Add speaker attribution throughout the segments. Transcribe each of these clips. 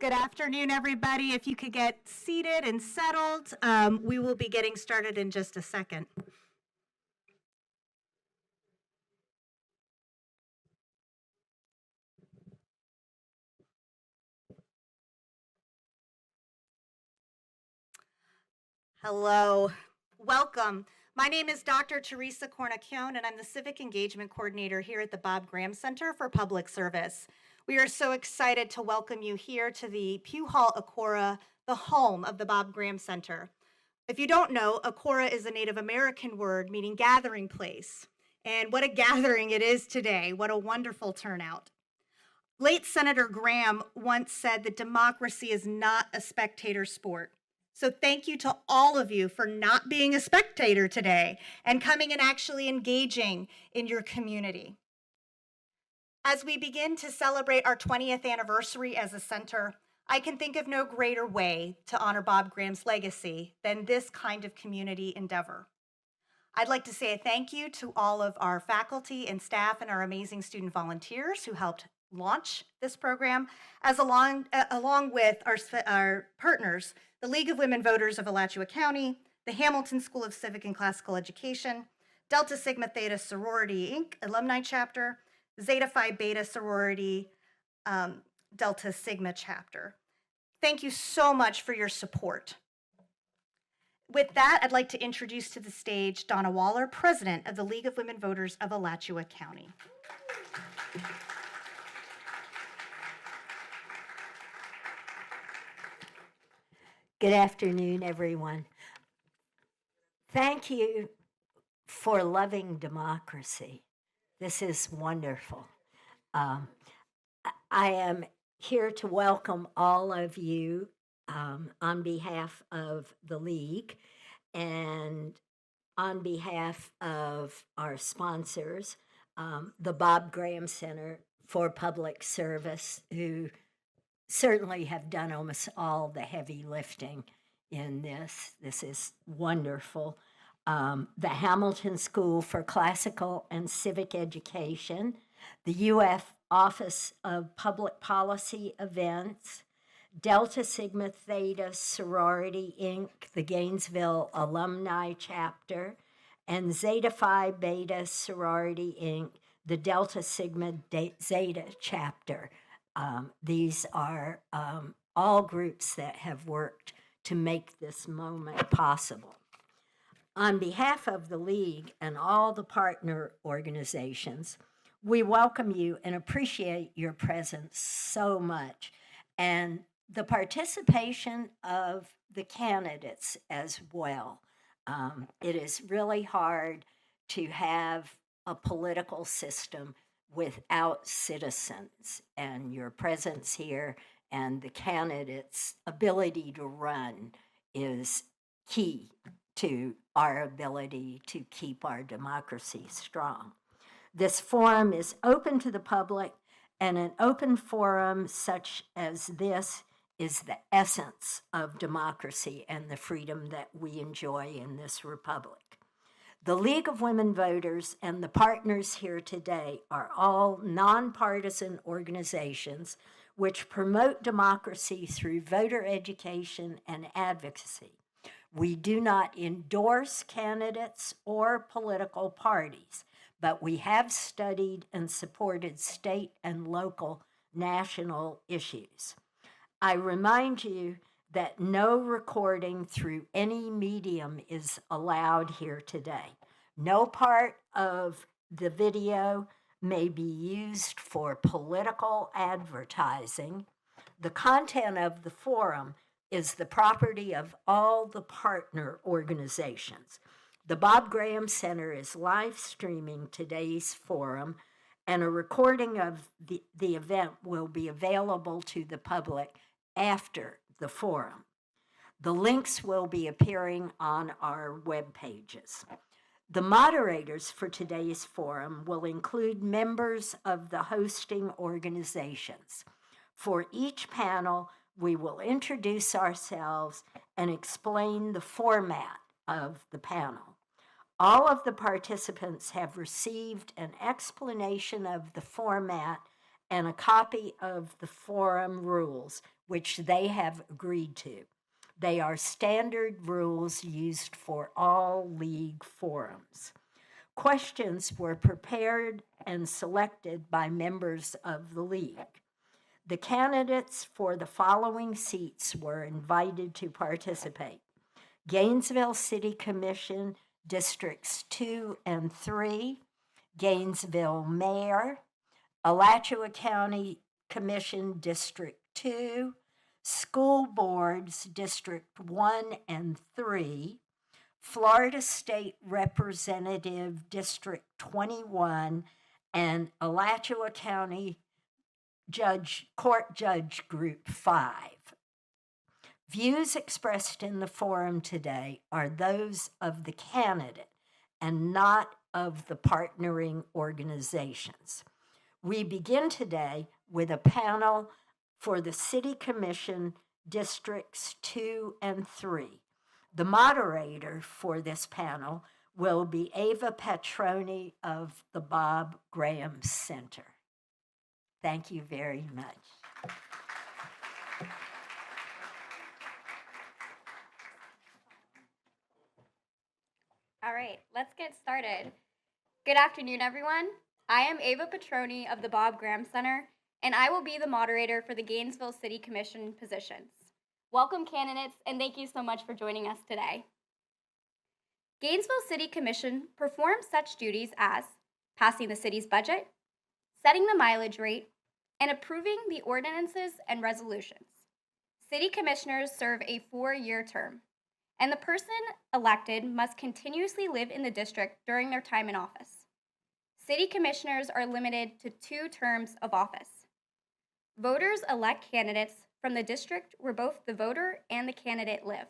Speaker 1: Good afternoon, everybody. If you could get seated and settled, we will be getting started in just a second. Hello, welcome. My name is Dr. Teresa Cornacchione, and I'm the Civic Engagement Coordinator here at the Bob Graham Center for Public Service. We are so excited to welcome you here to the Pugh Hall Ocora, the home of the Bob Graham Center. If you don't know, Ocora is a Native American word meaning gathering place. And what a gathering it is today. What a wonderful turnout. Late Senator Graham once said that democracy is not a spectator sport. So thank you to all of you for not being a spectator today and coming and actually engaging in your community. As we begin to celebrate our 20th anniversary as a center, I can think of no greater way to honor Bob Graham's legacy than this kind of community endeavor. I'd like to say a thank you to all of our faculty and staff and our amazing student volunteers who helped launch this program, along with our partners, the League of Women Voters of Alachua County, the Hamilton School of Civic and Classical Education, Delta Sigma Theta Sorority, Inc., Alumni Chapter, Zeta Phi Beta Sorority, Delta Sigma Chapter. Thank you so much for your support. With that, I'd like to introduce to the stage Donna Waller, President of the League of Women Voters of Alachua County.
Speaker 2: Good afternoon, everyone. Thank you for loving democracy. This is wonderful. I am here to welcome all of you on behalf of the League and on behalf of our sponsors, the Bob Graham Center for Public Service, who certainly have done almost all the heavy lifting in this. This is wonderful. The Hamilton School for Classical and Civic Education, the UF Office of Public Policy Events, Delta Sigma Theta Sorority, Inc., the Gainesville Alumnae Chapter, and Zeta Phi Beta Sorority, Inc., the Delta Sigma Zeta Chapter. These are all groups that have worked to make this moment possible. On behalf of the League and all the partner organizations, we welcome you and appreciate your presence so much, and the participation of the candidates as well. It is really hard to have a political system without citizens, and your presence here and the candidates' ability to run is key to our ability to keep our democracy strong. This forum is open to the public, and an open forum such as this is the essence of democracy and the freedom that we enjoy in this republic. The League of Women Voters and the partners here today are all nonpartisan organizations which promote democracy through voter education and advocacy. We do not endorse candidates or political parties, but we have studied and supported state and local national issues. I remind you that no recording through any medium is allowed here today. No part of the video may be used for political advertising. The content of the forum is the property of all the partner organizations. The Bob Graham Center is live streaming today's forum, and a recording of the event will be available to the public after the forum. The links will be appearing on our web pages. The moderators for today's forum will include members of the hosting organizations. For each panel, we will introduce ourselves and explain the format of the panel. All of the participants have received an explanation of the format and a copy of the forum rules, which they have agreed to. They are standard rules used for all league forums. Questions were prepared and selected by members of the league. The candidates for the following seats were invited to participate: Gainesville City Commission Districts 2 and 3, Gainesville Mayor, Alachua County Commission District 2, School Boards District 1 and 3, Florida State Representative District 21, and Alachua County Court Judge Group 5. Views expressed in the forum today are those of the candidate and not of the partnering organizations. We begin today with a panel for the City Commission Districts 2 and 3. The moderator for this panel will be Ava Petroni of the Bob Graham Center. Thank you very much.
Speaker 3: All right, let's get started. Good afternoon, everyone. I am Ava Petroni of the Bob Graham Center, and I will be the moderator for the Gainesville City Commission positions. Welcome, candidates, and thank you so much for joining us today. Gainesville City Commission performs such duties as passing the city's budget, setting the mileage rate, and approving the ordinances and resolutions. City commissioners serve a 4-year term, and the person elected must continuously live in the district during their time in office. City commissioners are limited to 2 terms of office. Voters elect candidates from the district where both the voter and the candidate live.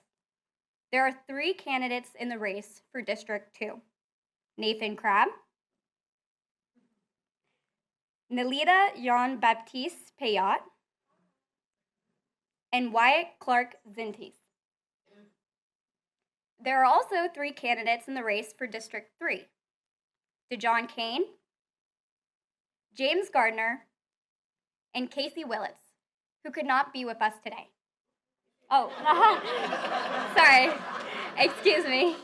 Speaker 3: There are 3 candidates in the race for District 2: Nathan Crabb, Nelita Jean-Baptiste Payot, and Wyatt Clark Zintes. There are also 3 candidates in the race for District 3: DeJohn Kane, James Gardner, and Casey Willits, who could not be with us today. Oh, sorry, excuse me.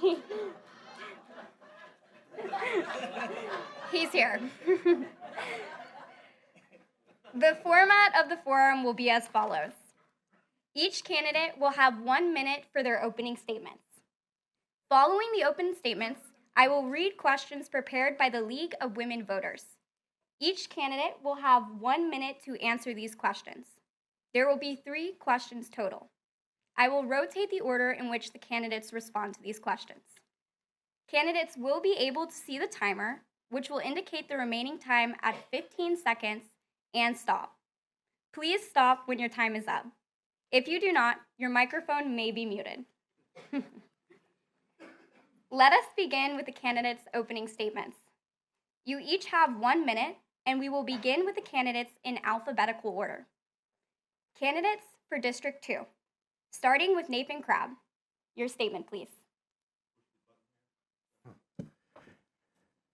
Speaker 3: He's here. The format of the forum will be as follows. Each candidate will have 1 minute for their opening statements. Following the opening statements, I will read questions prepared by the League of Women Voters. Each candidate will have 1 minute to answer these questions. There will be 3 questions total. I will rotate the order in which the candidates respond to these questions. Candidates will be able to see the timer, which will indicate the remaining time at 15 seconds, and stop. Please stop when your time is up. If you do not, your microphone may be muted. Let us begin with the candidates' opening statements. You each have 1 minute, and we will begin with the candidates in alphabetical order. Candidates for District 2, starting with Nathan Crabb. Your statement, please.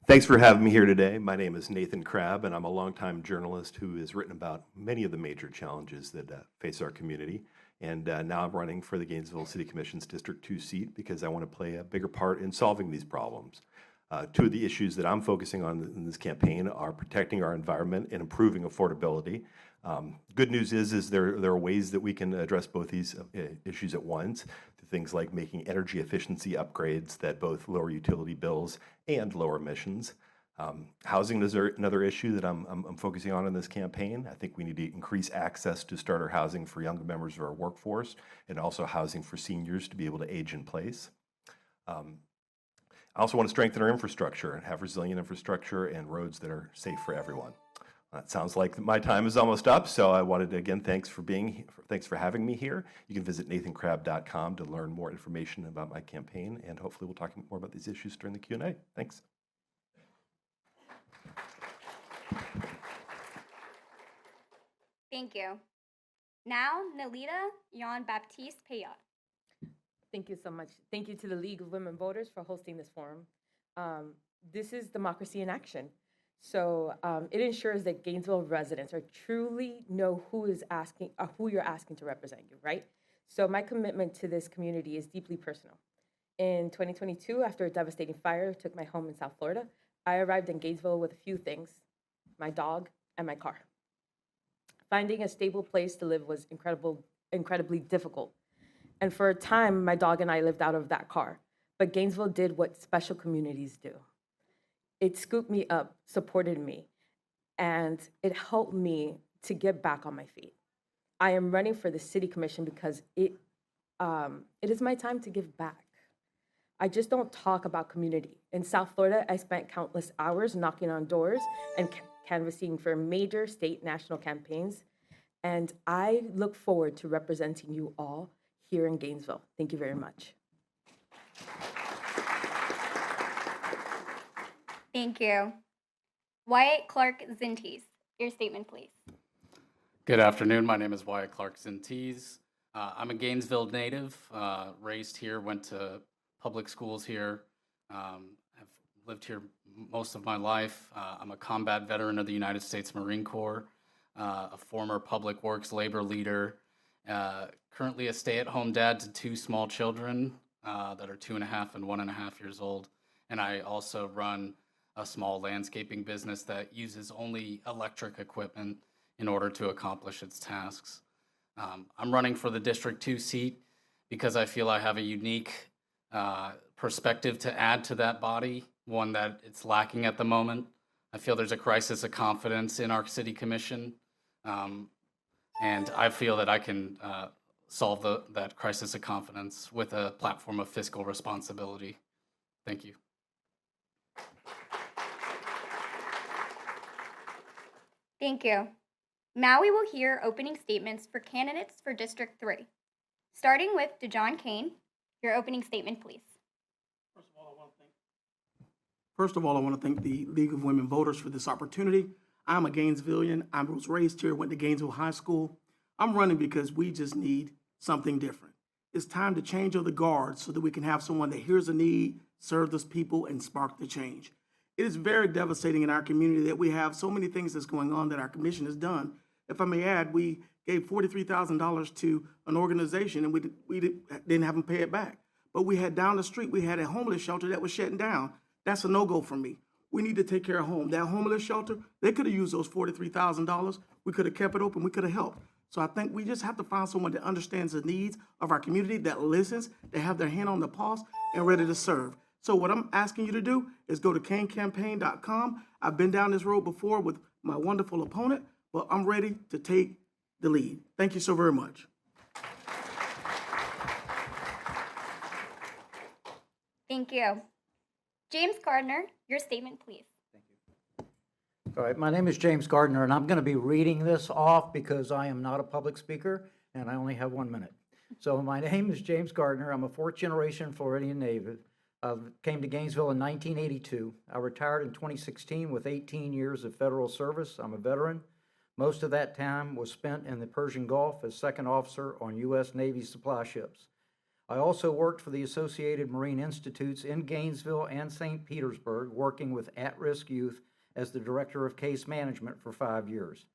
Speaker 4: Thanks for having me here today. My name is Nathan Crabb, and I'm a longtime journalist who has written about many of the major challenges that face our community. And now I'm running for the Gainesville City Commission's District 2 seat because I want to play a bigger part in solving these problems. 2 of the issues that I'm focusing on in this campaign are protecting our environment and improving affordability. Good news is there are ways that we can address both these issues at once. Things like making energy efficiency upgrades that both lower utility bills and lower emissions. Housing is another issue that I'm focusing on in this campaign. I think we need to increase access to starter housing for younger members of our workforce and also housing for seniors to be able to age in place. I also want to strengthen our infrastructure and have resilient infrastructure and roads that are safe for everyone. It sounds like my time is almost up, so I wanted to, again, thanks for having me here. You can visit nathancrabb.com to learn more information about my campaign, and hopefully we'll talk more about these issues during the Q&A. Thanks.
Speaker 3: Thank you. Now, Nelita Jean-Baptiste Payot.
Speaker 5: Thank you so much. Thank you to the League of Women Voters for hosting this forum. This is democracy in action. So it ensures that Gainesville residents are truly know who you're asking to represent you, right? So my commitment to this community is deeply personal. In 2022, after a devastating fire took my home in South Florida, I arrived in Gainesville with a few things: my dog and my car. Finding a stable place to live was incredibly difficult. And for a time, my dog and I lived out of that car. But Gainesville did what special communities do. It scooped me up, supported me, and it helped me to get back on my feet. I am running for the city commission because it is my time to give back. I just don't talk about community. In South Florida, I spent countless hours knocking on doors and canvassing for major state national campaigns, and I look forward to representing you all here in Gainesville. Thank you very much.
Speaker 3: Thank you. Wyatt Clark Zintes, your statement, please.
Speaker 6: Good afternoon. My name is Wyatt Clark Zintes. I'm a Gainesville native, raised here, went to public schools here, have lived here most of my life. I'm a combat veteran of the United States Marine Corps, a former public works labor leader, currently a stay-at-home dad to two small children that are 2.5 and 1.5 years old. And I also run a small landscaping business that uses only electric equipment in order to accomplish its tasks. I'm running for the District 2 seat because I feel I have a unique perspective to add to that body, one that it's lacking at the moment. I feel there's a crisis of confidence in our city commission, and I feel that I can solve that crisis of confidence with a platform of fiscal responsibility. Thank you.
Speaker 3: Thank you. Now we will hear opening statements for candidates for District 3. Starting with DeJohn Kane, your opening statement, please.
Speaker 7: First of all, I want to thank the League of Women Voters for this opportunity. I'm a Gainesvillian. I was raised here, went to Gainesville High School. I'm running because we just need something different. It's time to change of the guard so that we can have someone that hears a need, serve those people, and spark the change. It is very devastating in our community that we have so many things that's going on that our commission has done. If I may add, we gave $43,000 to an organization and we didn't have them pay it back. But we had down the street, we had a homeless shelter that was shutting down. That's a no-go for me. We need to take care of home. That homeless shelter, they could have used those $43,000. We could have kept it open. We could have helped. So I think we just have to find someone that understands the needs of our community, that listens, that have their hand on the pulse and ready to serve. So what I'm asking you to do is go to canecampaign.com. I've been down this road before with my wonderful opponent, but I'm ready to take the lead. Thank you so very much.
Speaker 3: Thank you. James Gardner, your statement, please.
Speaker 8: All right, my name is James Gardner, and I'm going to be reading this off because I am not a public speaker, and I only have 1 minute. So my name is James Gardner. I'm a fourth-generation Floridian native. Came to Gainesville in 1982. I retired in 2016 with 18 years of federal service. I'm a veteran. Most of that time was spent in the Persian Gulf as second officer on U.S. Navy supply ships. I also worked for the Associated Marine Institutes in Gainesville and St. Petersburg, working with at-risk youth as the Director of Case Management for 5 years.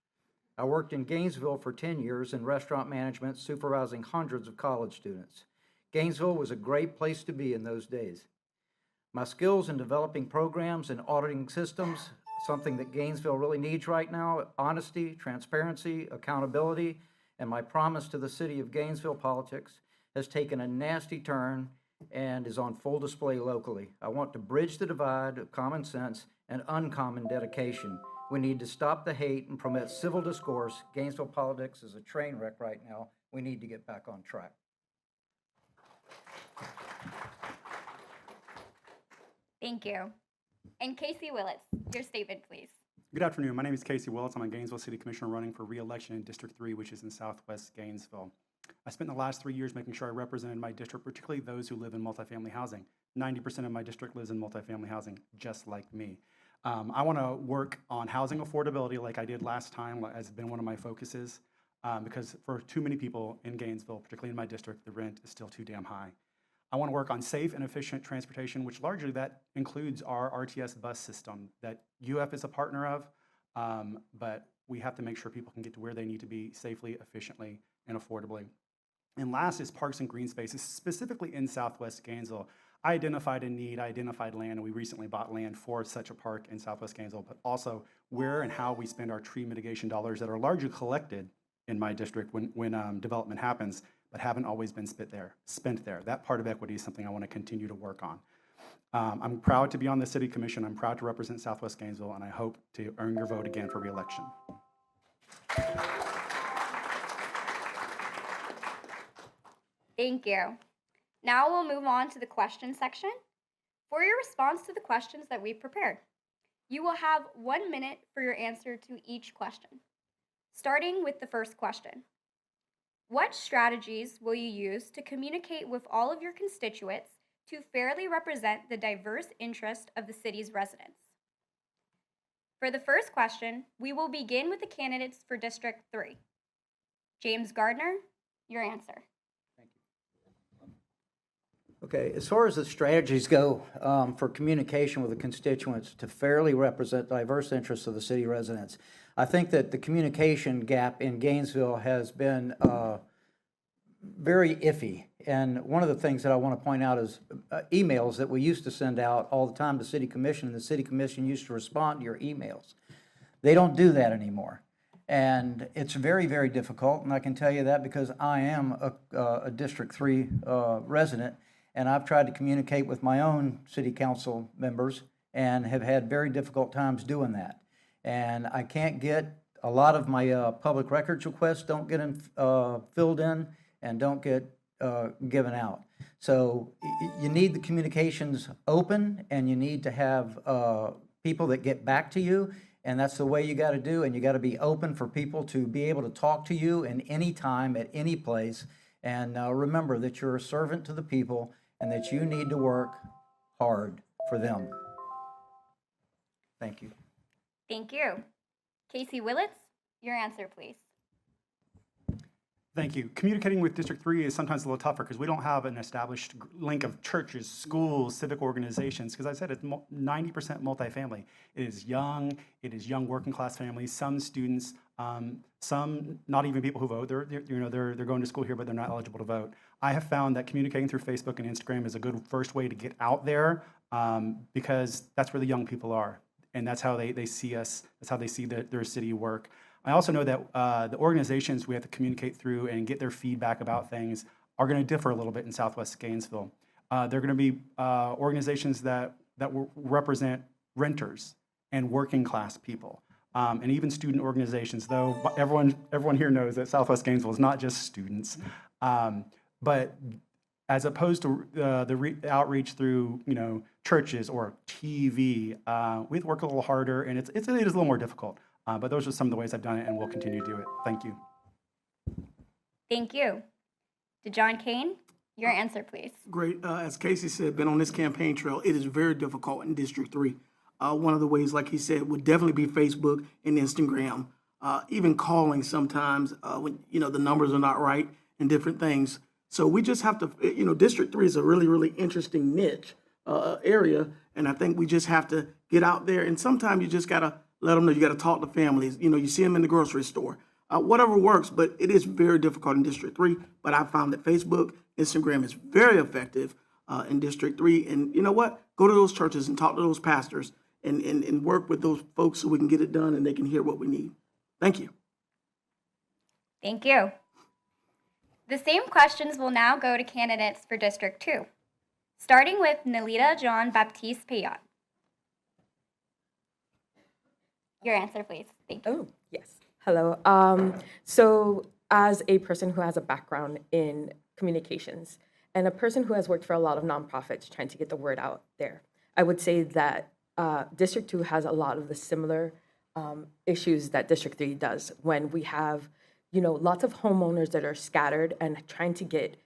Speaker 8: I worked in Gainesville for 10 years in restaurant management, supervising hundreds of college students. Gainesville was a great place to be in those days. My skills in developing programs and auditing systems, something that Gainesville really needs right now, honesty, transparency, accountability, and my promise to the city of Gainesville politics has taken a nasty turn and is on full display locally. I want to bridge the divide of common sense and uncommon dedication. We need to stop the hate and promote civil discourse. Gainesville politics is a train wreck right now. We need to get back on track.
Speaker 3: Thank you. And Casey Willits, your statement, please.
Speaker 9: Good afternoon. My name is Casey Willits. I'm a Gainesville City Commissioner running for re-election in District 3, which is in Southwest Gainesville. I spent the last 3 years making sure I represented my district, particularly those who live in multifamily housing. 90% of my district lives in multifamily housing, just like me. I want to work on housing affordability like I did last time, has been one of my focuses, because for too many people in Gainesville, particularly in my district, the rent is still too damn high. I want to work on safe and efficient transportation, which largely that includes our RTS bus system that UF is a partner of, but we have to make sure people can get to where they need to be safely, efficiently, and affordably. And last is parks and green spaces, specifically in Southwest Gainesville. I identified a need, I identified land, and we recently bought land for such a park in Southwest Gainesville, but also where and how we spend our tree mitigation dollars that are largely collected in my district when development happens, but haven't always been spent there. That part of equity is something I want to continue to work on. I'm proud to be on the City Commission. I'm proud to represent Southwest Gainesville, and I hope to earn your vote again for re-election.
Speaker 3: Thank you. Now we'll move on to the question section. For your response to the questions that we've prepared, you will have 1 minute for your answer to each question. Starting with the first question. What strategies will you use to communicate with all of your constituents to fairly represent the diverse interest of the city's residents? For the first question, we will begin with the candidates for District 3. James Gardner, your answer.
Speaker 8: Okay, as far as the strategies go for communication with the constituents to fairly represent diverse interests of the city residents, I think that the communication gap in Gainesville has been very iffy. And one of the things that I want to point out is emails that we used to send out all the time to City Commission, and the City Commission used to respond to your emails. They don't do that anymore. And it's very, very difficult, and I can tell you that because I am a District 3 resident, and I've tried to communicate with my own city council members and have had very difficult times doing that. And I can't get, a lot of my public records requests don't get filled in and don't get given out. So you need the communications open, and you need to have people that get back to you, and that's the way you got to do, and you got to be open for people to be able to talk to you in any time, at any place. And remember that you're a servant to the people and that you need to work hard for them. Thank you.
Speaker 3: Thank you. Casey Willits, your answer, please.
Speaker 9: Thank you. Communicating with District 3 is sometimes a little tougher because we don't have an established link of churches, schools, civic organizations, because I said it's 90% multifamily. It is young working class families, some students, some not even people who vote. They're going to school here, but they're not eligible to vote. I have found that communicating through Facebook and Instagram is a good first way to get out there because that's where the young people are, and that's how they see us. That's how they see their city work. I also know that the organizations we have to communicate through and get their feedback about things are going to differ a little bit in Southwest Gainesville. They're going to be organizations that will represent renters and working class people, and even student organizations, though everyone here knows that Southwest Gainesville is not just students. But as opposed to the outreach through churches or TV, we have to work a little harder, and it is a little more difficult. But those are some of the ways I've done it, and we'll continue to do it. Thank you.
Speaker 3: Thank you. DeJohn Kane, your answer, please.
Speaker 7: Great. As Casey said, been on this campaign trail. It is very difficult in District 3. One of the ways, like he said, would definitely be Facebook and Instagram. Even calling sometimes when the numbers are not right and different things. So we just have to, District 3 is a really, really interesting niche area, and I think we just have to get out there. And sometimes you just gotta let them know. You got to talk to families. You see them in the grocery store. Whatever works, but it is very difficult in District 3. But I found that Facebook, Instagram is very effective in District 3. And you know what? Go to those churches and talk to those pastors and work with those folks so we can get it done and they can hear what we need. Thank you.
Speaker 3: Thank you. The same questions will now go to candidates for District 2, starting with Nelita John Baptiste Payot. Your answer, please. Thank you.
Speaker 5: Oh, yes. Hello. So as a person who has a background in communications and a person who has worked for a lot of nonprofits trying to get the word out there, I would say that District 2 has a lot of the similar issues that District 3 does when we have, lots of homeowners that are scattered and trying to get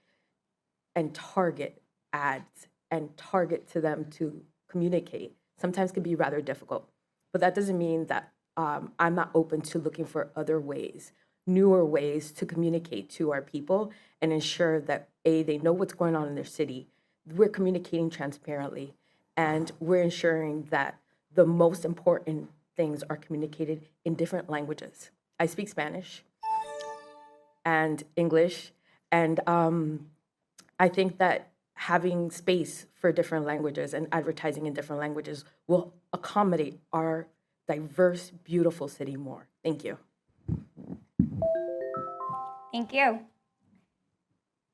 Speaker 5: and target ads and target to them to communicate sometimes can be rather difficult. But that doesn't mean that I'm not open to looking for other ways, newer ways to communicate to our people and ensure that, A, they know what's going on in their city, we're communicating transparently, and we're ensuring that the most important things are communicated in different languages. I speak Spanish and English, and I think that having space for different languages and advertising in different languages will accommodate our diverse, beautiful city more. Thank you.
Speaker 3: Thank you.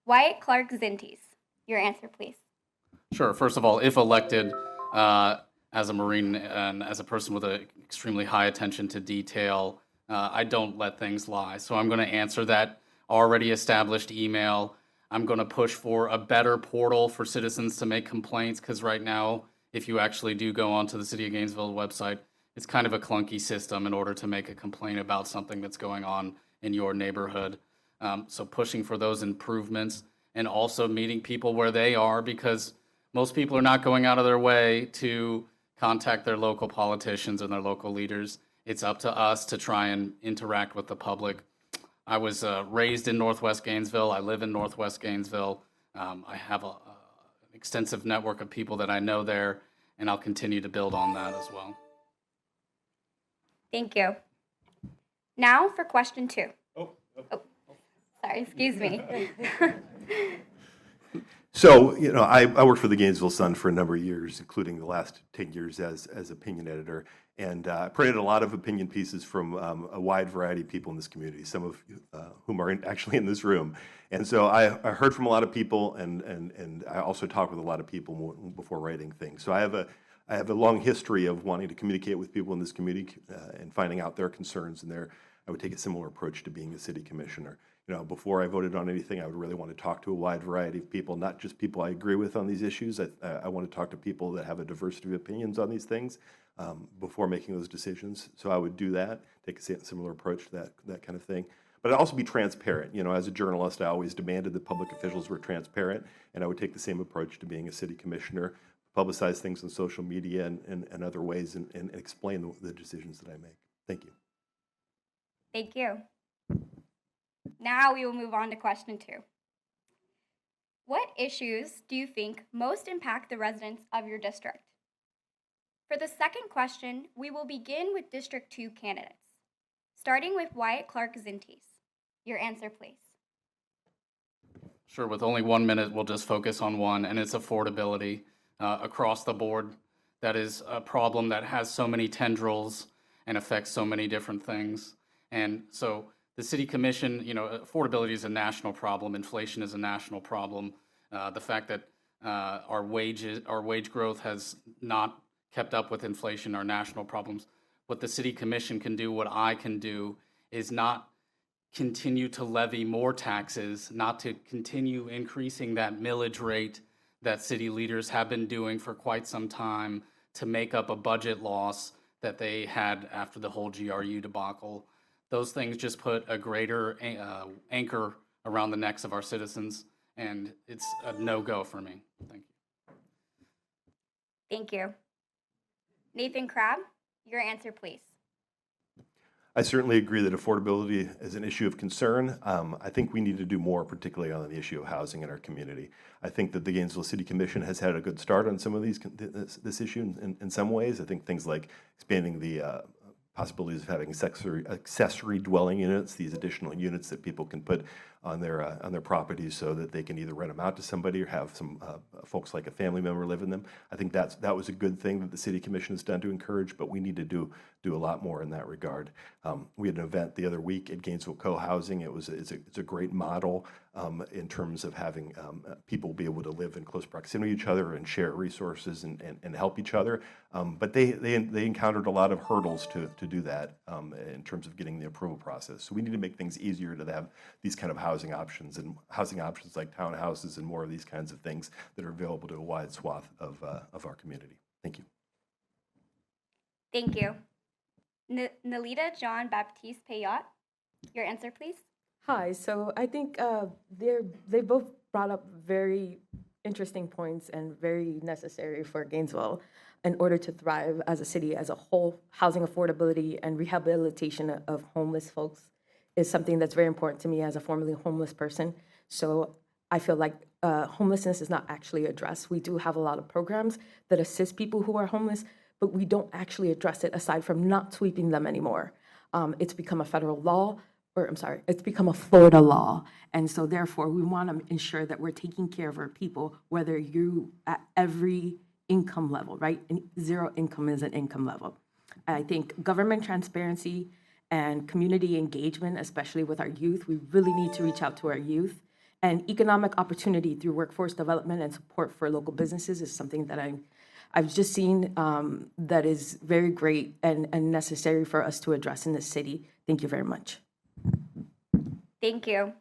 Speaker 3: Wyatt Clark Zintes, your answer, please.
Speaker 6: Sure. First of all, if elected, as a Marine and as a person with an extremely high attention to detail, I don't let things lie. So I'm going to answer that already established email. I'm going to push for a better portal for citizens to make complaints, because right now, if you actually do go onto the City of Gainesville website, it's kind of a clunky system in order to make a complaint about something that's going on in your neighborhood. So pushing for those improvements, and also meeting people where they are, because most people are not going out of their way to contact their local politicians and their local leaders. It's up to us to try and interact with the public. I was raised in Northwest Gainesville. I live in Northwest Gainesville. I have an extensive network of people that I know there, and I'll continue to build on that as well.
Speaker 3: Thank you. Now for question 2. Sorry, excuse me.
Speaker 4: So, I worked for the Gainesville Sun for a number of years, including the last 10 years as opinion editor, and I printed a lot of opinion pieces from a wide variety of people in this community, some of whom are actually in this room. And so I heard from a lot of people, and I also talked with a lot of people before writing things. So I have a long history of wanting to communicate with people in this community and finding out their concerns, and I would take a similar approach to being a city commissioner. Before I voted on anything, I would really want to talk to a wide variety of people, not just people I agree with on these issues. I want to talk to people that have a diversity of opinions on these things before making those decisions. So I would do that, take a similar approach to that kind of thing. But I'd also be transparent. As a journalist, I always demanded that public officials were transparent, and I would take the same approach to being a city commissioner, publicize things on social media and other ways, and explain the decisions that I make. Thank you.
Speaker 3: Thank you. Now we will move on to question 2. What issues do you think most impact the residents of your district? For the second question, we will begin with District 2 candidates, starting with Wyatt Clark Zintes. Your answer, please.
Speaker 6: Sure, with only 1 minute, we'll just focus on one, and it's affordability across the board. That is a problem that has so many tendrils and affects so many different things. And so the City Commission, affordability is a national problem. Inflation is a national problem. The fact that our wage growth has not kept up with inflation are national problems. What the City Commission can do, what I can do, is not continue to levy more taxes, not to continue increasing that millage rate that city leaders have been doing for quite some time to make up a budget loss that they had after the whole GRU debacle. Those things just put a greater anchor around the necks of our citizens, and it's a no-go for me. Thank you.
Speaker 3: Thank you. Nathan Crabb, your answer, please.
Speaker 4: I certainly agree that affordability is an issue of concern. I think we need to do more, particularly on the issue of housing in our community. I think that the Gainesville City Commission has had a good start on some of this issue in some ways. I think things like expanding the possibilities of having accessory dwelling units, these additional units that people can put on their properties so that they can either rent them out to somebody or have some folks like a family member live in them. I think that was a good thing that the City Commission has done to encourage, but we need to do a lot more in that regard. We had an event the other week at Gainesville Co-Housing. It's a great model in terms of having people be able to live in close proximity to each other and share resources and help each other. But they encountered a lot of hurdles to do that in terms of getting the approval process. So we need to make things easier to have these kind of housing options like townhouses and more of these kinds of things that are available to a wide swath of our community. Thank you.
Speaker 3: Thank you. Nalita John Baptiste Payot, your answer, please.
Speaker 5: Hi, so I think they both brought up very interesting points and very necessary for Gainesville in order to thrive as a city as a whole. Housing affordability and rehabilitation of homeless folks is something that's very important to me as a formerly homeless person. So I feel like homelessness is not actually addressed. We do have a lot of programs that assist people who are homeless, but we don't actually address it aside from not sweeping them anymore. It's become a federal law, or I'm sorry, it's become a Florida law. And so therefore, we want to ensure that we're taking care of our people, whether you at every income level, right? And zero income is an income level. I think government transparency and community engagement, especially with our youth, we really need to reach out to our youth. And economic opportunity through workforce development and support for local businesses is something that I've just seen that is very great and necessary for us to address in this city. Thank you very much.
Speaker 3: Thank you.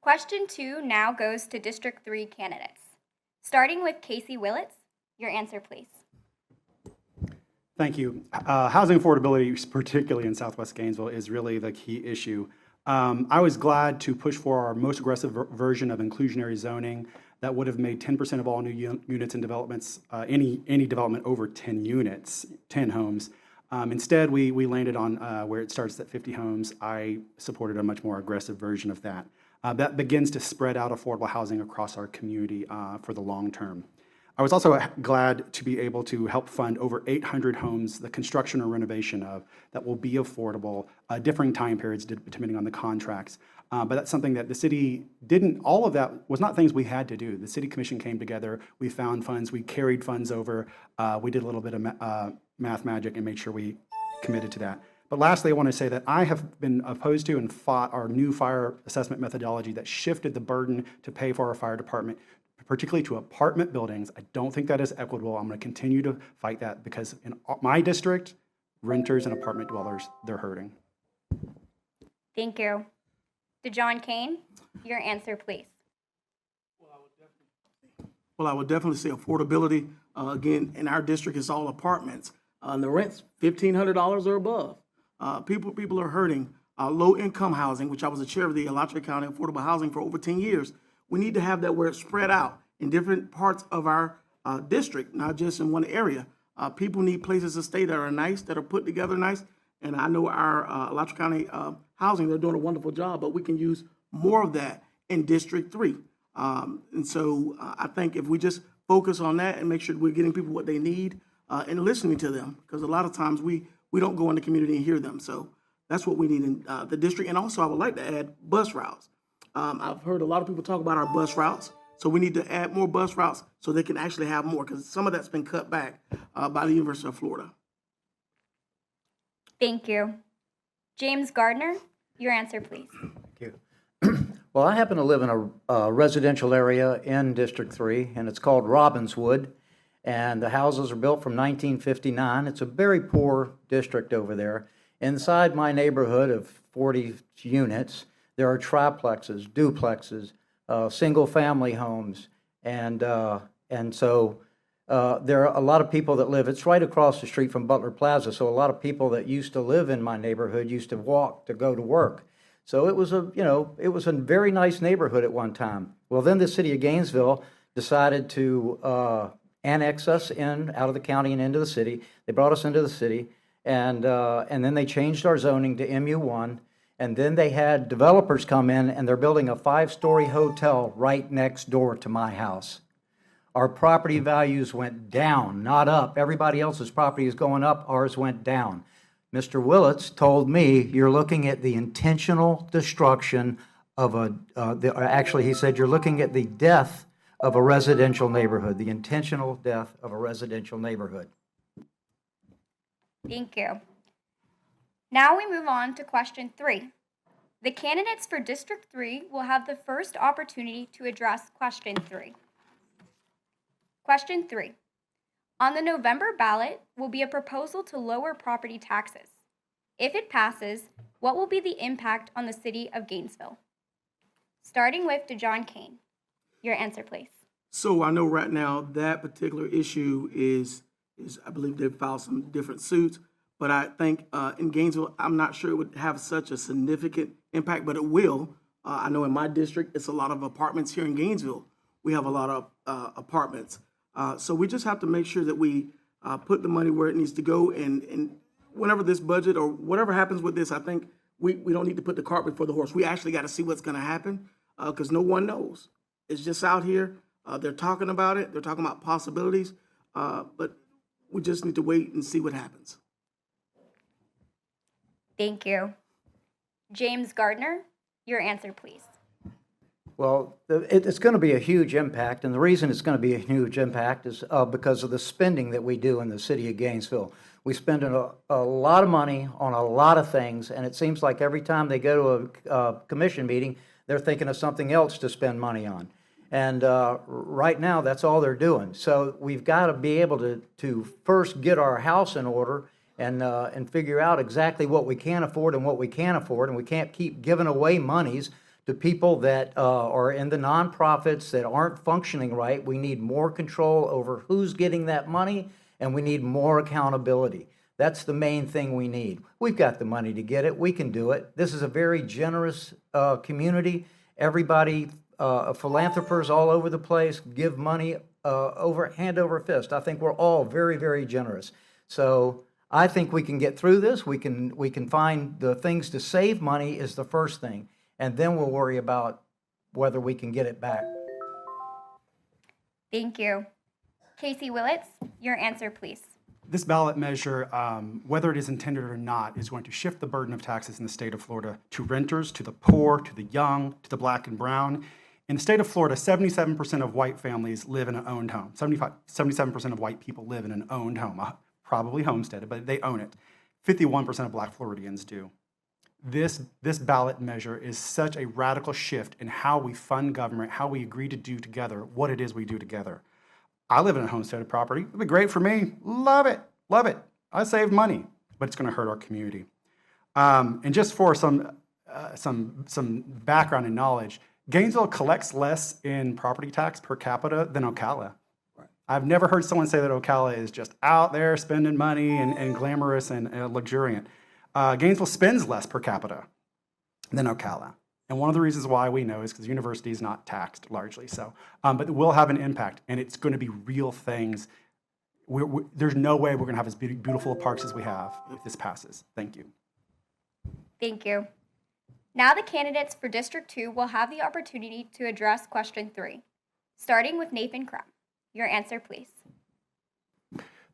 Speaker 3: Question 2 now goes to District 3 candidates. Starting with Casey Willits, your answer, please.
Speaker 9: Thank you. Housing affordability, particularly in Southwest Gainesville, is really the key issue. I was glad to push for our most aggressive version of inclusionary zoning that would have made 10% of all new units and developments, any development over 10 units, 10 homes. Instead, we landed on where it starts at 50 homes. I supported a much more aggressive version of that. That begins to spread out affordable housing across our community for the long term. I was also glad to be able to help fund over 800 homes, the construction or renovation of, that will be affordable, differing time periods depending on the contracts. But that's something that the city didn't, all of that was not things we had to do. The city commission came together, we found funds, we carried funds over, we did a little bit of math magic and made sure we committed to that. But lastly, I want to say that I have been opposed to and fought our new fire assessment methodology that shifted the burden to pay for our fire department, particularly to apartment buildings. I don't think that is equitable. I'm going to continue to fight that because in my district, renters and apartment dwellers, they're hurting.
Speaker 3: Thank you. DeJohn Kane, your answer, please.
Speaker 7: Well, I would definitely say affordability. Again, in our district, it's all apartments. And the rent's $1,500 or above. People are hurting. Low-income housing, which I was the chair of the Alachua County Affordable Housing for over 10 years. We need to have that where it's spread out in different parts of our district, not just in one area. People need places to stay that are nice, that are put together nice. And I know our Alachua County Housing, they're doing a wonderful job, but we can use more of that in District 3. And so I think if we just focus on that and make sure we're getting people what they need and listening to them, because a lot of times we don't go in the community and hear them. So that's what we need in the district. And also I would like to add bus routes. I've heard a lot of people talk about our bus routes. So we need to add more bus routes so they can actually have more, because some of that's been cut back by the University of Florida.
Speaker 3: Thank you. James Gardner, your answer, please.
Speaker 8: Thank you. Well, I happen to live in a residential area in District 3, and it's called Robbinswood, and the houses are built from 1959. It's a very poor district over there. Inside my neighborhood of 40 units, there are triplexes, duplexes, single-family homes, and so there are a lot of people that live. It's right across the street from Butler Plaza, so a lot of people that used to live in my neighborhood used to walk to go to work. So it was a very nice neighborhood at one time. Well, then the city of Gainesville decided to annex us out of the county and into the city. They brought us into the city, and then they changed our zoning to MU1. And then they had developers come in, and they're building a 5-story hotel right next door to my house. Our property values went down, not up. Everybody else's property is going up. Ours went down. Mr. Willits told me, you're looking at the intentional destruction of actually, he said, you're looking at the death of a residential neighborhood, the intentional death of a residential neighborhood.
Speaker 3: Thank you. Now we move on to question 3. The candidates for District 3 will have the first opportunity to address question 3. Question 3. On the November ballot will be a proposal to lower property taxes. If it passes, what will be the impact on the city of Gainesville? Starting with DeJohn Kane. Your answer, please.
Speaker 7: So I know right now that particular issue is I believe they've filed some different suits. But I think in Gainesville, I'm not sure it would have such a significant impact, but it will. I know in my district, it's a lot of apartments here in Gainesville. We have a lot of apartments. So we just have to make sure that we put the money where it needs to go. And whenever this budget or whatever happens with this, I think we don't need to put the cart before the horse. We actually got to see what's going to happen because no one knows. It's just out here. They're talking about it. They're talking about possibilities, but we just need to wait and see what happens.
Speaker 3: Thank you. James Gardner, your answer, please.
Speaker 8: Well, it's going to be a huge impact, and the reason it's going to be a huge impact is because of the spending that we do in the city of Gainesville. We spend a lot of money on a lot of things, and it seems like every time they go to a commission meeting, they're thinking of something else to spend money on. And right now, that's all they're doing. So we've got to be able to first get our house in order and figure out exactly what we can afford and what we can't afford, and we can't keep giving away monies to people that are in the nonprofits that aren't functioning right. We need more control over who's getting that money, and we need more accountability. That's the main thing we need. We've got the money to get it. We can do it. This is a very generous community. Everybody, philanthropers all over the place, give money hand over fist. I think we're all very, very generous. So I think we can get through this. We can find the things to save money is the first thing. And then we'll worry about whether we can get it back.
Speaker 3: Thank you. Casey Willits, your answer, please.
Speaker 9: This ballot measure, whether it is intended or not, is going to shift the burden of taxes in the state of Florida to renters, to the poor, to the young, to the black and brown. In the state of Florida, 77% of white families live in an owned home. 77% of white people live in an owned home, probably homesteaded, but they own it. 51% of black Floridians do. This ballot measure is such a radical shift in how we fund government, how we agree to do together, what it is we do together. I live in a homesteaded property. It'd be great for me. Love it. Love it. I save money, but it's going to hurt our community. And just for some background and knowledge, Gainesville collects less in property tax per capita than Ocala. I've never heard someone say that Ocala is just out there spending money and glamorous and luxuriant. Gainesville spends less per capita than Ocala. And one of the reasons why we know is because the university is not taxed largely. So, but it will have an impact, and it's going to be real things. There's no way we're going to have as beautiful parks as we have if this passes. Thank you.
Speaker 3: Thank you. Now the candidates for District 2 will have the opportunity to address question 3, starting with Nathan Crumb. Your answer, please.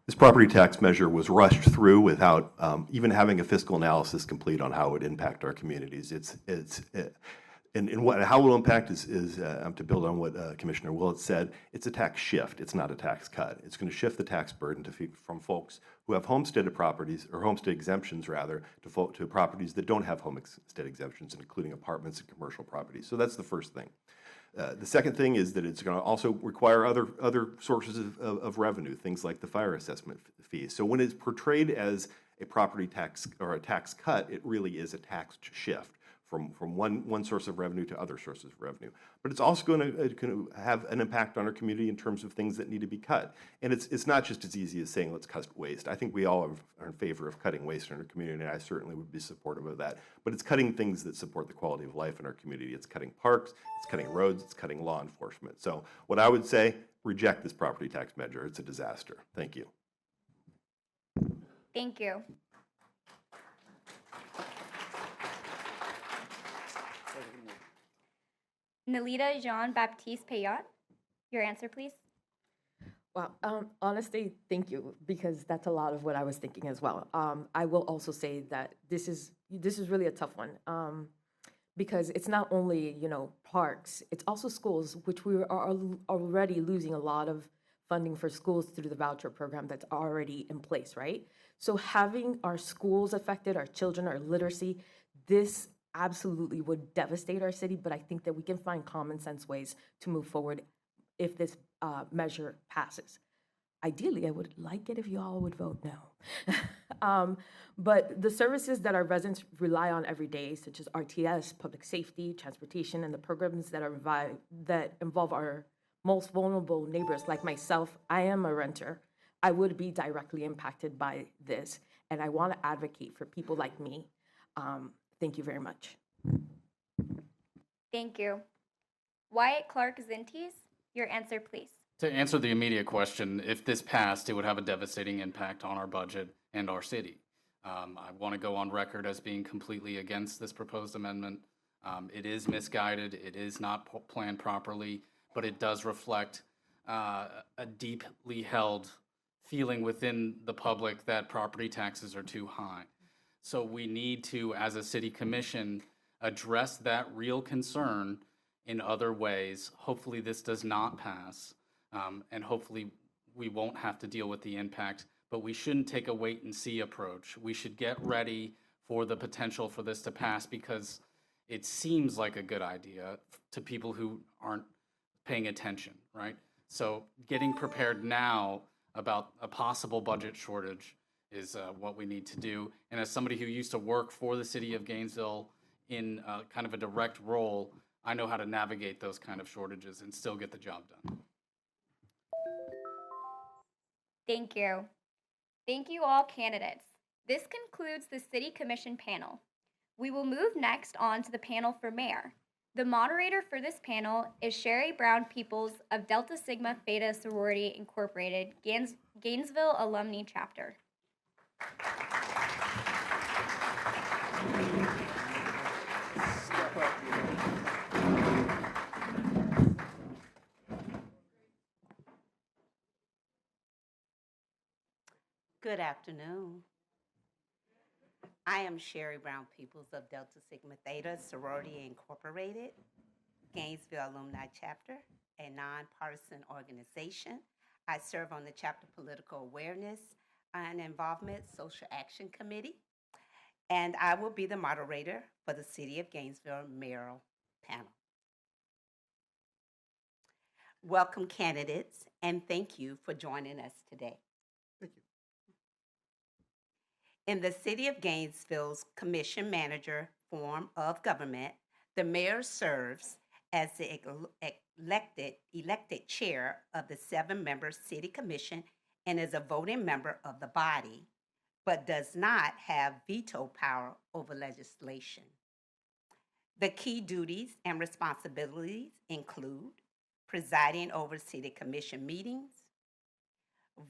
Speaker 4: This property tax measure was rushed through without even having a fiscal analysis complete on how it would impact our communities. How it will impact is to build on what Commissioner Willits said. It's a tax shift. It's not a tax cut. It's going to shift the tax burden from folks who have homesteaded properties or homestead exemptions rather to properties that don't have homestead exemptions, including apartments and commercial properties. So that's the first thing. The second thing is that it's going to also require other sources of revenue, things like the fire assessment fees. So when it's portrayed as a property tax or a tax cut, it really is a tax shift from one source of revenue to other sources of revenue. But it's also going to have an impact on our community in terms of things that need to be cut. And it's not just as easy as saying let's cut waste. I think we all are in favor of cutting waste in our community, and I certainly would be supportive of that. But it's cutting things that support the quality of life in our community. It's cutting parks, it's cutting roads, it's cutting law enforcement. So what I would say, reject this property tax measure. It's a disaster. Thank you.
Speaker 3: Thank you. Nalita Jean-Baptiste Payot, your answer, please.
Speaker 5: Wow. Honestly, thank you, because that's a lot of what I was thinking as well. I will also say that this is really a tough one, because it's not only parks, it's also schools, which we are already losing a lot of funding for schools through the voucher program that's already in place, right? So having our schools affected, our children, our literacy, this absolutely would devastate our city, but I think that we can find common sense ways to move forward if this measure passes. Ideally, I would like it if you all would vote no. But the services that our residents rely on every day, such as RTS, public safety, transportation, and the programs that involve our most vulnerable neighbors like myself, I am a renter, I would be directly impacted by this, and I want to advocate for people like me. Thank you very much.
Speaker 3: Thank you. Wyatt Clark Zintes, your answer, please.
Speaker 6: To answer the immediate question, if this passed, it would have a devastating impact on our budget and our city. I want to go on record as being completely against this proposed amendment. It is misguided. It is not planned properly. but it does reflect a deeply held feeling within the public that property taxes are too high. So we need to, as a city commission, address that real concern in other ways. Hopefully this does not pass, and hopefully we won't have to deal with the impact, but we shouldn't take a wait and see approach. We should get ready for the potential for this to pass because it seems like a good idea to people who aren't paying attention, right? So getting prepared now about a possible budget shortage is what we need to do. And as somebody who used to work for the city of Gainesville in kind of a direct role, I know how to navigate those kind of shortages and still get the job done.
Speaker 3: Thank you. Thank you all candidates. This concludes the City Commission panel. We will move next on to the panel for mayor. The moderator for this panel is Sherry Brown Peoples of Delta Sigma Theta Sorority Incorporated, Gainesville Alumnae Chapter.
Speaker 10: Good afternoon. I am Sherry Brown Peoples of Delta Sigma Theta Sorority Incorporated, Gainesville Alumni Chapter, a nonpartisan organization. I serve on the Chapter Political Awareness and Involvement Social Action Committee, and I will be the moderator for the City of Gainesville mayoral panel. Welcome, candidates, and thank you for joining us today.
Speaker 7: Thank you.
Speaker 10: In the City of Gainesville's Commission Manager form of government, the mayor serves as the elected chair of the 7-member City Commission and is a voting member of the body, but does not have veto power over legislation. The key duties and responsibilities include presiding over City Commission meetings,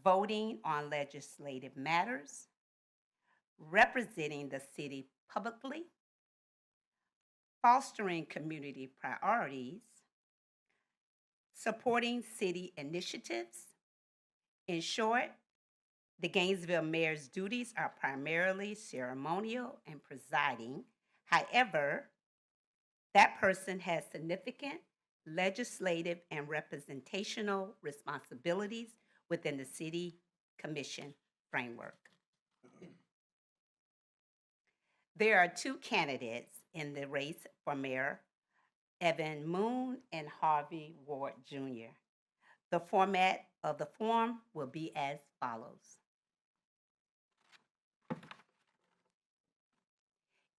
Speaker 10: voting on legislative matters, representing the city publicly, fostering community priorities, supporting city initiatives. In short, the Gainesville mayor's duties are primarily ceremonial and presiding. However, that person has significant legislative and representational responsibilities within the city commission framework. There are 2 candidates in the race for mayor, Evan Moon and Harvey Ward Jr. The format of the forum will be as follows.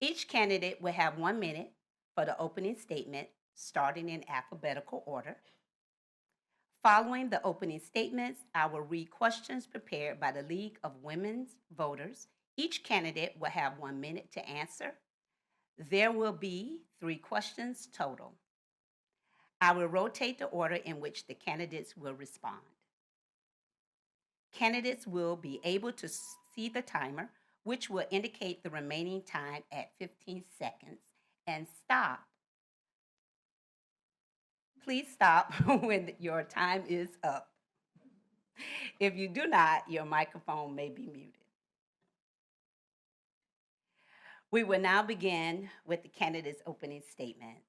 Speaker 10: Each candidate will have 1 minute for the opening statement, starting in alphabetical order. Following the opening statements, I will read questions prepared by the League of Women's Voters. Each candidate will have 1 minute to answer. There will be 3 questions total. I will rotate the order in which the candidates will respond. Candidates will be able to see the timer, which will indicate the remaining time at 15 seconds, and stop. Please stop when your time is up. If you do not, your microphone may be muted. We will now begin with the candidates' opening statements.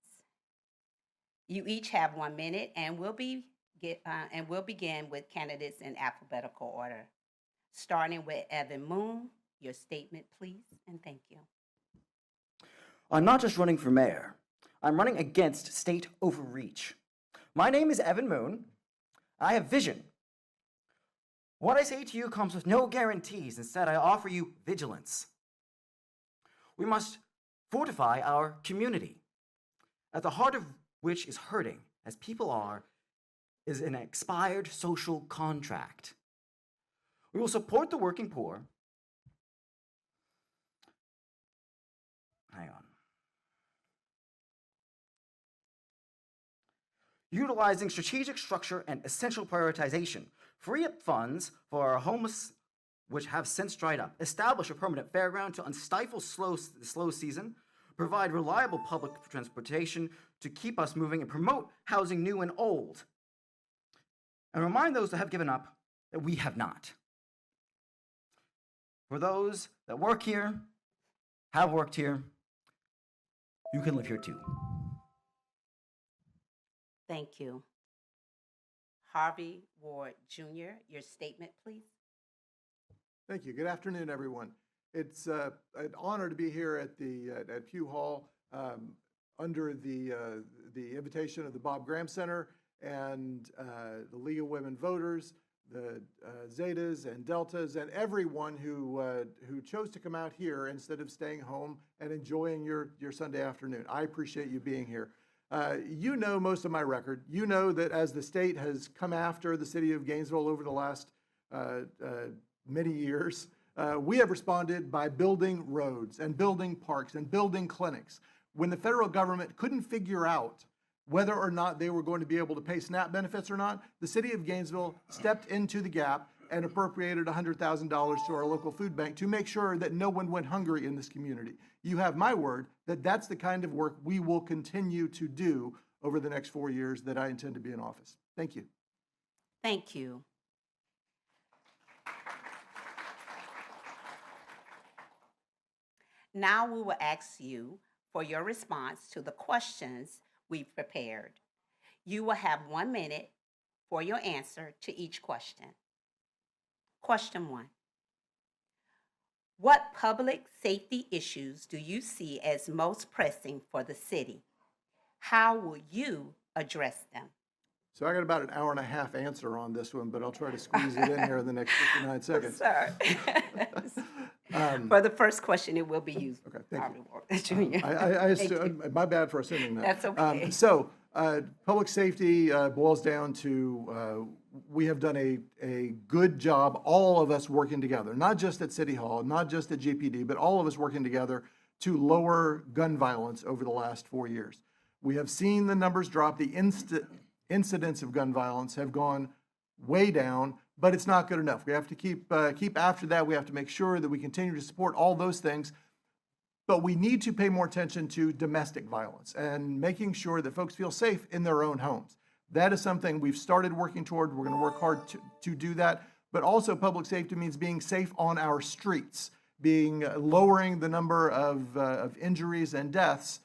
Speaker 10: You each have 1 minute, and we'll begin with candidates in alphabetical order. Starting with Evan Moon, your statement, please, and thank you.
Speaker 11: I'm not just running for mayor. I'm running against state overreach. My name is Evan Moon. I have vision. What I say to you comes with no guarantees. Instead, I offer you vigilance. We must fortify our community, at the heart of which is hurting, as people are, is an expired social contract. We will support the working poor. Hang on. Utilizing strategic structure and essential prioritization. Free up funds for our homeless, which have since dried up. Establish a permanent fairground to unstifle slow season. Provide reliable public transportation to keep us moving and promote housing new and old, and remind those that have given up that we have not. For those that work here, have worked here, you can live here too.
Speaker 10: Thank you. Harvey Ward Jr., your statement, please.
Speaker 12: Thank you. Good afternoon, everyone. It's an honor to be here at Pugh Hall under the invitation of the Bob Graham Center and the League of Women Voters, the Zetas and Deltas, and everyone who chose to come out here instead of staying home and enjoying your Sunday afternoon. I appreciate you being here. You know most of my record. You know that as the state has come after the city of Gainesville over the last many years, we have responded by building roads and building parks and building clinics. When the federal government couldn't figure out whether or not they were going to be able to pay SNAP benefits or not, the city of Gainesville stepped into the gap and appropriated $100,000 to our local food bank to make sure that no one went hungry in this community. You have my word that that's the kind of work we will continue to do over the next 4 years that I intend to be in office. Thank you.
Speaker 10: Thank you. Now we will ask you for your response to the questions we've prepared. You will have 1 minute for your answer to each question. Question 1. What public safety issues do you see as most pressing for the city? How will you address them?
Speaker 12: So I got about an hour and a half answer on this one, but I'll try to squeeze it in here in the next 59 seconds.
Speaker 10: Sir. For the first question, it will be you.
Speaker 12: Okay, thank
Speaker 10: Harvey
Speaker 12: you.
Speaker 10: Ward Jr.
Speaker 12: I assume, my bad for assuming that.
Speaker 10: That's okay.
Speaker 12: So public safety boils down to we have done a good job, all of us working together, not just at City Hall, not just at GPD, but all of us working together to lower gun violence over the last 4 years. We have seen the numbers drop. The incidents of gun violence have gone way down, but it's not good enough. We have to keep after that. We have to make sure that we continue to support all those things. But we need to pay more attention to domestic violence and making sure that folks feel safe in their own homes. That is something we've started working toward. We're going to work hard to do that. But also public safety means being safe on our streets, lowering the number of injuries and deaths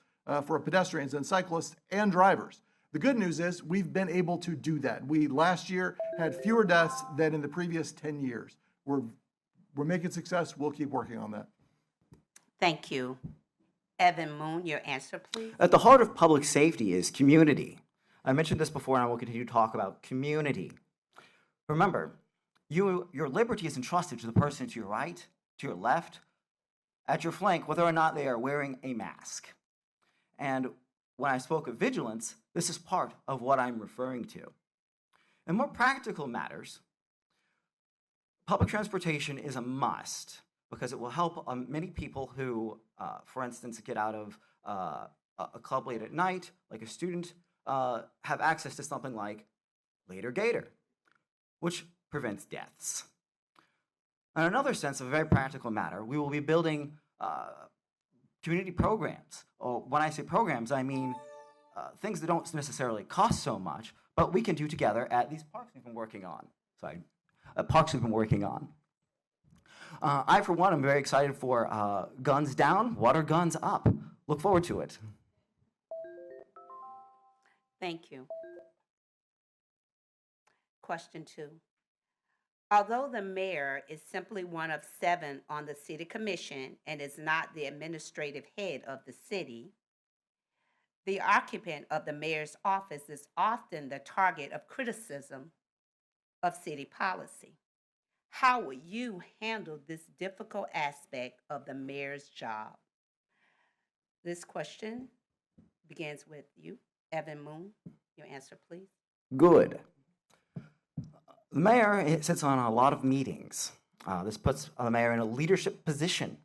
Speaker 12: for pedestrians and cyclists and drivers. The good news is we've been able to do that. We last year had fewer deaths than in the previous 10 years. We're making success. We'll keep working on that.
Speaker 10: Thank you. Evan Moon, your answer, please.
Speaker 11: At the heart of public safety is community. I mentioned this before, and I will continue to talk about community. Remember, your liberty is entrusted to the person to your right, to your left, at your flank, whether or not they are wearing a mask. And when I spoke of vigilance, this is part of what I'm referring to. In more practical matters, public transportation is a must because it will help many people who, for instance, get out of a club late at night, like a student, have access to something like Later Gator, which prevents deaths. In another sense, of a very practical matter, we will be building community programs. Or when I say programs, I mean things that don't necessarily cost so much, but we can do together at these parks we've been working on. I, for one, am very excited for Guns Down, Water Guns Up. Look forward to it.
Speaker 10: Thank you. Question 2. Although the mayor is simply one of 7 on the city commission and is not the administrative head of the city, the occupant of the mayor's office is often the target of criticism of city policy. How would you handle this difficult aspect of the mayor's job? This question begins with you, Evan Moon. Your answer, please.
Speaker 11: Good. The mayor sits on a lot of meetings. This puts the mayor in a leadership position.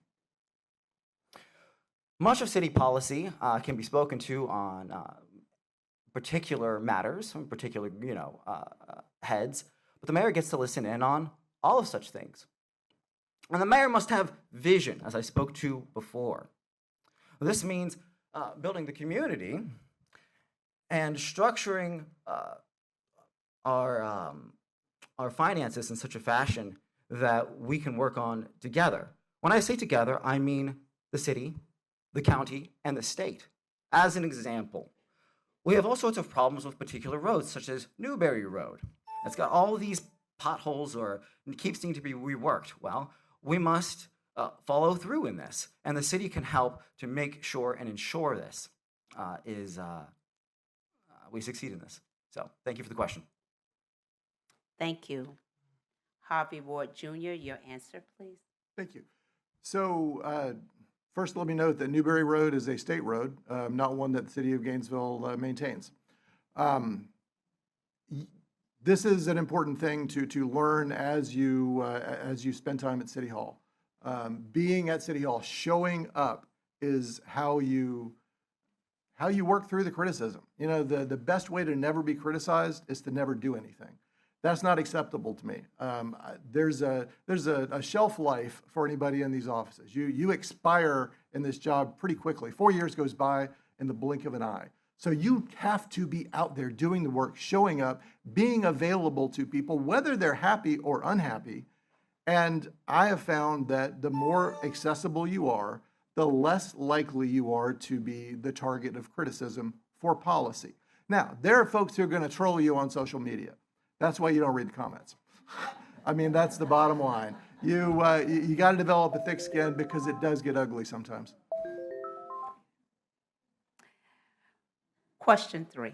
Speaker 11: Much of city policy can be spoken to on particular matters, on particular heads, but the mayor gets to listen in on all of such things. And the mayor must have vision, as I spoke to before. This means building the community and structuring our finances in such a fashion that we can work on together. When I say together, I mean the city, the county, and the state. As an example, we have all sorts of problems with particular roads, such as Newberry Road. It's got all these potholes or keeps needing to be reworked. Well, we must follow through in this, and the city can help to make sure and ensure this we succeed in this. So thank you for the question.
Speaker 10: Thank you. Harvey Ward Jr., your answer, please.
Speaker 12: Thank you. So first, let me note that Newberry Road is a state road, not one that the city of Gainesville maintains. This is an important thing to learn as you spend time at City Hall. Being at City Hall, showing up is how you work through the criticism. You know, the best way to never be criticized is to never do anything. That's not acceptable to me. There's a shelf life for anybody in these offices. You expire in this job pretty quickly. 4 years goes by in the blink of an eye. So you have to be out there doing the work, showing up, being available to people, whether they're happy or unhappy. And I have found that the more accessible you are, the less likely you are to be the target of criticism for policy. Now, there are folks who are going to troll you on social media. That's why you don't read the comments. I mean, that's the bottom line. You got to develop a thick skin because it does get ugly sometimes.
Speaker 10: Question 3.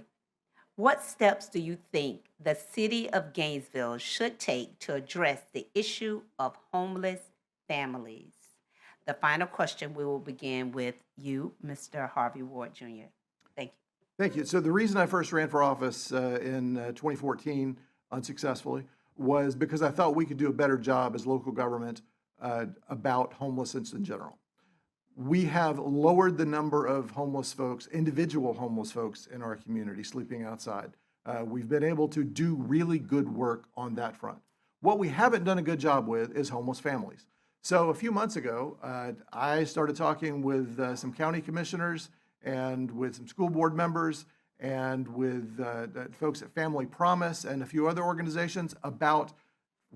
Speaker 10: What steps do you think the city of Gainesville should take to address the issue of homeless families? The final question, we will begin with you, Mr. Harvey Ward Jr. Thank you.
Speaker 12: Thank you. So the reason I first ran for office in 2014 unsuccessfully was because I thought we could do a better job as local government about homelessness in general. We have lowered the number of homeless folks, individual homeless folks in our community sleeping outside. We've been able to do really good work on that front. What we haven't done a good job with is homeless families. So a few months ago, I started talking with some county commissioners and with some school board members and with folks at Family Promise and a few other organizations about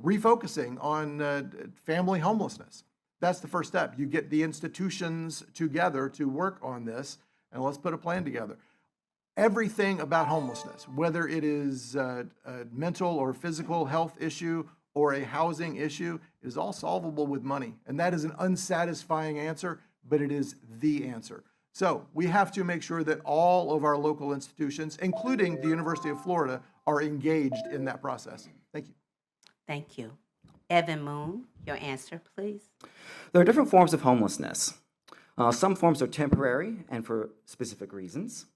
Speaker 12: refocusing on family homelessness. That's the first step. You get the institutions together to work on this, and let's put a plan together. Everything about homelessness, whether it is a mental or physical health issue or a housing issue, is all solvable with money. And that is an unsatisfying answer, but it is the answer. So we have to make sure that all of our local institutions, including the University of Florida, are engaged in that process. Thank you.
Speaker 10: Thank you. Evan Moon, your answer, please.
Speaker 11: There are different forms of homelessness. Some forms are temporary and for specific reasons.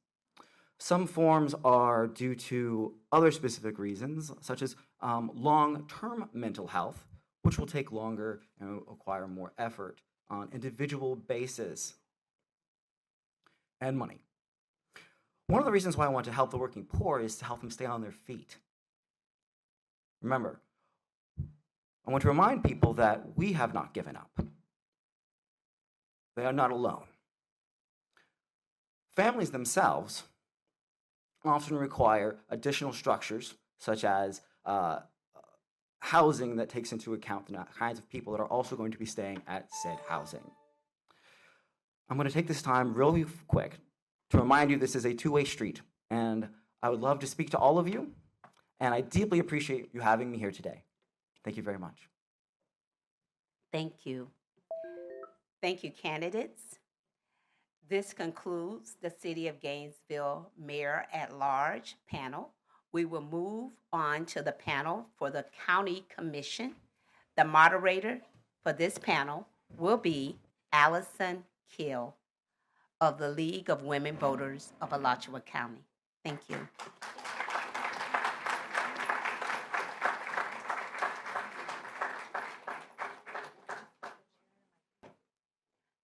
Speaker 11: Some forms are due to other specific reasons, such as long-term mental health, which will take longer and require more effort on individual basis and money. One of the reasons why I want to help the working poor is to help them stay on their feet. Remember, I want to remind people that we have not given up. They are not alone. Families themselves often require additional structures, such as housing that takes into account the kinds of people that are also going to be staying at said housing. I'm going to take this time really quick to remind you this is a two-way street, and I would love to speak to all of you, and I deeply appreciate you having me here today. Thank you very much.
Speaker 10: Thank you. Thank you, candidates. This concludes the City of Gainesville Mayor at Large panel. We will move on to the panel for the County Commission. The moderator for this panel will be Allison Kill of the League of Women Voters of Alachua County. Thank you.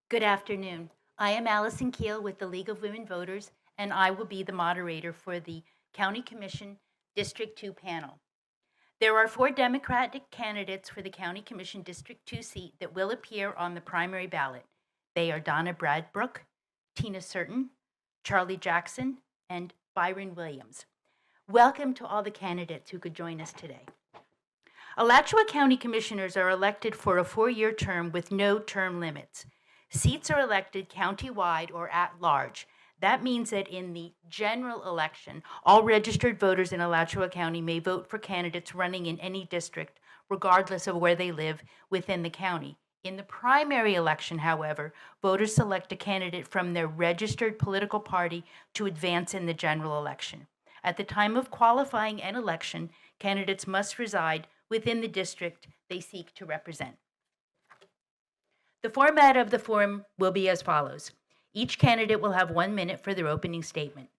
Speaker 13: Good afternoon. I am Allison Keel with the League of Women Voters, and I will be the moderator for the County Commission District 2 panel. There are 4 Democratic candidates for the County Commission District 2 seat that will appear on the primary ballot. They are Donna Bradbrook, Tina Certain, Charlie Jackson, and Byron Williams. Welcome to all the candidates who could join us today. Alachua County Commissioners are elected for a 4-year term with no term limits. Seats are elected county-wide or at large. That means that in the general election, all registered voters in Alachua County may vote for candidates running in any district, regardless of where they live within the county. In the primary election, however, voters select a candidate from their registered political party to advance in the general election. At the time of qualifying an election, candidates must reside within the district they seek to represent. The format of the forum will be as follows. Each candidate will have 1 minute for their opening statement.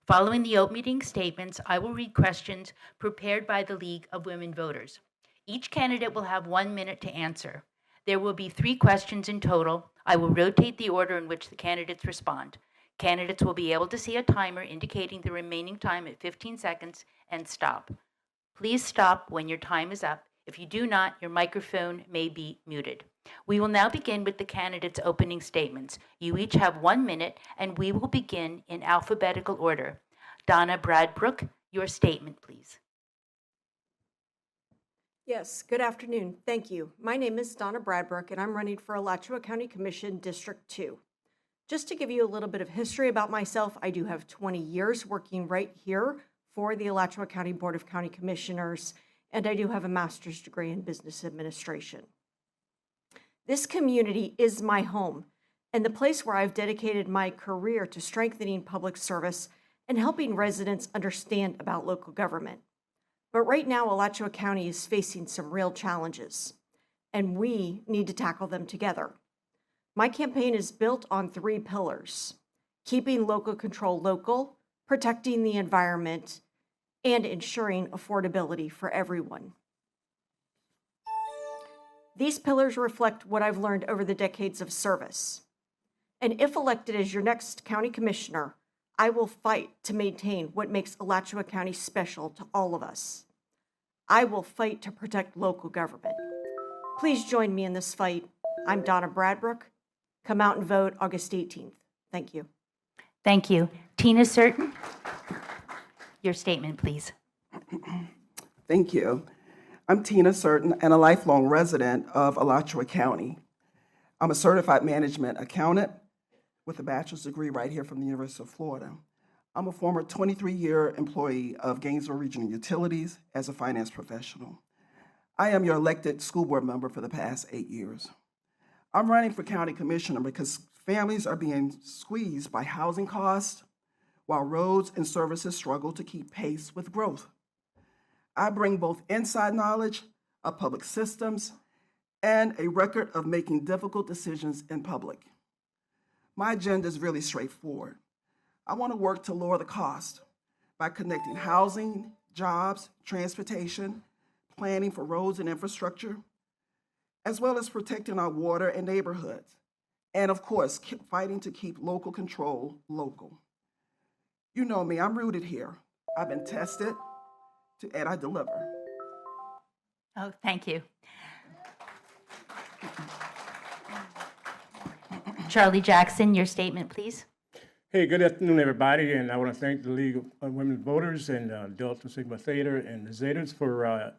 Speaker 13: Following the opening statements, I will read questions prepared by the League of Women Voters. Each candidate will have 1 minute to answer. There will be 3 questions in total. I will rotate the order in which the candidates respond. Candidates will be able to see a timer indicating the remaining time at 15 seconds and stop. Please stop when your time is up. If you do not, your microphone may be muted. We will now begin with the candidates' opening statements. You each have 1 minute, and we will begin in alphabetical order. Donna Bradbrook, your statement, please.
Speaker 14: Yes, good afternoon. Thank you. My name is Donna Bradbrook, and I'm running for Alachua County Commission District 2. Just to give you a little bit of history about myself, I do have 20 years working right here for the Alachua County Board of County Commissioners, and I do have a master's degree in business administration. This community is my home and the place where I've dedicated my career to strengthening public service and helping residents understand about local government. But right now, Alachua County is facing some real challenges, and we need to tackle them together. My campaign is built on 3 pillars: keeping local control local, protecting the environment, and ensuring affordability for everyone. These pillars reflect what I've learned over the decades of service. And if elected as your next county commissioner, I will fight to maintain what makes Alachua County special to all of us. I will fight to protect local government. Please join me in this fight. I'm Donna Bradbrook. Come out and vote August 18th. Thank you.
Speaker 13: Thank you. Tina Certain, your statement, please.
Speaker 15: Thank you. I'm Tina Certain and a lifelong resident of Alachua County. I'm a certified management accountant with a bachelor's degree right here from the University of Florida. I'm a former 23-year employee of Gainesville Regional Utilities as a finance professional. I am your elected school board member for the past 8 years. I'm running for county commissioner because families are being squeezed by housing costs, while roads and services struggle to keep pace with growth. I bring both inside knowledge of public systems and a record of making difficult decisions in public. My agenda is really straightforward. I want to work to lower the cost by connecting housing, jobs, transportation, planning for roads and infrastructure, as well as protecting our water and neighborhoods, and of course, fighting to keep local control local. You know me, I'm rooted here. I've been tested, and I deliver.
Speaker 13: Oh, thank you. Charlie Jackson, your statement, please.
Speaker 16: Hey, good afternoon, everybody, and I want to thank the League of Women Voters and Delta Sigma Theta and the Zetas for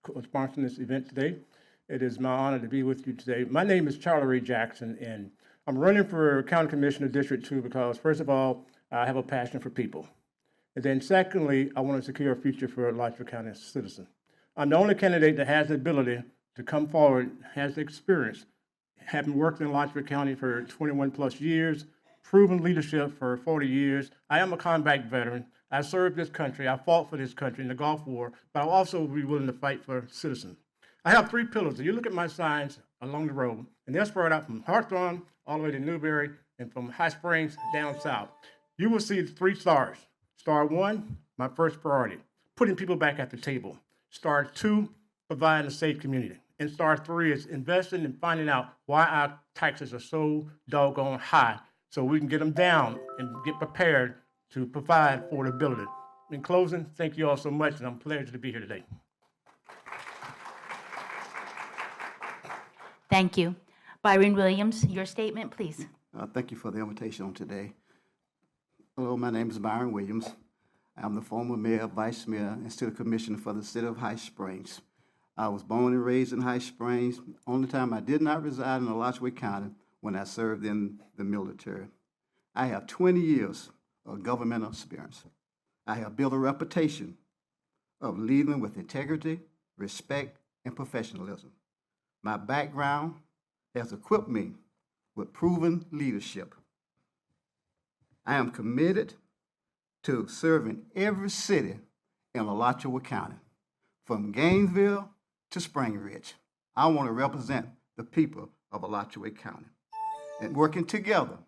Speaker 16: sponsoring this event today. It is my honor to be with you today. My name is Charlie Ray Jackson, and I'm running for County Commissioner District 2 because, first of all, I have a passion for people. And then secondly, I want to secure a future for Alachua County as a citizen. I'm the only candidate that has the ability to come forward, has the experience, having worked in Alachua County for 21 plus years, proven leadership for 40 years. I am a combat veteran. I served this country. I fought for this country in the Gulf War, but I'll also be willing to fight for citizens. I have 3 pillars. If you look at my signs along the road, and they're spread out from Hawthorne all the way to Newberry and from High Springs down south. You will see 3 stars. Star 1, my first priority, putting people back at the table. Star 2, providing a safe community. And star 3 is investing and finding out why our taxes are so doggone high so we can get them down and get prepared to provide affordability. In closing, thank you all so much, and I'm pleased to be here today.
Speaker 13: Thank you. Byron Williams, your statement, please.
Speaker 17: Thank you for the invitation on today. Hello, my name is Byron Williams. I'm the former mayor, vice mayor, and city commissioner for the city of High Springs. I was born and raised in High Springs. Only time I did not reside in Alachua County when I served in the military. I have 20 years of governmental experience. I have built a reputation of leading with integrity, respect, and professionalism. My background has equipped me with proven leadership. I am committed to serving every city in Alachua County, from Gainesville to Spring Ridge. I want to represent the people of Alachua County. And working together,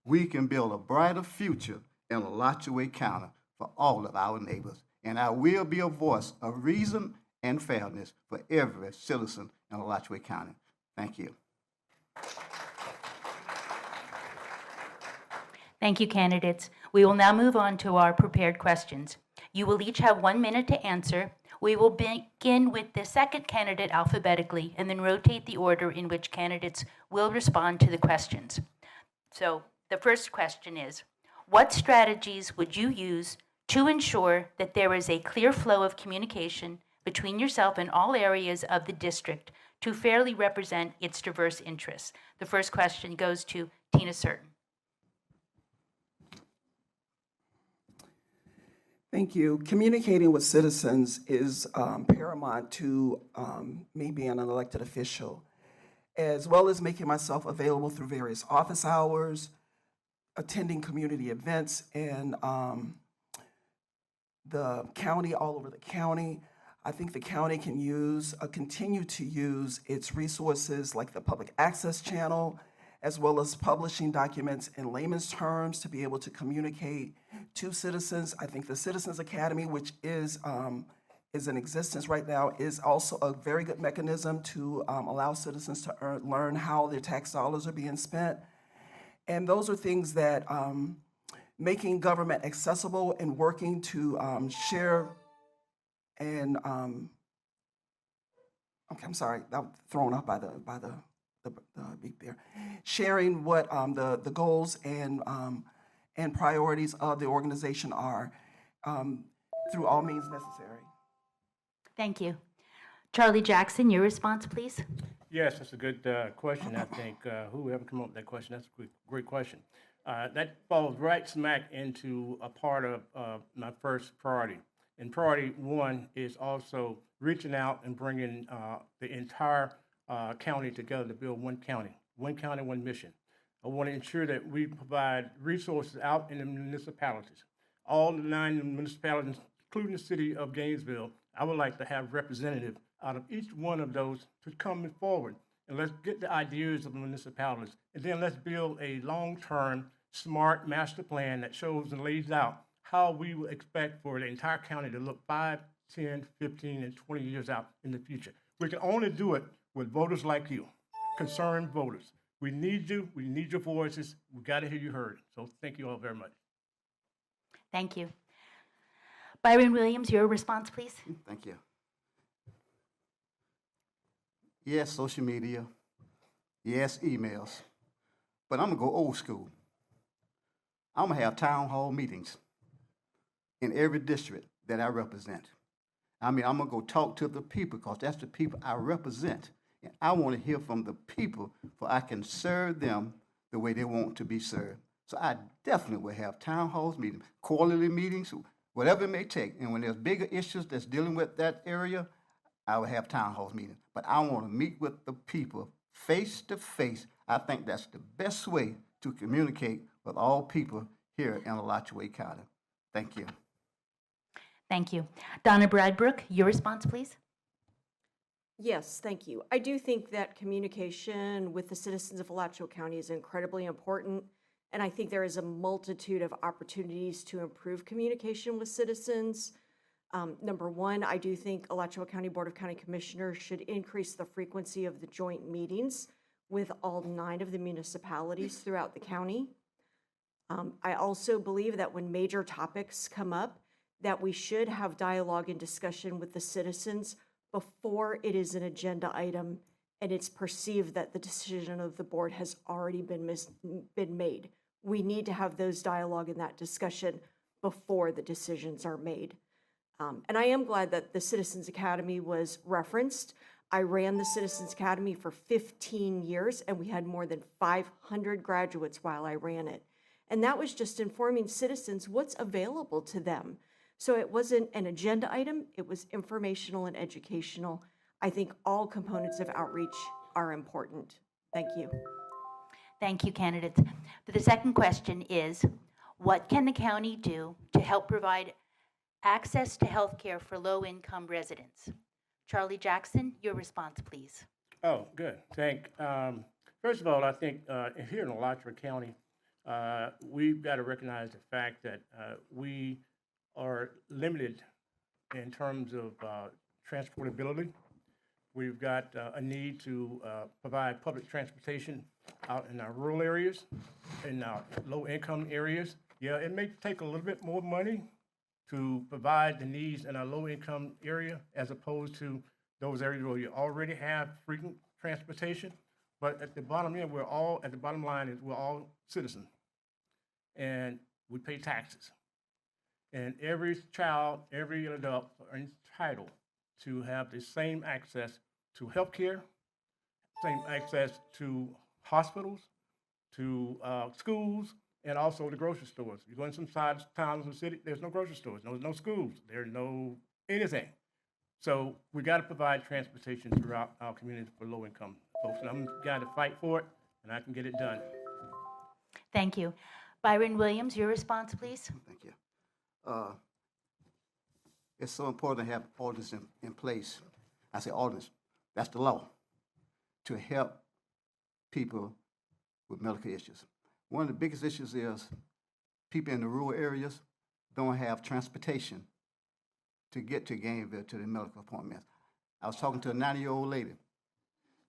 Speaker 17: we can build a brighter future in Alachua County for all of our neighbors. And I will be a voice of reason and fairness for every citizen in Alachua County. Thank you.
Speaker 13: Thank you, candidates. We will now move on to our prepared questions. You will each have 1 minute to answer. We will begin with the second candidate alphabetically and then rotate the order in which candidates will respond to the questions. So the first question is, what strategies would you use to ensure that there is a clear flow of communication between yourself and all areas of the district to fairly represent its diverse interests? The first question goes to Tina Certain.
Speaker 15: Thank you. Communicating with citizens is paramount to me being an elected official, as well as making myself available through various office hours, attending community events in the county, all over the county. I think the county can continue to use its resources like the public access channel, as well as publishing documents in layman's terms to be able to communicate to citizens. I think the Citizens Academy, which is in existence right now, is also a very good mechanism to allow citizens to learn how their tax dollars are being spent. And those are things that making government accessible and working to share and okay, I'm sorry, I'm thrown off by the beep there. Sharing what the goals and priorities of the organization are through all means necessary.
Speaker 13: Thank you. Charlie Jackson, your response, please.
Speaker 16: Yes, that's a good question. I think whoever came up with that question, that's a great question. That falls right smack into a part of my first priority. And priority one is also reaching out and bringing the entire county together to build one county, one mission. I want to ensure that we provide resources out in the municipalities. All the 9 municipalities, including the city of Gainesville, I would like to have representatives out of each one of those to come forward. And let's get the ideas of the municipalities. And then let's build a long-term, smart master plan that shows and lays out how we would expect for the entire county to look 5, 10, 15, and 20 years out in the future. We can only do it with voters like you, concerned voters. We need you. We need your voices. We got to hear you heard. So thank you all very much.
Speaker 13: Thank you. Byron Williams, your response, please.
Speaker 17: Thank you. Yes, social media. Yes, emails. But I'm going to go old school. I'm going to have town hall meetings in every district that I represent. I mean, I'm going to go talk to the people because that's the people I represent. And I want to hear from the people so I can serve them the way they want to be served. So I definitely will have town halls meetings, quarterly meetings, whatever it may take. And when there's bigger issues that's dealing with that area, I will have town halls meetings. But I want to meet with the people face to face. I think that's the best way to communicate with all people here in Alachua County. Thank you.
Speaker 13: Thank you. Donna Bradbrook, your response, please.
Speaker 14: Yes, thank you. I do think that communication with the citizens of Alachua County is incredibly important, and I think there is a multitude of opportunities to improve communication with citizens. Number one, I do think Alachua County Board of County Commissioners should increase the frequency of the joint meetings with all 9 of the municipalities throughout the county. I also believe that when major topics come up, that we should have dialogue and discussion with the citizens before it is an agenda item and it's perceived that the decision of the board has already been made. We need to have those dialogue and that discussion before the decisions are made. And I am glad that the Citizens Academy was referenced. I ran the Citizens Academy for 15 years, and we had more than 500 graduates while I ran it. And that was just informing citizens what's available to them. So it wasn't an agenda item, it was informational and educational. I think all components of outreach are important. Thank you.
Speaker 13: Thank you, candidates. The second question is, what can the county do to help provide access to health care for low-income residents? Charlie Jackson, your response, please.
Speaker 16: Oh, good. First of all, I think here in Alachua County, we've got to recognize the fact that we are limited in terms of transportability. We've got a need to provide public transportation out in our rural areas, in our low-income areas. Yeah, it may take a little bit more money to provide the needs in our low-income area as opposed to those areas where you already have frequent transportation. But at the bottom line, we're all citizens, and we pay taxes. And every child, every adult are entitled to have the same access to health care, same access to hospitals, to schools, and also the grocery stores. You go in some side towns and cities, there's no grocery stores, no schools, there's no anything. So we got to provide transportation throughout our community for low-income folks. And I'm going to fight for it, and I can get it done.
Speaker 13: Thank you. Byron Williams, your response, please.
Speaker 17: Thank you. It's so important to have ordinance in place. I say ordinance, that's the law, to help people with medical issues. One of the biggest issues is people in the rural areas don't have transportation to get to Gainesville to the medical appointments. I was talking to a 90-year-old lady.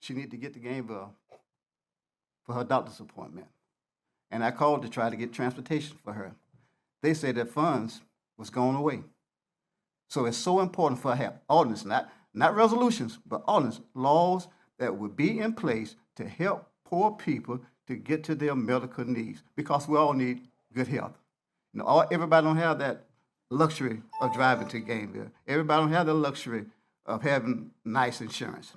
Speaker 17: She needed to get to Gainesville for her doctor's appointment. And I called to try to get transportation for her. They said that funds was going away. So it's so important for her to have ordinance, not resolutions, but ordinance, laws that would be in place to help poor people to get to their medical needs, because we all need good health. You know, everybody don't have that luxury of driving to Gainesville. Everybody don't have the luxury of having nice insurance.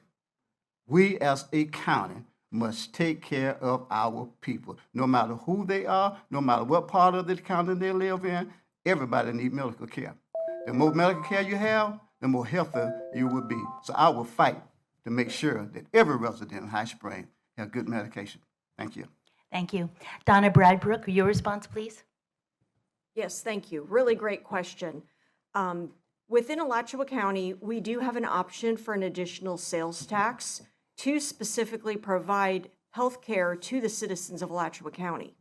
Speaker 17: We as a county must take care of our people, no matter who they are, no matter what part of the county they live in. Everybody needs medical care. The more medical care you have, the more healthier you will be. So I will fight to make sure that every resident in High Spring have good medication. Thank you.
Speaker 13: Thank you. Donna Bradbrook, your response, please.
Speaker 14: Yes, thank you. Really great question. Within Alachua County, we do have an option for an additional sales tax to specifically provide health care to the citizens of Alachua County.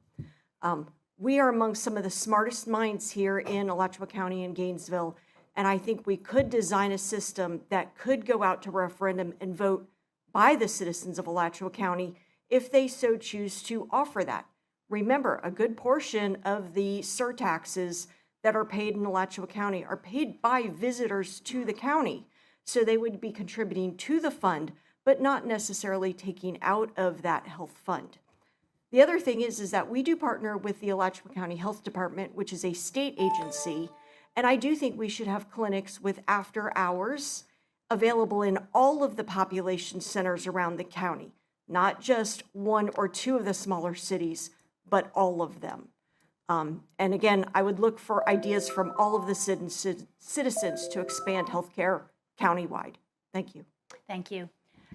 Speaker 14: We are among some of the smartest minds here in Alachua County and Gainesville, and I think we could design a system that could go out to referendum and vote by the citizens of Alachua County if they so choose to offer that. Remember, a good portion of the surtaxes that are paid in Alachua County are paid by visitors to the county, so they would be contributing to the fund, but not necessarily taking out of that health fund. The other thing is that we do partner with the Alachua County Health Department, which is a state agency, and I do think we should have clinics with after hours available in all of the population centers around the county, not just one or two of the smaller cities, but all of them. And again, I would look for ideas from all of the citizens to expand healthcare countywide. Thank you.
Speaker 13: Thank you.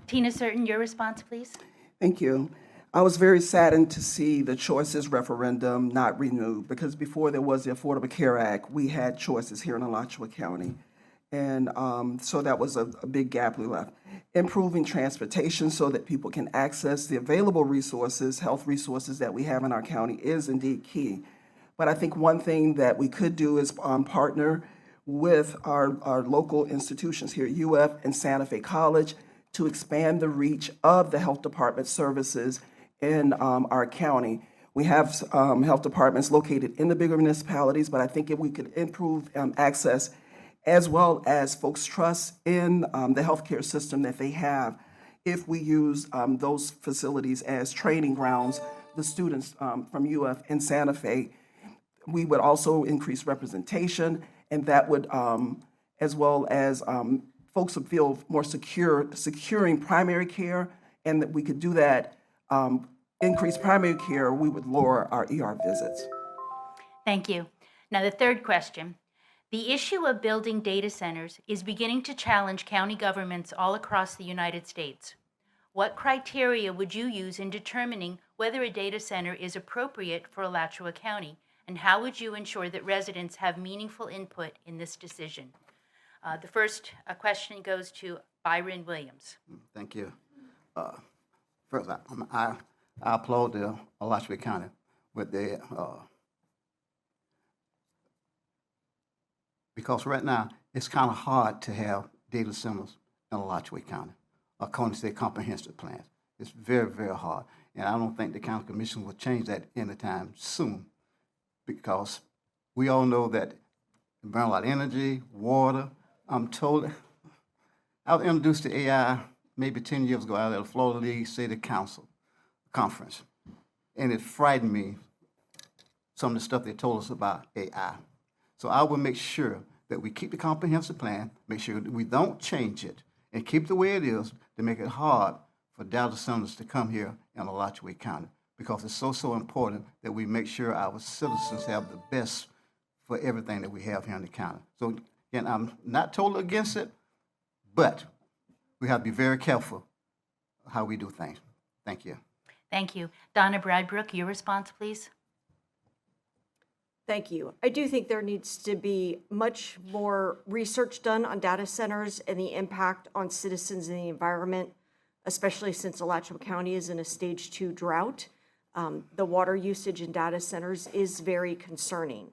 Speaker 13: Tina Certain, your response, please.
Speaker 15: Thank you. I was very saddened to see the choices referendum not renewed, because before there was the Affordable Care Act, we had choices here in Alachua County. And so that was a big gap we left. Improving transportation so that people can access the available resources, health resources that we have in our county is indeed key. But I think one thing that we could do is partner with our local institutions here at UF and Santa Fe College to expand the reach of the health department services in our county. We have health departments located in the bigger municipalities, but I think if we could improve access as well as folks' trust in the healthcare system that they have, if we use those facilities as training grounds the students from UF and Santa Fe. We would also increase representation, and that would, as well as folks would feel more secure, securing primary care, and that we could do that, increase primary care, we would lower our ER visits.
Speaker 13: Thank you. Now, the third question. The issue of building data centers is beginning to challenge county governments all across the United States. What criteria would you use in determining whether a data center is appropriate for Alachua County, and how would you ensure that residents have meaningful input in this decision? The first question goes to Byron Williams.
Speaker 17: Thank you. First, I applaud the Alachua County with the because right now it's kind of hard to have data centers in Alachua County according to their comprehensive plans. It's very, very hard, and I don't think the county commission will change that anytime soon, because we all know that it burns a lot of energy, water. I was introduced to AI maybe 10 years ago out at the Florida League City Council conference, and it frightened me, some of the stuff they told us about AI. So I will make sure that we keep the comprehensive plan, make sure that we don't change it, and keep it the way it is to make it hard for data centers to come here in Alachua County, because it's so important that we make sure our citizens have the best for everything that we have here in the county. So again, I'm not totally against it, but we have to be very careful how we do things. Thank you.
Speaker 13: Thank you. Donna Bradbrook, your response, please.
Speaker 14: Thank you. I do think there needs to be much more research done on data centers and the impact on citizens and the environment, especially since Alachua County is in a stage 2 drought. The water usage in data centers is very concerning.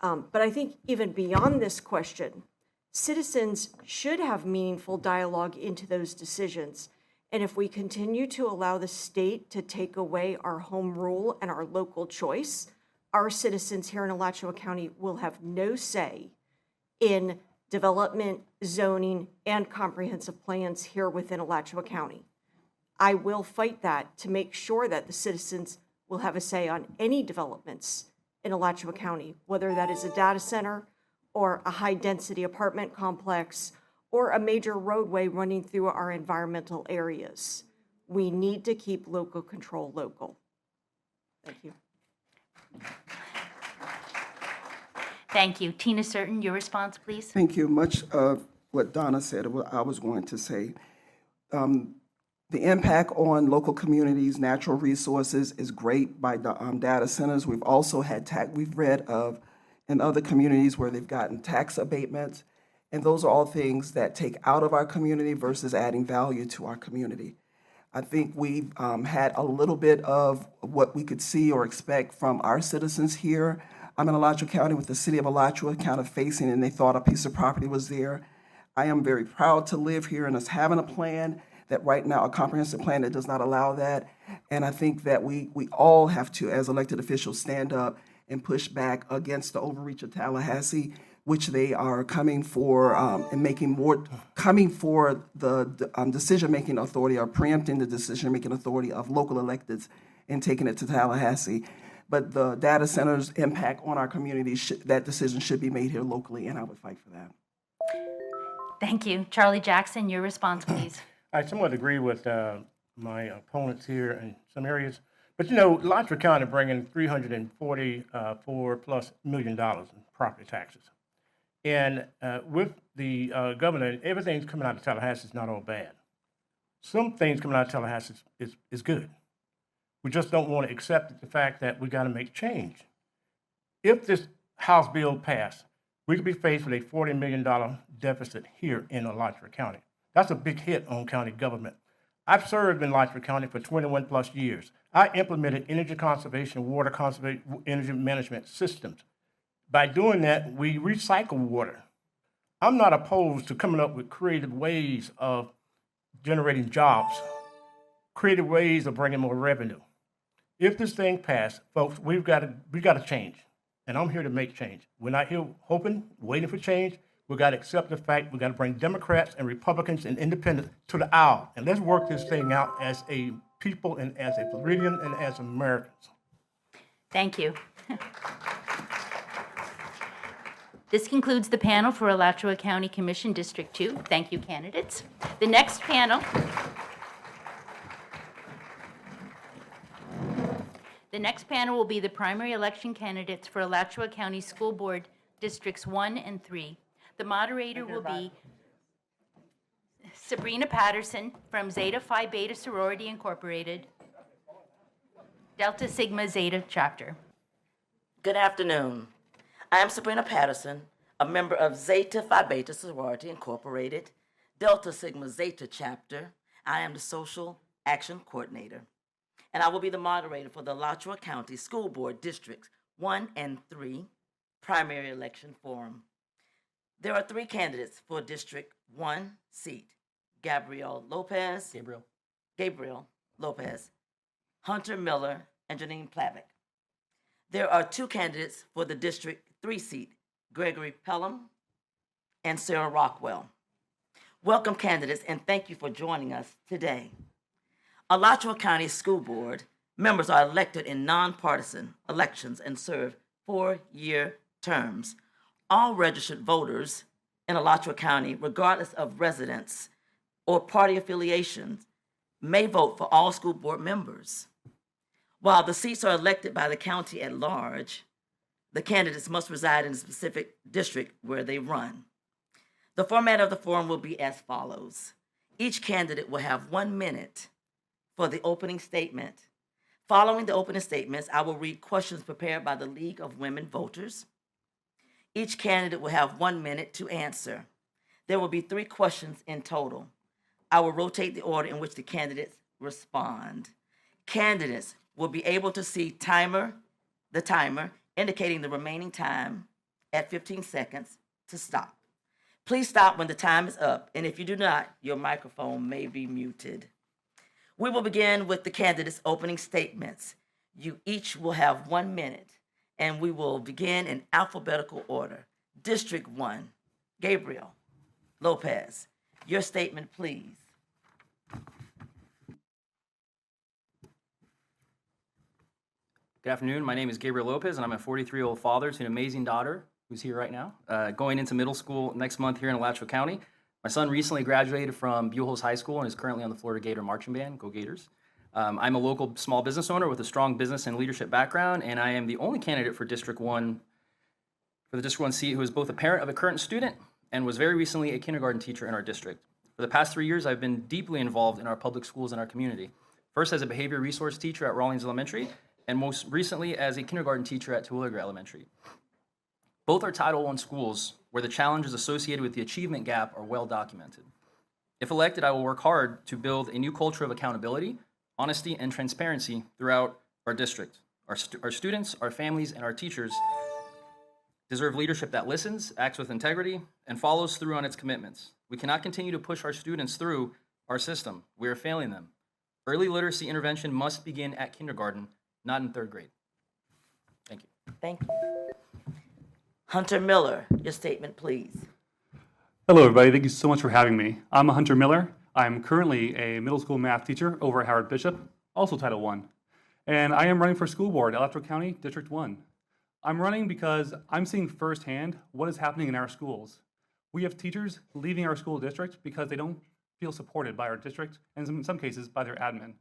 Speaker 14: But I think even beyond this question, citizens should have meaningful dialogue into those decisions. And if we continue to allow the state to take away our home rule and our local choice, our citizens here in Alachua County will have no say in development, zoning, and comprehensive plans here within Alachua County. I will fight that to make sure that the citizens will have a say on any developments in Alachua County, whether that is a data center or a high-density apartment complex or a major roadway running through our environmental areas. We need to keep local control local. Thank you.
Speaker 13: Thank you. Tina Certain, your response, please.
Speaker 15: Thank you. Much of what Donna said, what I was going to say. The impact on local communities, natural resources is great by data centers. We've also had we've read of in other communities where they've gotten tax abatements, and those are all things that take out of our community versus adding value to our community. I think we've had a little bit of what we could see or expect from our citizens here. I'm in Alachua County with the city of Alachua kind of facing, and they thought a piece of property was there. I am very proud to live here and us having a plan that right now, a comprehensive plan that does not allow that. And I think that we all have to, as elected officials, stand up and push back against the overreach of Tallahassee, which they are coming for and making more, coming for the decision-making authority or preempting the decision-making authority of local electeds and taking it to Tallahassee. But the data center's impact on our community, that decision should be made here locally, and I would fight for that.
Speaker 13: Thank you. Charlie Jackson, your response, please.
Speaker 16: I somewhat agree with my opponents here in some areas. But, you know, Alachua County bringing $344+ million in property taxes. And with the governor, everything's coming out of Tallahassee is not all bad. Some things coming out of Tallahassee is good. We just don't want to accept the fact that we got to make change. If this House bill passed, we could be faced with a $40 million deficit here in Alachua County. That's a big hit on county government. I've served in Alachua County for 21+ years. I implemented energy conservation, water conservation, energy management systems. By doing that, we recycle water. I'm not opposed to coming up with creative ways of generating jobs, creative ways of bringing more revenue. If this thing passed, folks, we got to change, and I'm here to make change. We're not here hoping, waiting for change. We got to accept the fact we got to bring Democrats and Republicans and independents to the aisle, and let's work this thing out as a people and as a Floridian and as Americans.
Speaker 13: Thank you. This concludes the panel for Alachua County Commission District 2. Thank you, candidates. The next panel will be the primary election candidates for Alachua County School Board Districts 1 and 3. The moderator will be Sabrina Patterson from Zeta Phi Beta Sorority Incorporated, Delta Sigma Zeta Chapter.
Speaker 18: Good afternoon. I am Sabrina Patterson, a member of Zeta Phi Beta Sorority Incorporated, Delta Sigma Zeta Chapter. I am the Social Action Coordinator, and I will be the moderator for the Alachua County School Board Districts 1 and 3 Primary Election Forum. There are 3 candidates for District 1 seat: Gabriel Lopez, Hunter Miller, and Janine Plavick. There are 2 candidates for the District 3 seat: Gregory Pelham and Sarah Rockwell. Welcome, candidates, and thank you for joining us today. Alachua County School Board members are elected in nonpartisan elections and serve 4-year terms. All registered voters in Alachua County, regardless of residence or party affiliations, may vote for all school board members. While the seats are elected by the county at large, the candidates must reside in a specific district where they run. The format of the forum will be as follows. Each candidate will have 1 minute for the opening statement. Following the opening statements, I will read questions prepared by the League of Women Voters. Each candidate will have 1 minute to answer. There will be 3 questions in total. I will rotate the order in which the candidates respond. Candidates will be able to see the timer indicating the remaining time at 15 seconds to stop. Please stop when the time is up, and if you do not, your microphone may be muted. We will begin with the candidates' opening statements. You each will have 1 minute, and we will begin in alphabetical order. District 1, Gabriel Lopez, your statement, please.
Speaker 11: Good afternoon. My name is Gabriel Lopez, and I'm a 43-year-old father to an amazing daughter who's here right now, going into middle school next month here in Alachua County. My son recently graduated from Buell's High School and is currently on the Florida Gator Marching Band. Go Gators. I'm a local small business owner with a strong business and leadership background, and I am the only candidate for District 1, for the District 1 seat who is both a parent of a current student and was very recently a kindergarten teacher in our district. For the past 3 years, I've been deeply involved in our public schools in our community. First as a behavior resource teacher at Rawlings Elementary, and most recently as a kindergarten teacher at Terwilliger Elementary. Both are Title I schools where the challenges associated with the achievement gap are well documented. If elected, I will work hard to build a new culture of accountability, honesty, and transparency throughout our district. Our students, our families, and our teachers deserve leadership that listens, acts with integrity, and follows through on its commitments. We cannot continue to push our students through our system. We are failing them. Early literacy intervention must begin at kindergarten, not in 3rd grade. Thank you.
Speaker 18: Thank you. Hunter Miller, your statement, please.
Speaker 9: Hello, everybody. Thank you so much for having me. I'm Hunter Miller. I'm currently a middle school math teacher over at Howard Bishop, also Title I. And I am running for school board, Alachua County, District 1. I'm running because I'm seeing firsthand what is happening in our schools. We have teachers leaving our school district because they don't feel supported by our district, and in some cases by their admin.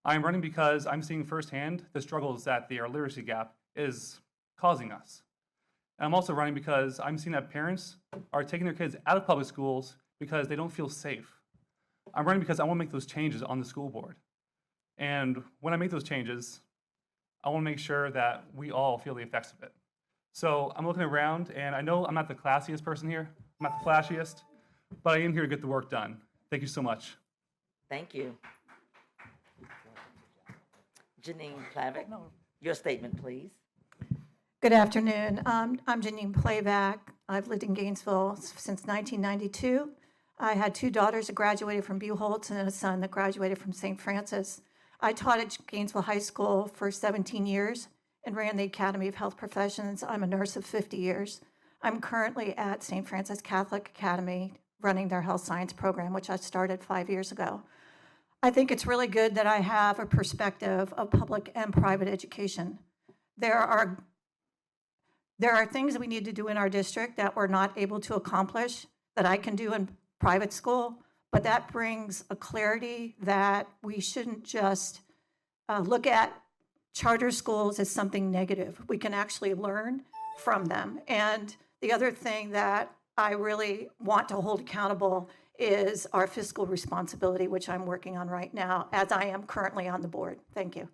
Speaker 9: I'm running because I'm seeing firsthand the struggles that the literacy gap is causing us. And I'm also running because I'm seeing that parents are taking their kids out of public schools because they don't feel safe. I'm running because I want to make those changes on the school board. And when I make those changes, I want to make sure that we all feel the effects of it. So I'm looking around, and I know I'm not the classiest person here, I'm not the flashiest, but I am here to get the work done. Thank you so much.
Speaker 18: Thank you. Janine Plavick, your statement, please.
Speaker 19: Good afternoon. I'm Janine Playback. I've lived in Gainesville since 1992. I had 2 daughters that graduated from Buell's and a son that graduated from St. Francis. I taught at Gainesville High School for 17 years and ran the Academy of Health Professions. I'm a nurse of 50 years. I'm currently at St. Francis Catholic Academy running their health science program, which I started 5 years ago. I think it's really good that I have a perspective of public and private education. There are things that we need to do in our district that we're not able to accomplish that I can do in private school, but that brings a clarity that we shouldn't just look at charter schools as something negative. We can actually learn from them. And the other thing that I really want to hold accountable is our fiscal responsibility, which I'm working on right now, as I am currently on the board. Thank you.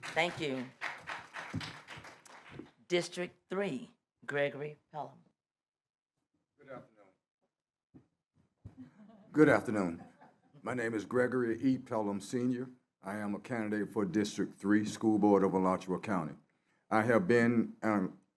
Speaker 18: Thank you. District 3, Gregory Pelham.
Speaker 20: Good afternoon. My name is Gregory E. Pelham, Sr. I am a candidate for District 3 School Board of Alachua County. I have been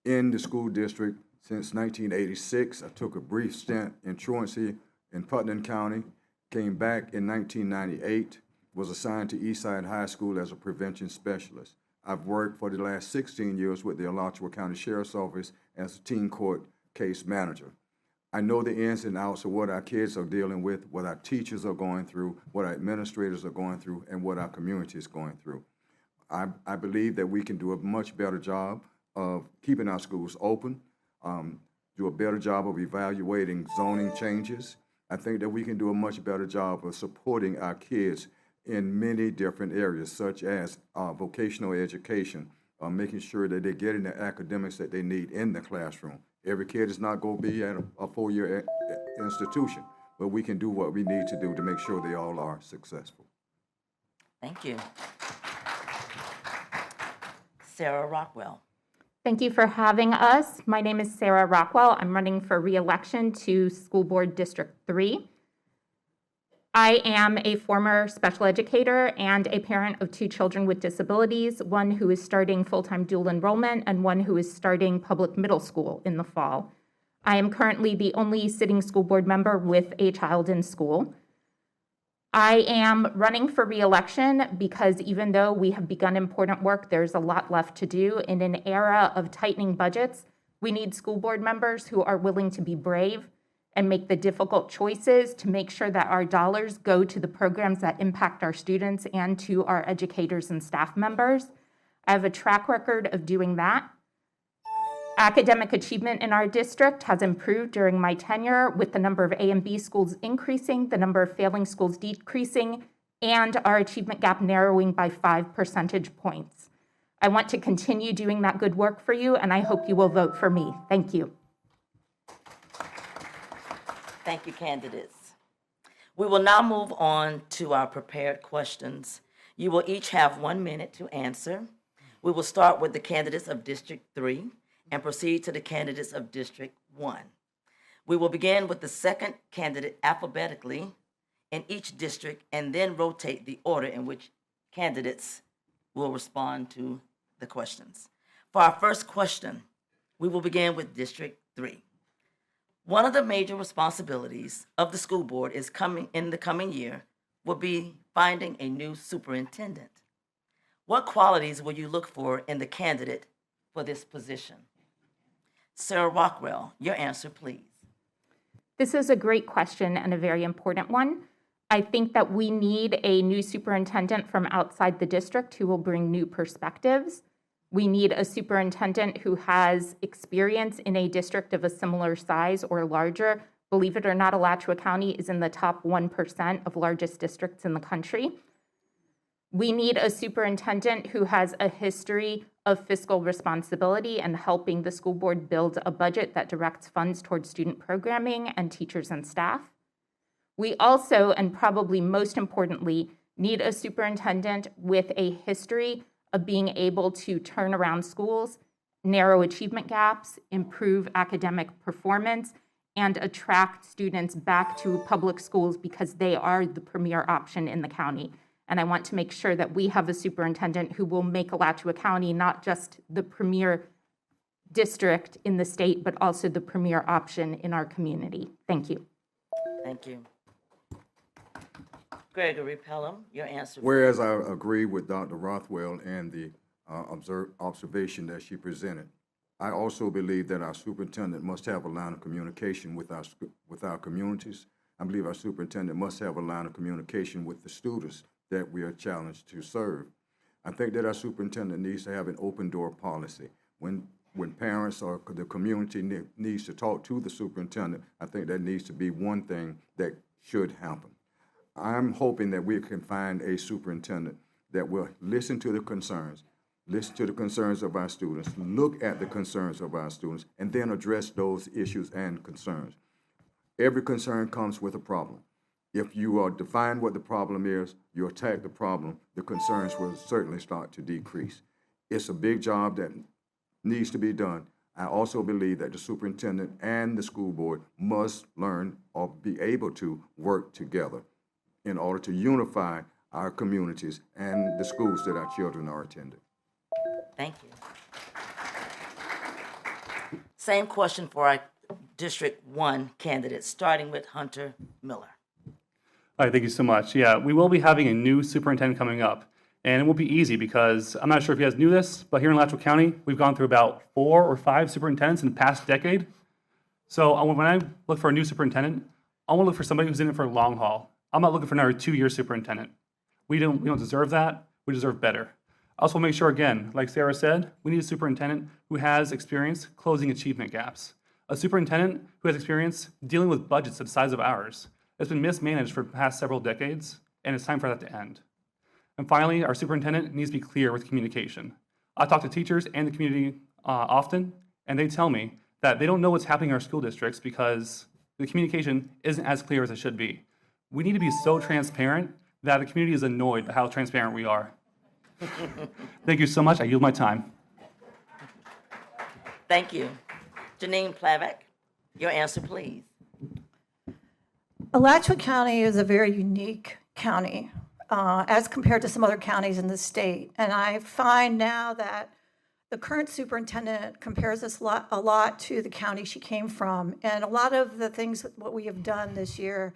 Speaker 20: in the school district since 1986. I took a brief stint in truancy in Putnam County, came back in 1998, was assigned to Eastside High School as a prevention specialist. I've worked for the last 16 years with the Alachua County Sheriff's Office as a teen court case manager. I know the ins and outs of what our kids are dealing with, what our teachers are going through, what our administrators are going through, and what our community is going through. I believe that we can do a much better job of keeping our schools open, do a better job of evaluating zoning changes. I think that we can do a much better job of supporting our kids in many different areas, such as vocational education, making sure that they're getting the academics that they need in the classroom. Every kid is not going to be at a four-year institution, but we can do what we need to do to make sure they all are successful.
Speaker 18: Thank you. Sarah Rockwell.
Speaker 21: Thank you for having us. My name is Sarah Rockwell. I'm running for re-election to School Board District 3. I am a former special educator and a parent of 2 children with disabilities, one who is starting full-time dual enrollment and one who is starting public middle school in the fall. I am currently the only sitting school board member with a child in school. I am running for re-election because even though we have begun important work, there's a lot left to do. In an era of tightening budgets, we need school board members who are willing to be brave and make the difficult choices to make sure that our dollars go to the programs that impact our students and to our educators and staff members. I have a track record of doing that. Academic achievement in our district has improved during my tenure, with the number of A and B schools increasing, the number of failing schools decreasing, and our achievement gap narrowing by 5 percentage points. I want to continue doing that good work for you, and I hope you will vote for me. Thank you.
Speaker 18: Thank you, candidates. We will now move on to our prepared questions. You will each have 1 minute to answer. We will start with the candidates of District 3 and proceed to the candidates of District 1. We will begin with the second candidate alphabetically in each district and then rotate the order in which candidates will respond to the questions. For our first question, we will begin with District 3. One of the major responsibilities of the school board in the coming year will be finding a new superintendent. What qualities will you look for in the candidate for this position? Sarah Rockwell, your answer, please.
Speaker 21: This is a great question and a very important one. I think that we need a new superintendent from outside the district who will bring new perspectives. We need a superintendent who has experience in a district of a similar size or larger. Believe it or not, Alachua County is in the top 1% of largest districts in the country. We need a superintendent who has a history of fiscal responsibility and helping the school board build a budget that directs funds towards student programming and teachers and staff. We also, and probably most importantly, need a superintendent with a history of being able to turn around schools, narrow achievement gaps, improve academic performance, and attract students back to public schools because they are the premier option in the county. And I want to make sure that we have a superintendent who will make Alachua County not just the premier district in the state, but also the premier option in our community. Thank you.
Speaker 18: Thank you. Gregory Pelham, your answer.
Speaker 20: Whereas I agree with Dr. Rothwell and the observation that she presented, I also believe that our superintendent must have a line of communication with our communities, I believe our superintendent must have a line of communication with the students that we are challenged to serve. I think that our superintendent needs to have an open door policy. When parents or the community needs to talk to the superintendent, I think that needs to be one thing that should happen. I'm hoping that we can find a superintendent that will listen to the concerns of our students, look at the concerns of our students, and then address those issues and concerns. Every concern comes with a problem. If you define what the problem is, you attack the problem, the concerns will certainly start to decrease. It's a big job that needs to be done. I also believe that the superintendent and the school board must learn or be able to work together in order to unify our communities and the schools that our children are attending.
Speaker 18: Thank you. Same question for our District 1 candidates, starting with Hunter Miller.
Speaker 1: All right, thank you so much. Yeah, we will be having a new superintendent coming up, and it won't be easy because I'm not sure if you guys knew this, but here in Alachua County, we've gone through about 4 or 5 superintendents in the past decade. So when I look for a new superintendent, I want to look for somebody who's in it for a long haul. I'm not looking for another 2-year superintendent. We don't deserve that. We deserve better. I also want to make sure, again, like Sarah said, we need a superintendent who has experience closing achievement gaps. A superintendent who has experience dealing with budgets the size of ours. It's been mismanaged for the past several decades, and it's time for that to end. And finally, our superintendent needs to be clear with communication. I talk to teachers and the community often, and they tell me that they don't know what's happening in our school districts because the communication isn't as clear as it should be. We need to be so transparent that the community is annoyed by how transparent we are. Thank you so much. I yield my time.
Speaker 18: Thank you. Janine Plavek, your answer, please.
Speaker 19: Alachua County is a very unique county as compared to some other counties in the state. And I find now that the current superintendent compares us a lot to the county she came from. And a lot of the things what we have done this year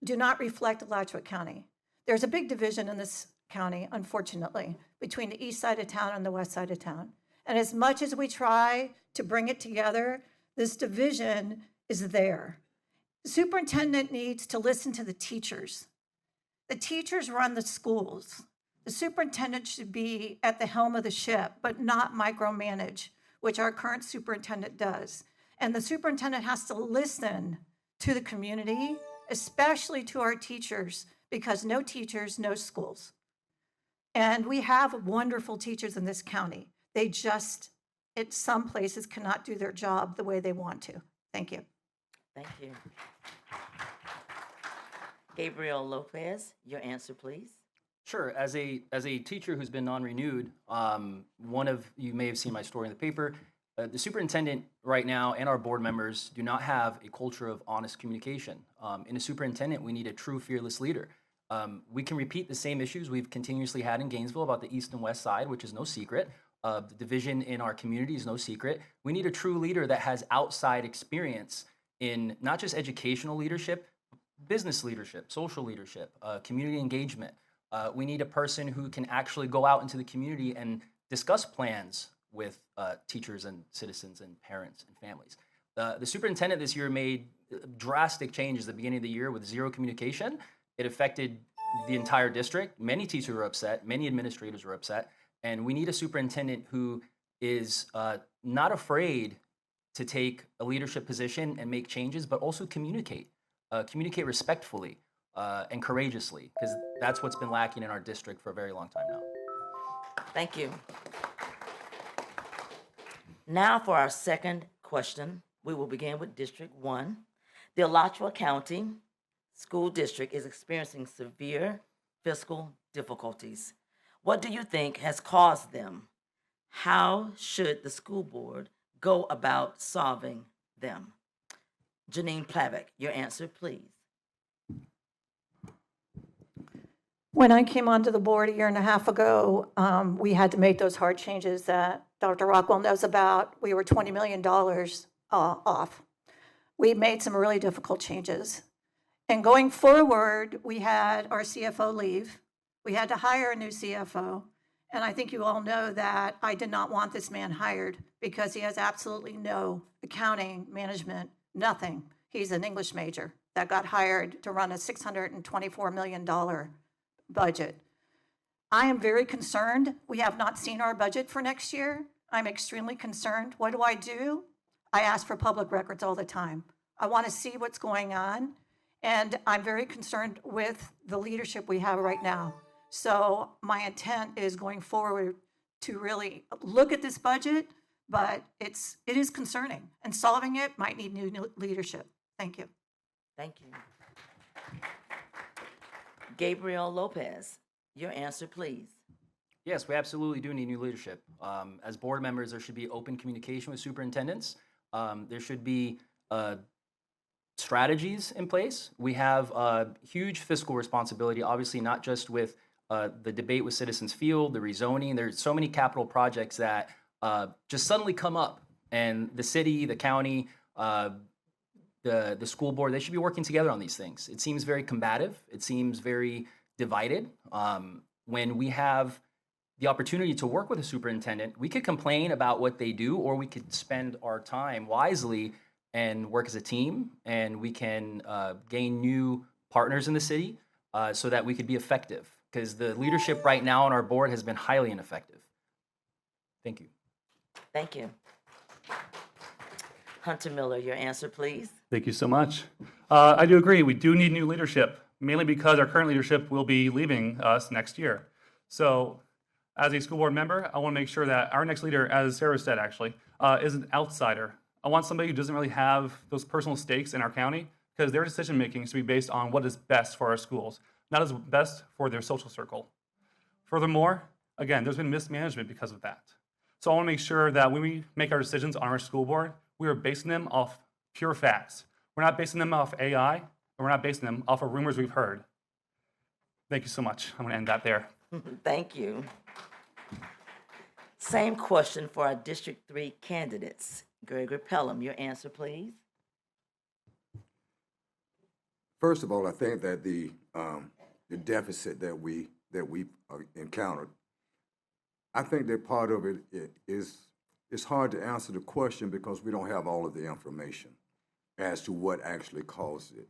Speaker 19: do not reflect Alachua County. There's a big division in this county, unfortunately, between the east side of town and the west side of town. And as much as we try to bring it together, this division is there. The superintendent needs to listen to the teachers. The teachers run the schools. The superintendent should be at the helm of the ship, but not micromanage, which our current superintendent does. And the superintendent has to listen to the community, especially to our teachers, because no teachers, no schools. And we have wonderful teachers in this county. They just, at some places, cannot do their job the way they want to. Thank you.
Speaker 18: Thank you. Gabriel Lopez, your answer, please.
Speaker 22: Sure. As a teacher who's been non-renewed, one of you may have seen my story in the paper. The superintendent right now and our board members do not have a culture of honest communication. In a superintendent, we need a true fearless leader. We can repeat the same issues we've continuously had in Gainesville about the east and west side, which is no secret. The division in our community is no secret. We need a true leader that has outside experience in not just educational leadership, business leadership, social leadership, community engagement. We need a person who can actually go out into the community and discuss plans with teachers and citizens and parents and families. The superintendent this year made drastic changes at the beginning of the year with zero communication. It affected the entire district. Many teachers were upset, many administrators were upset, and we need a superintendent who is not afraid to take a leadership position and make changes, but also communicate respectfully and courageously, because that's what's been lacking in our district for a very long time now.
Speaker 18: Thank you. Now for our second question, we will begin with District 1. The Alachua County School District is experiencing severe fiscal difficulties. What do you think has caused them? How should the school board go about solving them? Janine Plavek, your answer, please.
Speaker 19: When I came onto the board a year and a half ago, we had to make those hard changes that Dr. Rockwell knows about. We were $20 million off. We made some really difficult changes. And going forward, we had our CFO leave. We had to hire a new CFO. And I think you all know that I did not want this man hired because he has absolutely no accounting, management, nothing. He's an English major. that got hired to run a $624 million budget. I am very concerned. We have not seen our budget for next year. I'm extremely concerned. What do? I ask for public records all the time. I want to see what's going on, and I'm very concerned with the leadership we have right now. So my intent is going forward to really look at this budget, but it is concerning, and solving it might need new leadership. Thank you.
Speaker 18: Thank you. Gabriel Lopez, your answer, please.
Speaker 22: Yes, we absolutely do need new leadership. As board members, there should be open communication with superintendents. There should be strategies in place. We have a huge fiscal responsibility, obviously not just with the debate with Citizens Field, the rezoning. There's so many capital projects that just suddenly come up, and the city, the county, the school board, they should be working together on these things. It seems very combative. It seems very divided. When we have the opportunity to work with a superintendent, we could complain about what they do, or we could spend our time wisely and work as a team, and we can gain new partners in the city so that we could be effective. Because the leadership right now on our board has been highly ineffective. Thank you.
Speaker 18: Thank you. Hunter Miller, your answer, please.
Speaker 1: Thank you so much. I do agree. We do need new leadership, mainly because our current leadership will be leaving us next year. So as a school board member, I want to make sure that our next leader, as Sarah said actually, is an outsider. I want somebody who doesn't really have those personal stakes in our county, because their decision making is to be based on what is best for our schools, not as best for their social circle. Furthermore, again, there's been mismanagement because of that. So I want to make sure that when we make our decisions on our school board, we are basing them off pure facts. We're not basing them off AI, and we're not basing them off of rumors we've heard. Thank you so much. I'm going to end that there.
Speaker 18: Thank you. Same question for our District 3 candidates. Gregory Pelham, your answer, please.
Speaker 20: First of all, I think that the deficit that we encountered, I think that part of it is it's hard to answer the question because we don't have all of the information as to what actually caused it.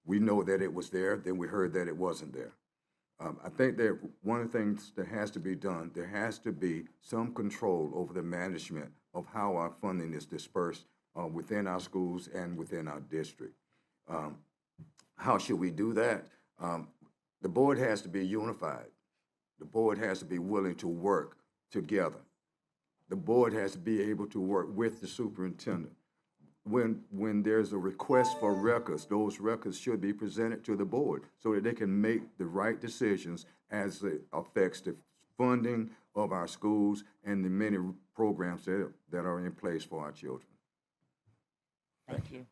Speaker 20: We know that it was there, then we heard that it wasn't there. I think that one of the things that has to be done, there has to be some control over the management of how our funding is dispersed within our schools and within our district. How should we do that? The board has to be unified. The board has to be willing to work together. The board has to be able to work with the superintendent. When there's a request for records, those records should be presented to the board so that they can make the right decisions as it affects the funding of our schools and the many programs that are in place for our children.
Speaker 18: Thank you.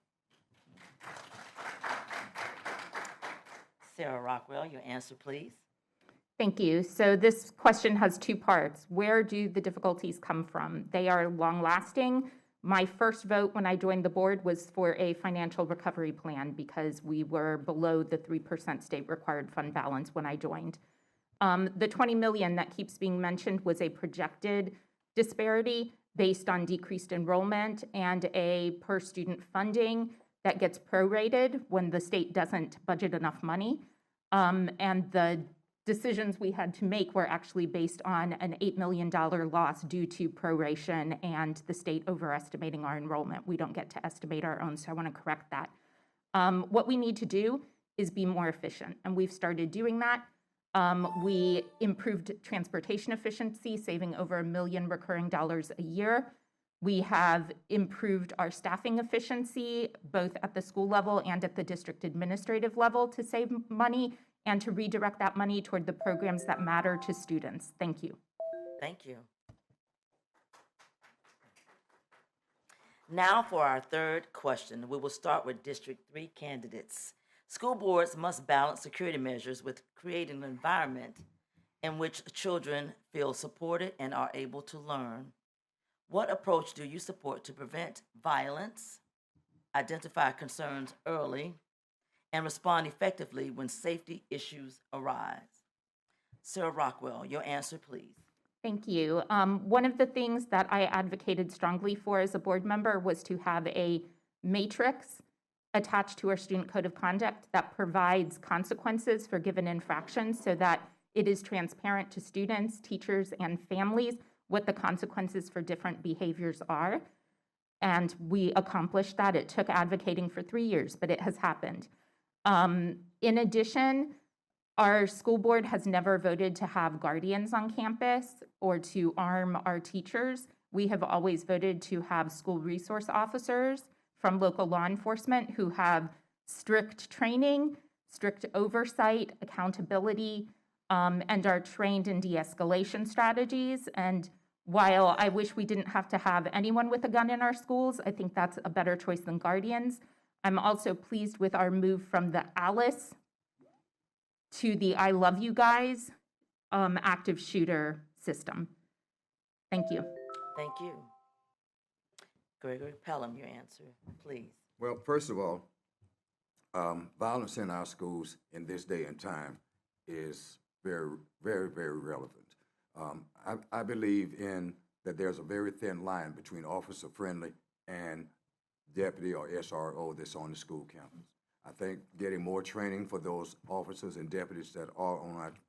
Speaker 18: Sarah Rockwell, your answer, please.
Speaker 21: Thank you. So this question has two parts. Where do the difficulties come from? They are long-lasting. My first vote when I joined the board was for a financial recovery plan because we were below the 3% state required fund balance when I joined. The $20 million that keeps being mentioned was a projected disparity based on decreased enrollment and a per student funding that gets prorated when the state doesn't budget enough money. And the decisions we had to make were actually based on an $8 million loss due to proration and the state overestimating our enrollment. We don't get to estimate our own, so I want to correct that. What we need to do is be more efficient, and we've started doing that. We improved transportation efficiency, saving over $1 million recurring dollars a year. We have improved our staffing efficiency, both at the school level and at the district administrative level, to save money and to redirect that money toward the programs that matter to students. Thank you.
Speaker 18: Thank you. Now for our third question. We will start with District 3 candidates. School boards must balance security measures with creating an environment in which children feel supported and are able to learn. What approach do you support to prevent violence, identify concerns early, and respond effectively when safety issues arise? Sarah Rockwell, your answer, please.
Speaker 21: Thank you. One of the things that I advocated strongly for as a board member was to have a matrix attached to our student code of conduct that provides consequences for given infractions so that it is transparent to students, teachers, and families what the consequences for different behaviors are. And we accomplished that. It took advocating for 3 years, but it has happened. In addition, our school board has never voted to have guardians on campus or to arm our teachers. We have always voted to have school resource officers from local law enforcement who have strict training, strict oversight, accountability, and are trained in de-escalation strategies. And while I wish we didn't have to have anyone with a gun in our schools, I think that's a better choice than guardians. I'm also pleased with our move from the Alice to the I love you guys active shooter system. Thank you.
Speaker 18: Thank you. Gregory Pelham, your answer, please.
Speaker 20: Well, first of all, violence in our schools in this day and time is very, very, very relevant. I believe in that there's a very thin line between officer friendly and deputy or SRO that's on the school campus. I think getting more training for those officers and deputies that are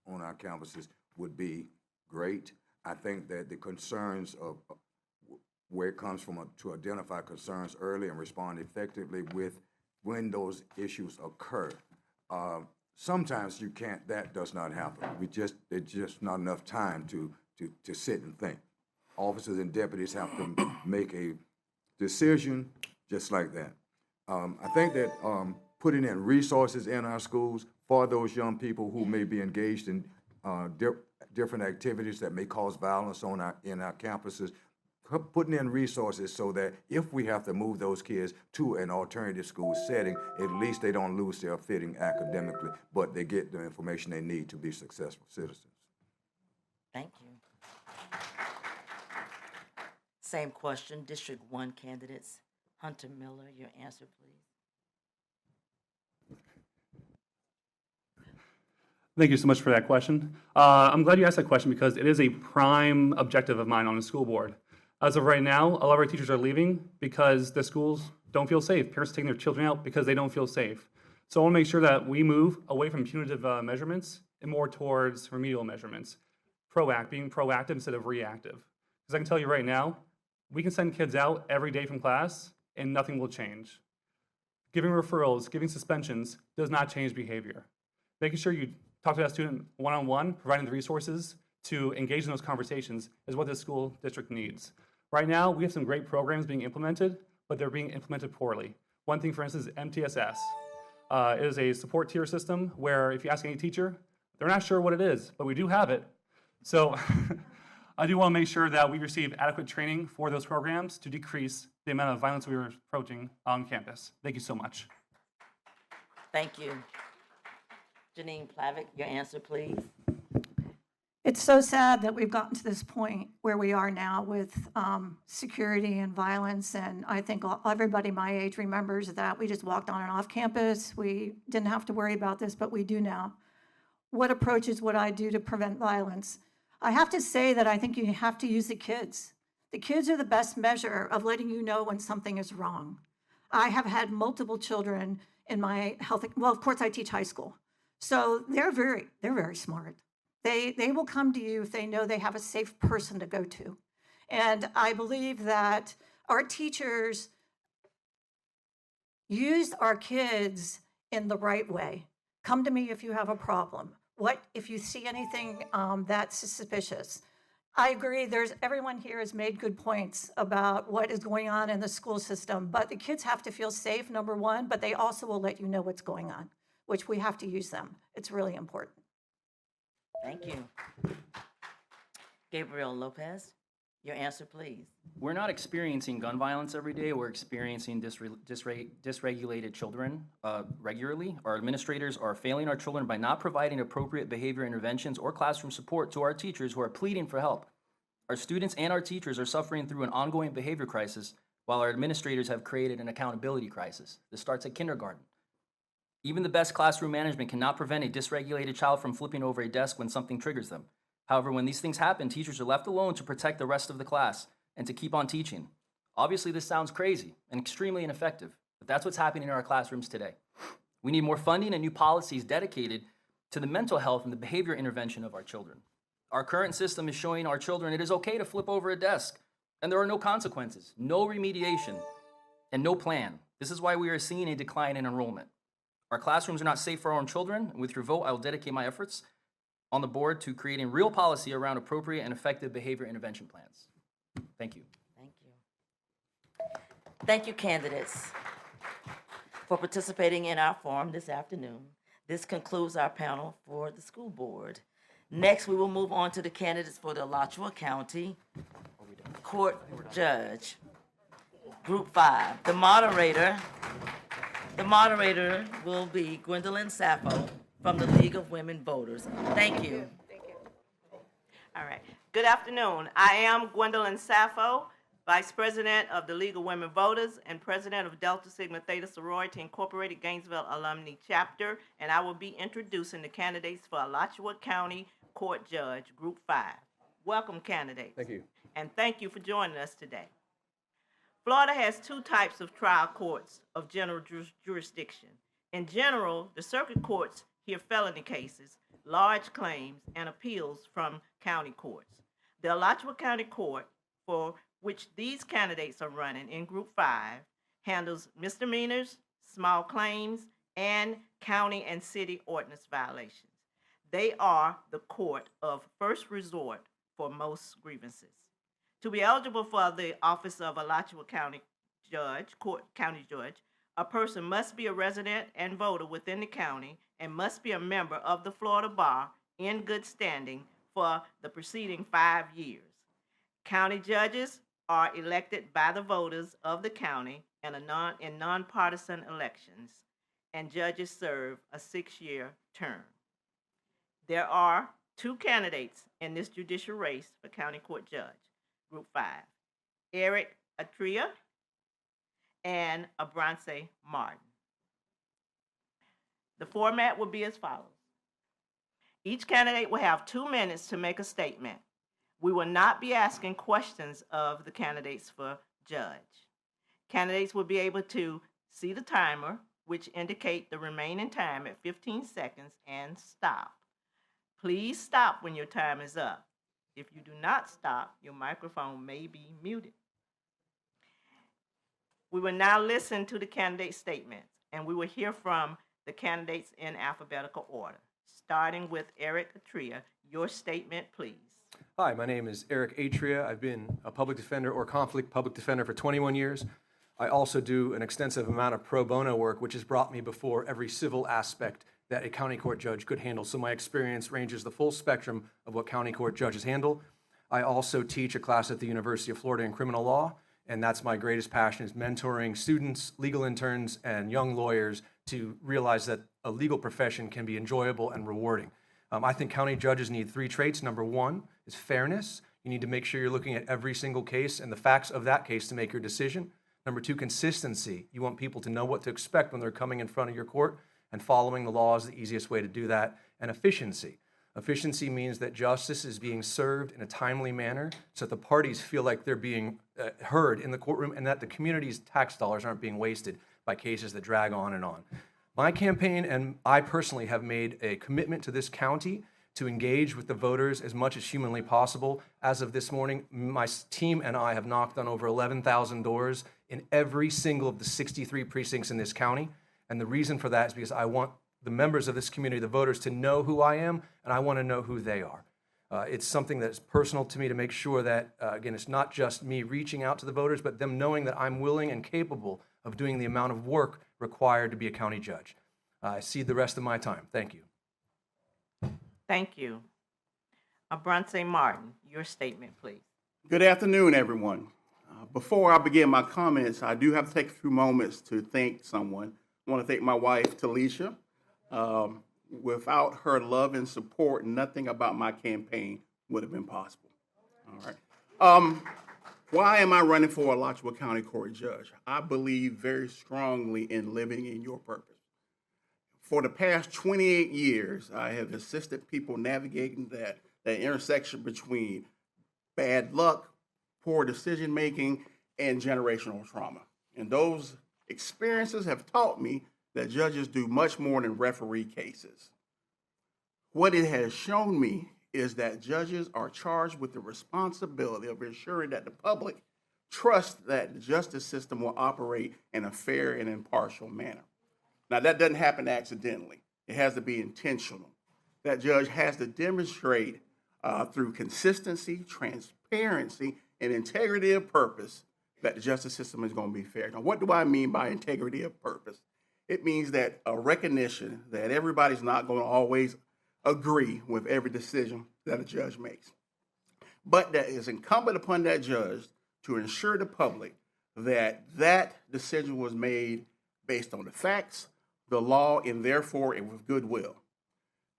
Speaker 20: on our campuses would be great. I think that the concerns of where it comes from to identify concerns early and respond effectively with when those issues occur. Sometimes you can't, that does not happen. There's just not enough time to sit and think. Officers and deputies have to make a decision just like that. I think that putting in resources in our schools for those young people who may be engaged in different activities that may cause violence in our campuses, putting in resources so that if we have to move those kids to an alternative school setting, at least they don't lose their footing academically, but they get the information they need to be successful citizens.
Speaker 18: Thank you. Same question, District 1 candidates. Hunter Miller, your answer, please.
Speaker 1: Thank you so much for that question. I'm glad you asked that question because it is a prime objective of mine on the school board. As of right now, a lot of our teachers are leaving because the schools don't feel safe. Parents are taking their children out because they don't feel safe. So I want to make sure that we move away from punitive measurements and more towards remedial measurements. Being proactive instead of reactive. Because I can tell you right now, we can send kids out every day from class and nothing will change. Giving referrals, giving suspensions does not change behavior. Making sure you talk to that student one-on-one, providing the resources to engage in those conversations is what this school district needs. Right now, we have some great programs being implemented, but they're being implemented poorly. One thing, for instance, is MTSS. It is a support tier system where if you ask any teacher, they're not sure what it is, but we do have it. So I do want to make sure that we receive adequate training for those programs to decrease the amount of violence we are approaching on campus. Thank you so much.
Speaker 18: Thank you. Janine Plavick, your answer, please.
Speaker 19: It's so sad that we've gotten to this point where we are now with security and violence. And I think everybody my age remembers that we just walked on and off campus. We didn't have to worry about this, but we do now. What approaches would I do to prevent violence? I have to say that I think you have to use the kids. The kids are the best measure of letting you know when something is wrong. I have had multiple children in my health, well, of course I teach high school. So they're very smart. They will come to you if they know they have a safe person to go to. And I believe that our teachers use our kids in the right way. Come to me if you have a problem. What if you see anything that's suspicious? I agree, everyone here has made good points about what is going on in the school system, but the kids have to feel safe, number one, but they also will let you know what's going on, which we have to use them. It's really important.
Speaker 18: Thank you. Gabriel Lopez, your answer, please.
Speaker 22: We're not experiencing gun violence every day. We're experiencing dysregulated children regularly. Our administrators are failing our children by not providing appropriate behavior interventions or classroom support to our teachers who are pleading for help. Our students and our teachers are suffering through an ongoing behavior crisis while our administrators have created an accountability crisis. This starts at kindergarten. Even the best classroom management cannot prevent a dysregulated child from flipping over a desk when something triggers them. However, when these things happen, teachers are left alone to protect the rest of the class and to keep on teaching. Obviously, this sounds crazy and extremely ineffective. But that's what's happening in our classrooms today. We need more funding and new policies dedicated to the mental health and the behavior intervention of our children. Our current system is showing our children it is okay to flip over a desk, and there are no consequences, no remediation, and no plan. This is why we are seeing a decline in enrollment. Our classrooms are not safe for our own children, and with your vote, I will dedicate my efforts on the board to creating real policy around appropriate and effective behavior intervention plans. Thank you.
Speaker 18: Thank you. Thank you, candidates, for participating in our forum this afternoon. This concludes our panel for the school board. Next, we will move on to the candidates for the Alachua County Court Judge, Group 5. The moderator will be Gwendolyn Sappho from the League of Women Voters. Thank you.
Speaker 2: All right. Good afternoon. I am Gwendolyn Sappho, Vice President of the League of Women Voters and President of Delta Sigma Theta Sorority Incorporated Gainesville Alumnae Chapter, and I will be introducing the candidates for Alachua County Court Judge, Group 5. Welcome, candidates.
Speaker 8: Thank you.
Speaker 2: And thank you for joining us today. Florida has two types of trial courts of general jurisdiction. In general, the circuit courts hear felony cases, large claims, and appeals from county courts. The Alachua County Court, for which these candidates are running in Group 5, handles misdemeanors, small claims, and county and city ordinance violations. They are the court of first resort for most grievances. To be eligible for the office of Alachua County County Judge, a person must be a resident and voter within the county and must be a member of the Florida Bar in good standing for the preceding 5 years. County judges are elected by the voters of the county in nonpartisan elections, and judges serve a 6-year term. There are 2 candidates in this judicial race for County Court Judge, Group 5, Eric Atria and Abronce Martin. The format will be as follows. Each candidate will have 2 minutes to make a statement. We will not be asking questions of the candidates for judge. Candidates will be able to see the timer, which indicate the remaining time at 15 seconds, and stop. Please stop when your time is up. If you do not stop, your microphone may be muted. We will now listen to the candidate statements, and we will hear from the candidates in alphabetical order. Starting with Eric Atria, your statement, please.
Speaker 8: Hi, my name is Eric Atria. I've been a public defender or conflict public defender for 21 years. I also do an extensive amount of pro bono work, which has brought me before every civil aspect that a county court judge could handle. So my experience ranges the full spectrum of what county court judges handle. I also teach a class at the University of Florida in criminal law, and that's my greatest passion, is mentoring students, legal interns, and young lawyers to realize that a legal profession can be enjoyable and rewarding. I think county judges need 3 traits. Number 1 is fairness. You need to make sure you're looking at every single case and the facts of that case to make your decision. Number 2, consistency. You want people to know what to expect when they're coming in front of your court, and following the law is the easiest way to do that. And efficiency. Efficiency means that justice is being served in a timely manner so that the parties feel like they're being heard in the courtroom and that the community's tax dollars aren't being wasted by cases that drag on and on. My campaign and I personally have made a commitment to this county to engage with the voters as much as humanly possible. As of this morning, my team and I have knocked on over 11,000 doors in every single of the 63 precincts in this county. And the reason for that is because I want the members of this community, the voters, to know who I am, and I want to know who they are. It's something that's personal to me to make sure that, again, it's not just me reaching out to the voters, but them knowing that I'm willing and capable of doing the amount of work required to be a county judge. I cede the rest of my time. Thank you.
Speaker 2: Thank you. Abronce Martin, your statement, please.
Speaker 23: Good afternoon, everyone. Before I begin my comments, I do have to take a few moments to thank someone. I want to thank my wife, Talisha. Without her love and support, nothing about my campaign would have been possible. All right. Why am I running for Alachua County Court Judge? I believe very strongly in living in your purpose. For the past 28 years, I have assisted people navigating that intersection between bad luck, poor decision-making, and generational trauma. And those Experiences have taught me that judges do much more than referee cases. What it has shown me is that judges are charged with the responsibility of ensuring that the public trusts that the justice system will operate in a fair and impartial manner. Now, that doesn't happen accidentally. It has to be intentional. That judge has to demonstrate through consistency, transparency, and integrity of purpose that the justice system is going to be fair. Now, what do I mean by integrity of purpose? It means that a recognition that everybody's not going to always agree with every decision that a judge makes, but that is incumbent upon that judge to ensure the public that that decision was made based on the facts, the law, and therefore and with goodwill.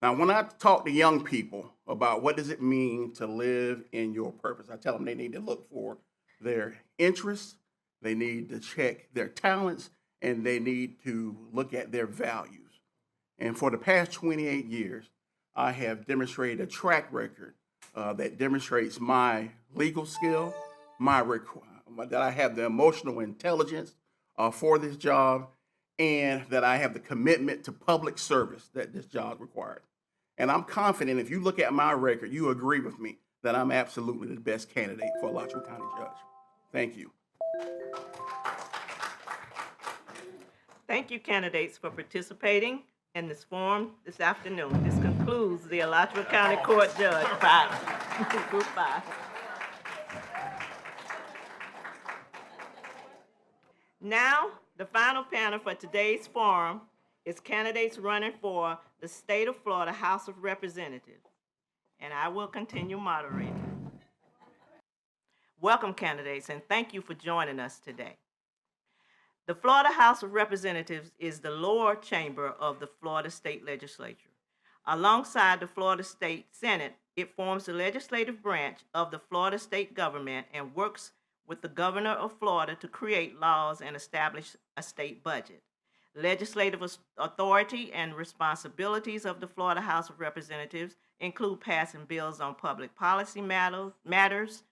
Speaker 23: Now, when I talk to young people about what does it mean to live in your purpose, I tell them they need to look for their interests, they need to check their talents, and they need to look at their values. And for the past 28 years, I have demonstrated a track record that demonstrates my legal skill, that I have the emotional intelligence for this job, and that I have the commitment to public service that this job requires. And I'm confident if you look at my record, you agree with me that I'm absolutely the best candidate for Alachua County Judge. Thank you.
Speaker 2: Thank you, candidates, for participating in this forum this afternoon. This concludes the Alachua County Court Judge 5, Group 5. Now, the final panel for today's forum is candidates running for the State of Florida House of Representatives, and I will continue moderating. Welcome, candidates, and thank you for joining us today. The Florida House of Representatives is the lower chamber of the Florida State Legislature. Alongside the Florida State Senate, it forms the legislative branch of the Florida state government and works with the governor of Florida to create laws and establish a state budget. Legislative authority and responsibilities of the Florida House of Representatives include passing bills on public policy matters,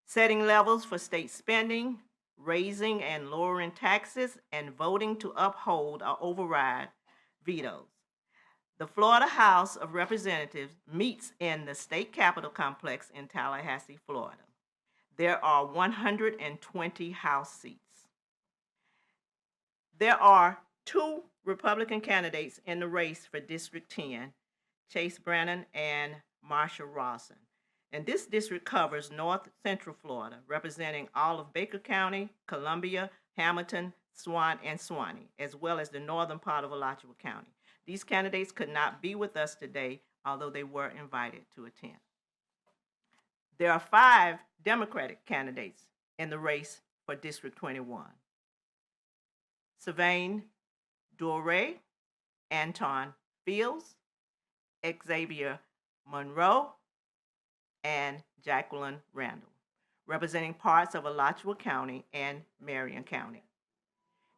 Speaker 2: setting levels for state spending, raising and lowering taxes, and voting to uphold or override vetoes. The Florida House of Representatives meets in the State Capitol Complex in Tallahassee, Florida. There are 120 House seats. There are 2 Republican candidates in the race for District 10, Chase Brennan and Marsha Rawson. And this district covers North Central Florida, representing all of Baker County, Columbia, Hamilton, and Suwannee, as well as the northern part of Alachua County. These candidates could not be with us today, although they were invited to attend. There are 5 Democratic candidates in the race for District 21. Sylvain Dore, Anton Fields, Xavier Monroe, and Jacqueline Randall, representing parts of Alachua County and Marion County,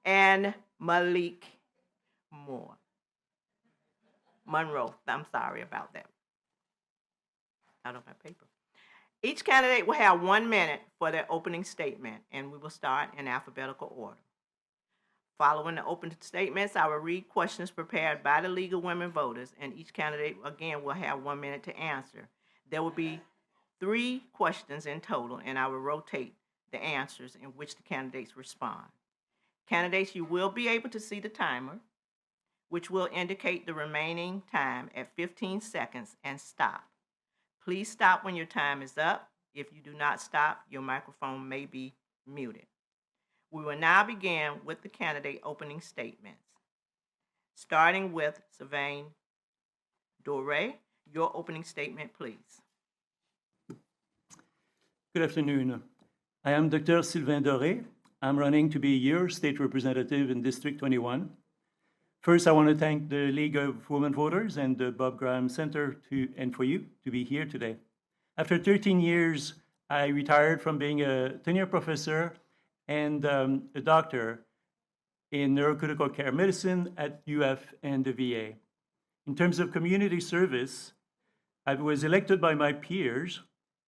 Speaker 2: and Malik Monroe. I'm sorry about that. Out of my paper. Each candidate will have 1 minute for their opening statement, and we will start in alphabetical order. Following the opening statements, I will read questions prepared by the League of Women Voters, and each candidate, again, will have 1 minute to answer. There will be 3 questions in total, and I will rotate the answers in which the candidates respond. Candidates, you will be able to see the timer, which will indicate the remaining time at 15 seconds, and stop. Please stop when your time is up. If you do not stop, your microphone may be muted. We will now begin with the candidate opening statements. Starting with Sylvain Dore, your opening statement, please.
Speaker 4: Good afternoon. I am Dr. Sylvain Dore. I'm running to be your state representative in District 21. First, I want to thank the League of Women Voters and the Bob Graham Center and for you to be here today. After 13 years, I retired from being a tenure professor and a doctor in neurocritical care medicine at UF and the VA. In terms of community service, I was elected by my peers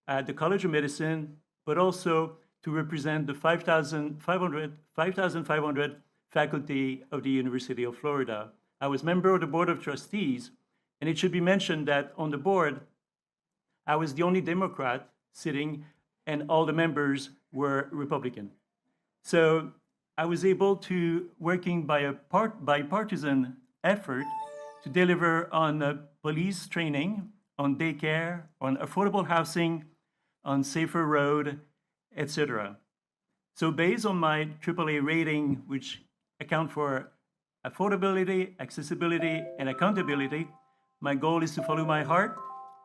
Speaker 4: at the College of Medicine, but also to represent the 5,500 faculty of the University of Florida. I was member of the Board of Trustees, and it should be mentioned that on the board, I was the only Democrat sitting, and all the members were Republican. So I was able to, working by a bipartisan effort, to deliver on police training, on daycare, on affordable housing, on safer road, etc. So based on my AAA rating, which account for affordability, accessibility, and accountability, my goal is to follow my heart,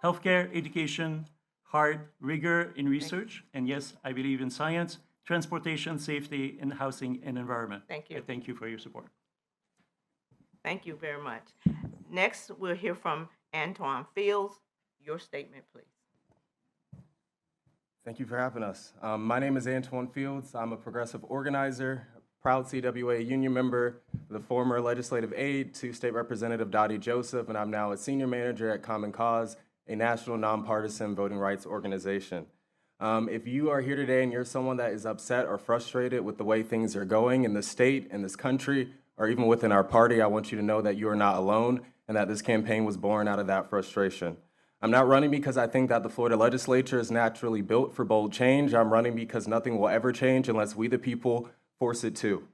Speaker 4: healthcare, education, heart, rigor in research, and yes, I believe in science, transportation, safety, and housing and environment.
Speaker 2: Thank you.
Speaker 4: I thank you for your support.
Speaker 2: Thank you very much. Next, we'll hear from Antoine Fields. Your statement, please.
Speaker 3: Thank you for having us. My name is Antoine Fields. I'm a progressive organizer, proud CWA union member, the former legislative aide to State Representative Dottie Joseph, and I'm now a senior manager at Common Cause, a national nonpartisan voting rights organization. If you are here today and you're someone that is upset or frustrated with the way things are going in the state, in this country, or even within our party, I want you to know that you are not alone and that this campaign was born out of that frustration. I'm not running because I think that the Florida legislature is naturally built for bold change. I'm running because nothing will ever change unless we the people force it to.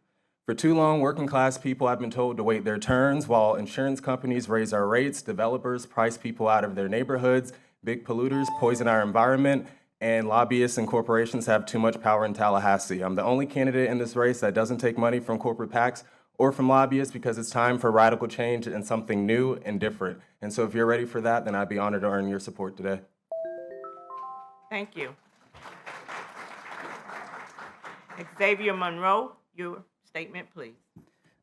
Speaker 3: For too long, working class people have been told to wait their turns while insurance companies raise our rates, developers price people out of their neighborhoods, big polluters poison our environment, and lobbyists and corporations have too much power in Tallahassee. I'm the only candidate in this race that doesn't take money from corporate PACs or from lobbyists because it's time for radical change and something new and different. And so if you're ready for that, then I'd be honored to earn your support today.
Speaker 2: Thank you. Xavier Monroe, your statement, please.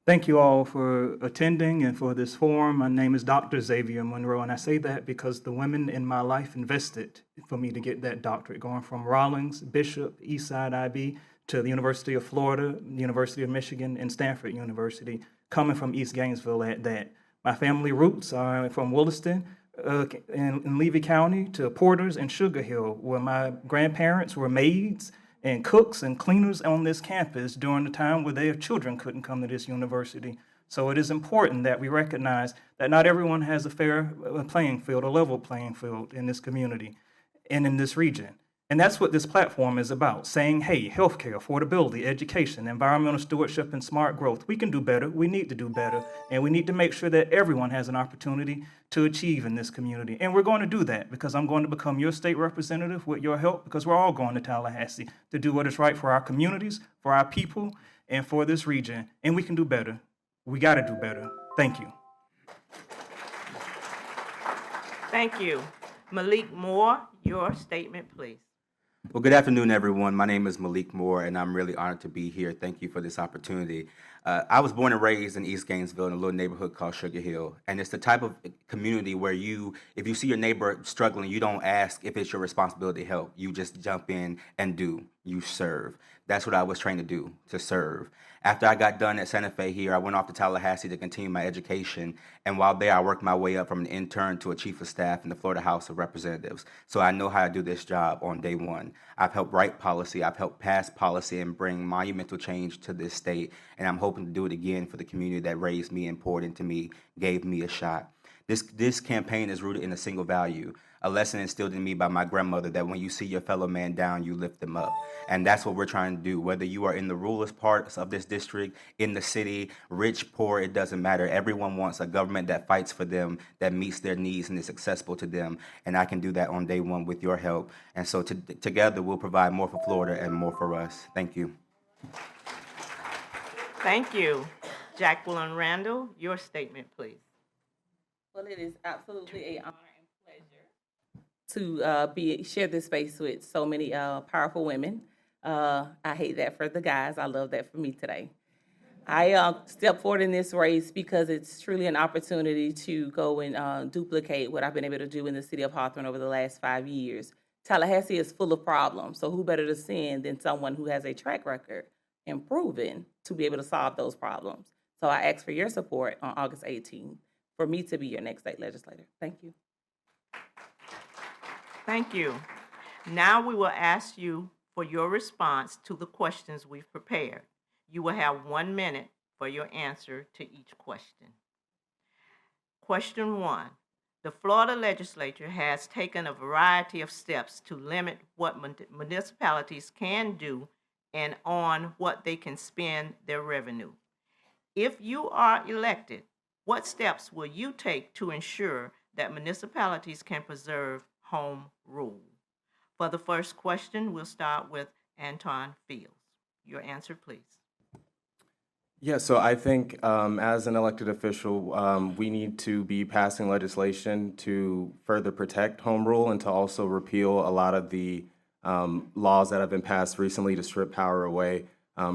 Speaker 5: Thank you all for attending and for this forum. My name is Dr. Xavier Monroe, and I say that because the women in my life invested for me to get that doctorate, going from Rawlings, Bishop, Eastside IB, to the University of Florida, the University of Michigan, and Stanford University, coming from East Gainesville at that. My family roots are from Williston in Levy County to Porters and Sugar Hill, where my grandparents were maids and cooks and cleaners on this campus during the time where their children couldn't come to this university. So it is important that we recognize that not everyone has a fair playing field, a level playing field in this community and in this region. And that's what this platform is about, saying, hey, healthcare, affordability, education, environmental stewardship, and smart growth. We can do better. We need to do better. And we need to make sure that everyone has an opportunity to achieve in this community. And we're going to do that because I'm going to become your state representative with your help, because we're all going to Tallahassee to do what is right for our communities, for our people, and for this region. And we can do better. We got to do better. Thank you.
Speaker 2: Thank you. Malik Moore, your statement, please.
Speaker 6: Well, good afternoon, everyone. My name is Malik Moore, and I'm really honored to be here. Thank you for this opportunity. I was born and raised in East Gainesville in a little neighborhood called Sugar Hill, and it's the type of community where if you see your neighbor struggling, you don't ask if it's your responsibility to help. You just jump in and do. You serve. That's what I was trained to do, to serve. After I got done at Santa Fe here, I went off to Tallahassee to continue my education, and while there, I worked my way up from an intern to a chief of staff in the Florida House of Representatives. So I know how to do this job on day one. I've helped write policy, I've helped pass policy and bring monumental change to this state, and I'm hoping to do it again for the community that raised me and poured into me, gave me a shot. This campaign is rooted in a single value, a lesson instilled in me by my grandmother that when you see your fellow man down, you lift them up. And that's what we're trying to do. Whether you are in the ruralest parts of this district, in the city, rich, poor, it doesn't matter. Everyone wants a government that fights for them, that meets their needs and is accessible to them. And I can do that on day one with your help. And so together we'll provide more for Florida and more for us. Thank you.
Speaker 2: Thank you. Jacqueline Randall, your statement, please.
Speaker 24: Well, it is absolutely an honor and pleasure to share this space with so many powerful women. I hate that for the guys. I love that for me today. I stepped forward in this race because it's truly an opportunity to go and duplicate what I've been able to do in the city of Hawthorne over the last 5 years. Tallahassee is full of problems, so who better to send than someone who has a track record and proven to be able to solve those problems. So I ask for your support on August 18th for me to be your next state legislator. Thank you.
Speaker 2: Thank you. Now we will ask you for your response to the questions we've prepared. You will have 1 minute for your answer to each question. Question 1. The Florida legislature has taken a variety of steps to limit what municipalities can do and on what they can spend their revenue. If you are elected, what steps will you take to ensure that municipalities can preserve home rule? For the first question, we'll start with Anton Fields. Your answer, please.
Speaker 3: Yeah, so I think as an elected official, we need to be passing legislation to further protect home rule and to also repeal a lot of the laws that have been passed recently to strip power away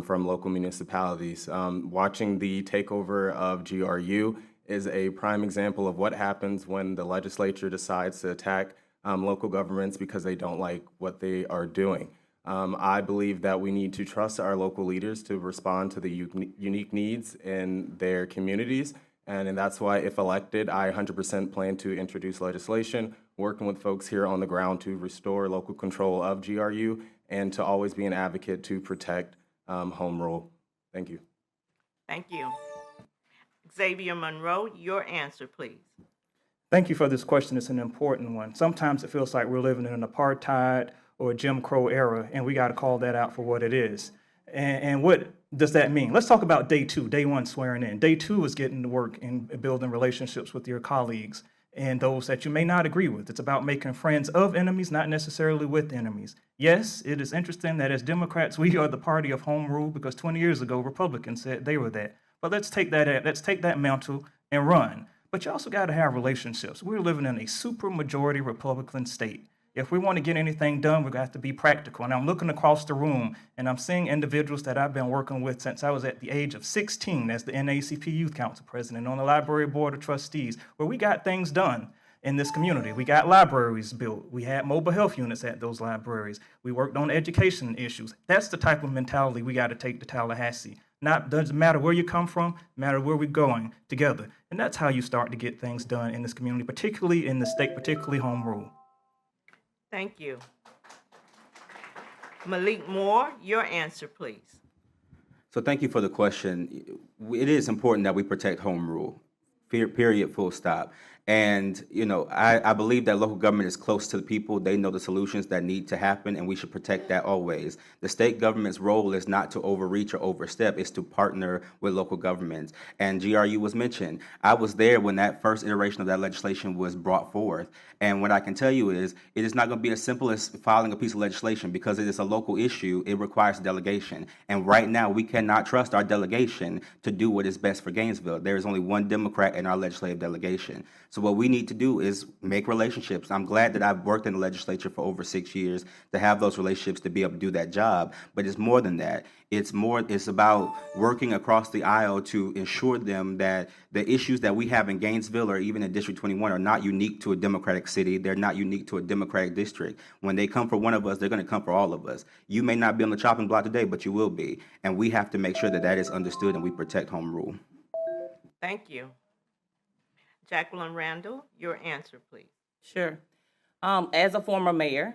Speaker 3: from local municipalities. Watching the takeover of GRU is a prime example of what happens when the legislature decides to attack local governments because they don't like what they are doing. I believe that we need to trust our local leaders to respond to the unique needs in their communities. And that's why, if elected, I 100% plan to introduce legislation, working with folks here on the ground to restore local control of GRU and to always be an advocate to protect home rule. Thank you.
Speaker 2: Thank you. Xavier Monroe, your answer, please.
Speaker 5: Thank you for this question. It's an important one. Sometimes it feels like we're living in an apartheid or a Jim Crow era, and we got to call that out for what it is. And what does that mean? Let's talk about day 2, day 1 swearing in. Day 2 is getting to work and building relationships with your colleagues and those that you may not agree with. It's about making friends of enemies, not necessarily with enemies. Yes, it is interesting that as Democrats, we are the party of home rule because 20 years ago, Republicans said they were that. But let's take that mantle and run. But you also got to have relationships. We're living in a super majority Republican state. If we want to get anything done, we're going to have to be practical. And I'm looking across the room, and I'm seeing individuals that I've been working with since I was at the age of 16 as the NAACP Youth Council President on the Library Board of Trustees, where we got things done in this community. We got libraries built. We had mobile health units at those libraries. We worked on education issues. That's the type of mentality we got to take to Tallahassee. Doesn't matter where you come from, matter where we're going together. And that's how you start to get things done in this community, particularly in the state, particularly home rule.
Speaker 2: Thank you. Malik Moore, your answer, please.
Speaker 6: So thank you for the question. It is important that we protect home rule, period, full stop. And, you know, I believe that local government is close to the people. They know the solutions that need to happen, and we should protect that always. The state government's role is not to overreach or overstep. It's to partner with local governments. And GRU was mentioned. I was there when that first iteration of that legislation was brought forth. And what I can tell you is it is not going to be as simple as filing a piece of legislation because it is a local issue. It requires delegation. And right now, we cannot trust our delegation to do what is best for Gainesville. There is only one Democrat in our legislative delegation. So what we need to do is make relationships. I'm glad that I've worked in the legislature for over 6 years to have those relationships to be able to do that job. But it's more than that. It's about working across the aisle to ensure them that the issues that we have in Gainesville or even in District 21 are not unique to a Democratic city. They're not unique to a Democratic district. When they come for one of us, they're going to come for all of us. You may not be on the chopping block today, but you will be. And we have to make sure that that is understood and we protect home rule.
Speaker 2: Thank you. Jacqueline Randall, your answer, please.
Speaker 24: Sure. As a former mayor,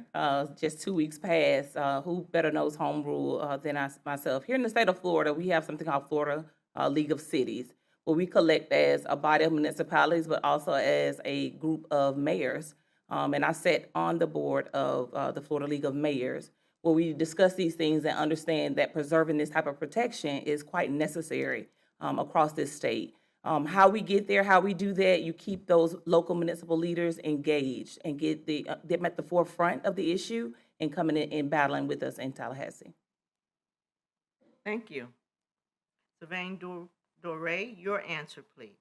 Speaker 24: just 2 weeks past, who better knows home rule than myself? Here in the state of Florida, we have something called Florida League of Cities, where we collect as a body of municipalities, but also as a group of mayors. And I sat on the board of the Florida League of Mayors, where we discuss these things and understand that preserving this type of protection is quite necessary across this state. How we get there, how we do that, you keep those local municipal leaders engaged and get them at the forefront of the issue and coming in and battling with us in Tallahassee.
Speaker 2: Thank you. Sylvain Doré, your answer, please.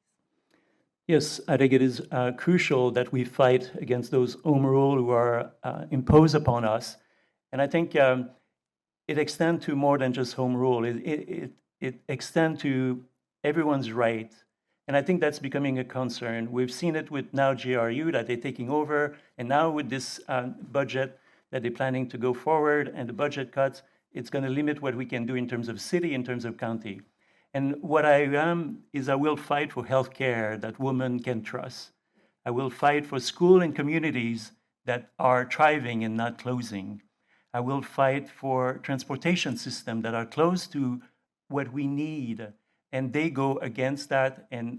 Speaker 4: Yes, I think it is crucial that we fight against those home rule who are imposed upon us. And I think it extends to more than just home rule. It extends to everyone's right. And I think that's becoming a concern. We've seen it with now GRU that they're taking over, and now with this budget that they're planning to go forward and the budget cuts, it's going to limit what we can do in terms of city, in terms of county. And what I am is I will fight for healthcare that women can trust. I will fight for school and communities that are thriving and not closing. I will fight for transportation systems that are close to what we need, and they go against that, and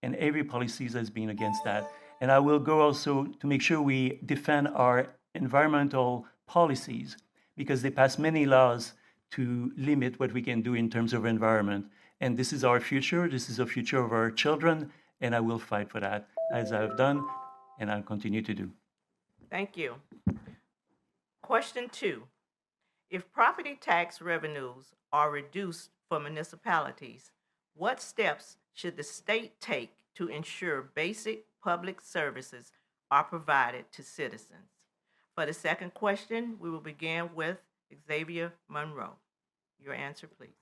Speaker 4: every policy has been against that. And I will go also to make sure we defend our environmental policies, because they pass many laws to limit what we can do in terms of environment. And this is our future, this is the future of our children, and I will fight for that, as I've done, and I'll continue to do.
Speaker 2: Thank you. Question 2. If property tax revenues are reduced for municipalities, what steps should the state take to ensure basic public services are provided to citizens? For the second question, we will begin with Xavier Monroe. Your answer, please.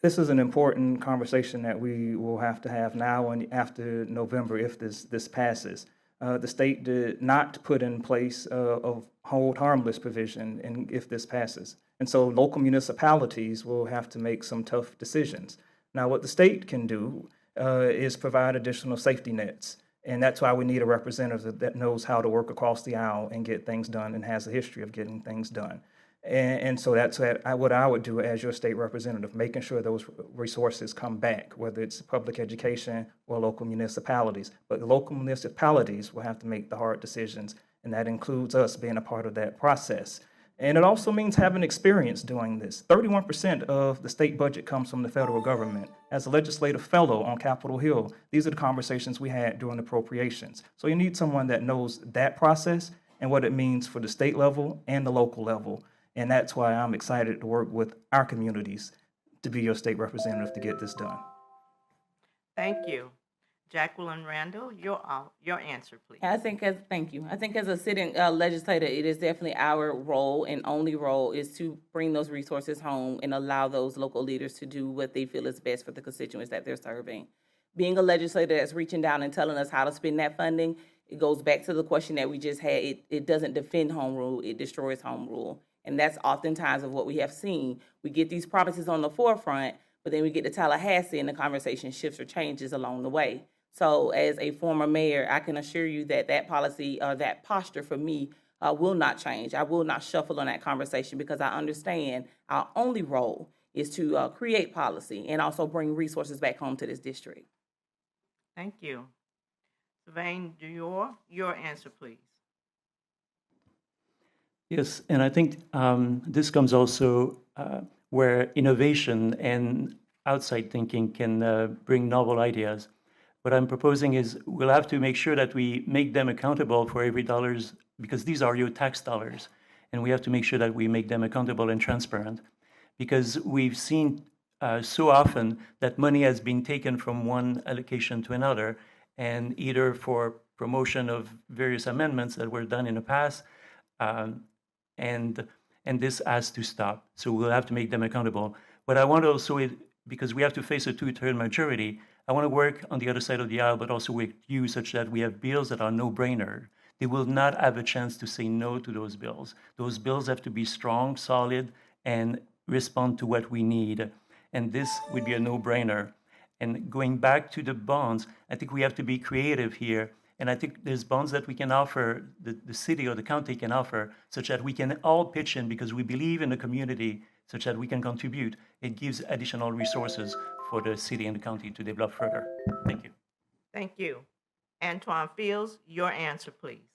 Speaker 5: This is an important conversation that we will have to have now and after November if this passes. The state did not put in place a hold harmless provision if this passes. And so local municipalities will have to make some tough decisions. Now, what the state can do is provide additional safety nets. And that's why we need a representative that knows how to work across the aisle and get things done and has a history of getting things done. And so that's what I would do as your state representative, making sure those resources come back, whether it's public education or local municipalities. But the local municipalities will have to make the hard decisions, and that includes us being a part of that process. And it also means having experience doing this. 31% of the state budget comes from the federal government. As a legislative fellow on Capitol Hill, these are the conversations we had during appropriations. So you need someone that knows that process and what it means for the state level and the local level. And that's why I'm excited to work with our communities to be your state representative to get this done.
Speaker 2: Thank you. Jacqueline Randall, your answer, please.
Speaker 24: Thank you. I think as a sitting legislator, it is definitely our role and only role is to bring those resources home and allow those local leaders to do what they feel is best for the constituents that they're serving. Being a legislator that's reaching down and telling us how to spend that funding, it goes back to the question that we just had. It doesn't defend home rule, it destroys home rule. And that's oftentimes of what we have seen. We get these promises on the forefront, but then we get to Tallahassee and the conversation shifts or changes along the way. So as a former mayor, I can assure you that that policy or that posture for me will not change. I will not shuffle on that conversation because I understand our only role is to create policy and also bring resources back home to this district.
Speaker 2: Thank you. Sylvain Dior, your answer, please.
Speaker 4: Yes, and I think this comes also where innovation and outside thinking can bring novel ideas. What I'm proposing is we'll have to make sure that we make them accountable for every dollars, because these are your tax dollars, and we have to make sure that we make them accountable and transparent, because we've seen so often that money has been taken from one allocation to another, and either for promotion of various amendments that were done in the past, and this has to stop. So we'll have to make them accountable. But I want to also, because we have to face a two-thirds majority, I want to work on the other side of the aisle, but also with you, such that we have bills that are no-brainer. They will not have a chance to say no to those bills. Those bills have to be strong, solid, and respond to what we need. And this would be a no-brainer. And going back to the bonds, I think we have to be creative here. And I think there's bonds that we can offer, the city or the county can offer, such that we can all pitch in because we believe in the community, such that we can contribute. It gives additional resources for the city and the county to develop further. Thank you.
Speaker 2: Thank you. Antoine Fields, your answer, please.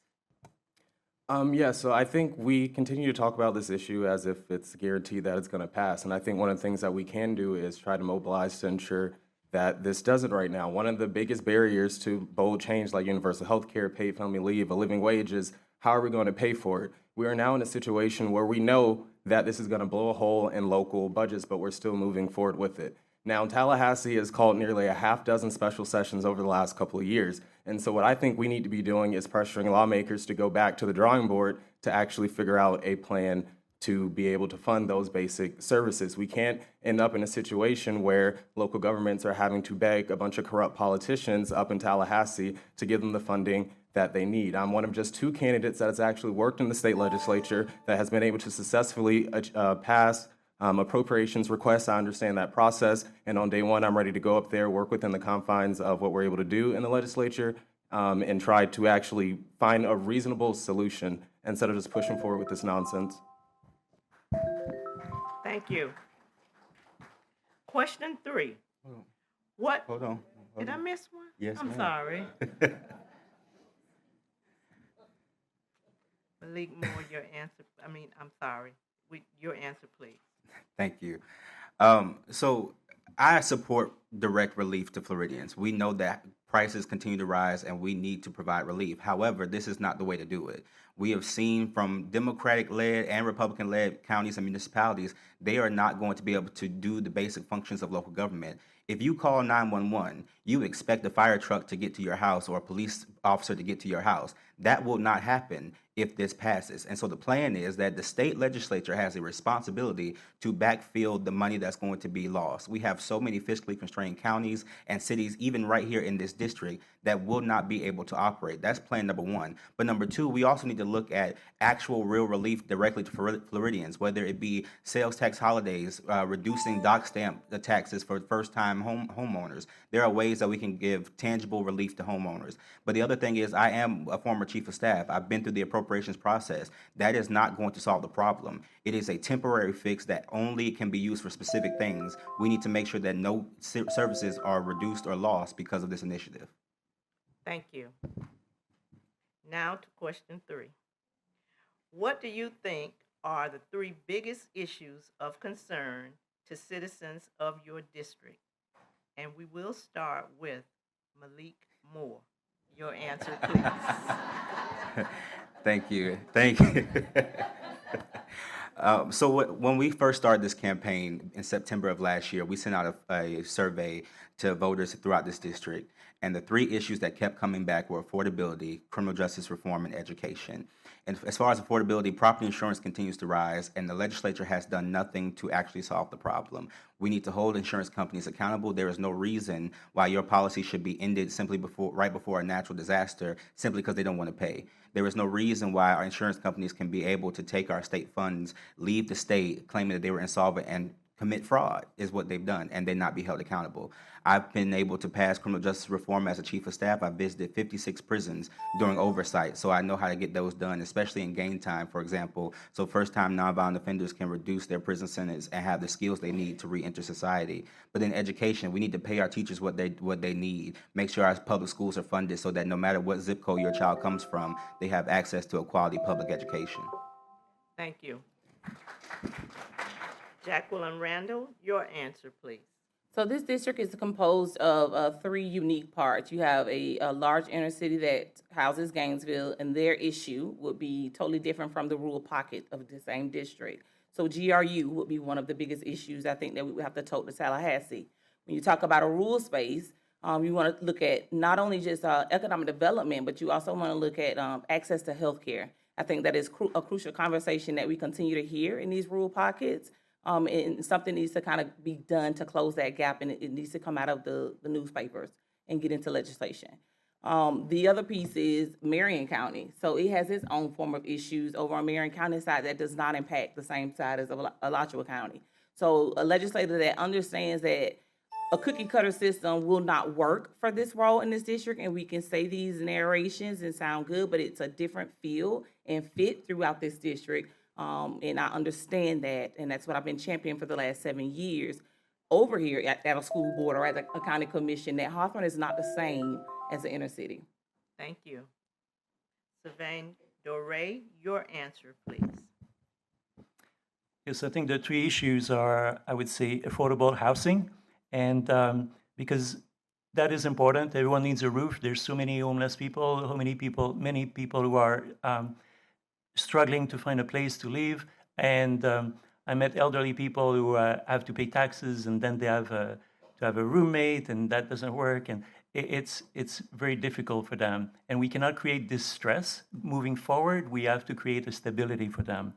Speaker 3: Yeah, so I think we continue to talk about this issue as if it's guaranteed that it's going to pass. And I think one of the things that we can do is try to mobilize to ensure that this doesn't right now. One of the biggest barriers to bold change like universal health care, paid family leave, a living wage is how are we going to pay for it? We are now in a situation where we know that this is going to blow a hole in local budgets, but we're still moving forward with it. Now, Tallahassee has called nearly a half dozen special sessions over the last couple of years. And so what I think we need to be doing is pressuring lawmakers to go back to the drawing board to actually figure out a plan to be able to fund those basic services. We can't end up in a situation where local governments are having to beg a bunch of corrupt politicians up in Tallahassee to give them the funding that they need. I'm one of just 2 candidates that has actually worked in the state legislature that has been able to successfully pass appropriations requests. I understand that process, and on day one, I'm ready to go up there, work within the confines of what we're able to do in the legislature, and try to actually find a reasonable solution instead of just pushing forward with this nonsense.
Speaker 2: Thank you. Question 3. What?
Speaker 6: Hold on.
Speaker 2: Did I miss one?
Speaker 6: Yes,
Speaker 2: I'm
Speaker 6: ma'am.
Speaker 2: sorry. Malik Moore, your answer. I'm sorry. Your answer, please.
Speaker 6: Thank you. So I support direct relief to Floridians. We know that prices continue to rise and we need to provide relief. However, this is not the way to do it. We have seen from Democratic-led and Republican-led counties and municipalities, they are not going to be able to do the basic functions of local government. If you call 911, you expect a fire truck to get to your house or a police officer to get to your house. That will not happen if this passes. And so the plan is that the state legislature has a responsibility to backfill the money that's going to be lost. We have so many fiscally constrained counties and cities, even right here in this district, that will not be able to operate. That's plan number 1. But number 2, we also need to look at actual real relief directly to Floridians, whether it be sales tax holidays, reducing dock stamp the taxes for first-time homeowners. There are ways that we can give tangible relief to homeowners. But the other thing is, I am a former chief of staff. I've been through the appropriations process. That is not going to solve the problem. It is a temporary fix that only can be used for specific things. We need to make sure that no services are reduced or lost because of this initiative.
Speaker 2: Thank you. Now to question 3. What do you think are the 3 biggest issues of concern to citizens of your district? And we will start with Malik Moore. Your answer, please.
Speaker 6: Thank you. Thank you. When we first started this campaign in September of last year, we sent out a survey to voters throughout this district. And the 3 issues that kept coming back were affordability, criminal justice reform, and education. And as far as affordability, property insurance continues to rise, and the legislature has done nothing to actually solve the problem. We need to hold insurance companies accountable. There is no reason why your policy should be ended right before a natural disaster, simply because they don't want to pay. There is no reason why our insurance companies can be able to take our state funds, leave the state, claiming that they were insolvent, and commit fraud is what they've done, and they not be held accountable. I've been able to pass criminal justice reform as a chief of staff. I visited 56 prisons during oversight, so I know how to get those done, especially in gain time, for example, so first-time nonviolent offenders can reduce their prison sentence and have the skills they need to re-enter society. But in education, we need to pay our teachers what they need, make sure our public schools are funded so that no matter what zip code your child comes from, they have access to a quality public education.
Speaker 2: Thank you. Jacqueline Randall, your answer, please.
Speaker 24: So this district is composed of 3 unique parts. You have a large inner city that houses Gainesville, and their issue would be totally different from the rural pocket of the same district. So GRU would be one of the biggest issues I think that we would have to tote to Tallahassee. When you talk about a rural space, you want to look at not only just economic development, but you also want to look at access to health care. I think that is a crucial conversation that we continue to hear in these rural pockets. And something needs to kind of be done to close that gap, and it needs to come out of the newspapers and get into legislation. The other piece is Marion County. So it has its own form of issues over on Marion County side that does not impact the same side as Alachua County. So a legislator that understands that a cookie cutter system will not work for this role in this district, and we can say these narrations and sound good, but it's a different feel and fit throughout this district. And I understand that, and that's what I've been championing for the last 7 years over here at a school board or at a county commission, that Hawthorne is not the same as the inner city.
Speaker 2: Thank you. Sylvain Doré, your answer, please.
Speaker 4: Yes, I think the 3 issues are, I would say, affordable housing, and because that is important. Everyone needs a roof. There's so many homeless people, many people who are struggling to find a place to live, and I met elderly people who have to pay taxes, and then they have to have a roommate, and that doesn't work, and it's very difficult for them. And we cannot create this stress moving forward. We have to create a stability for them,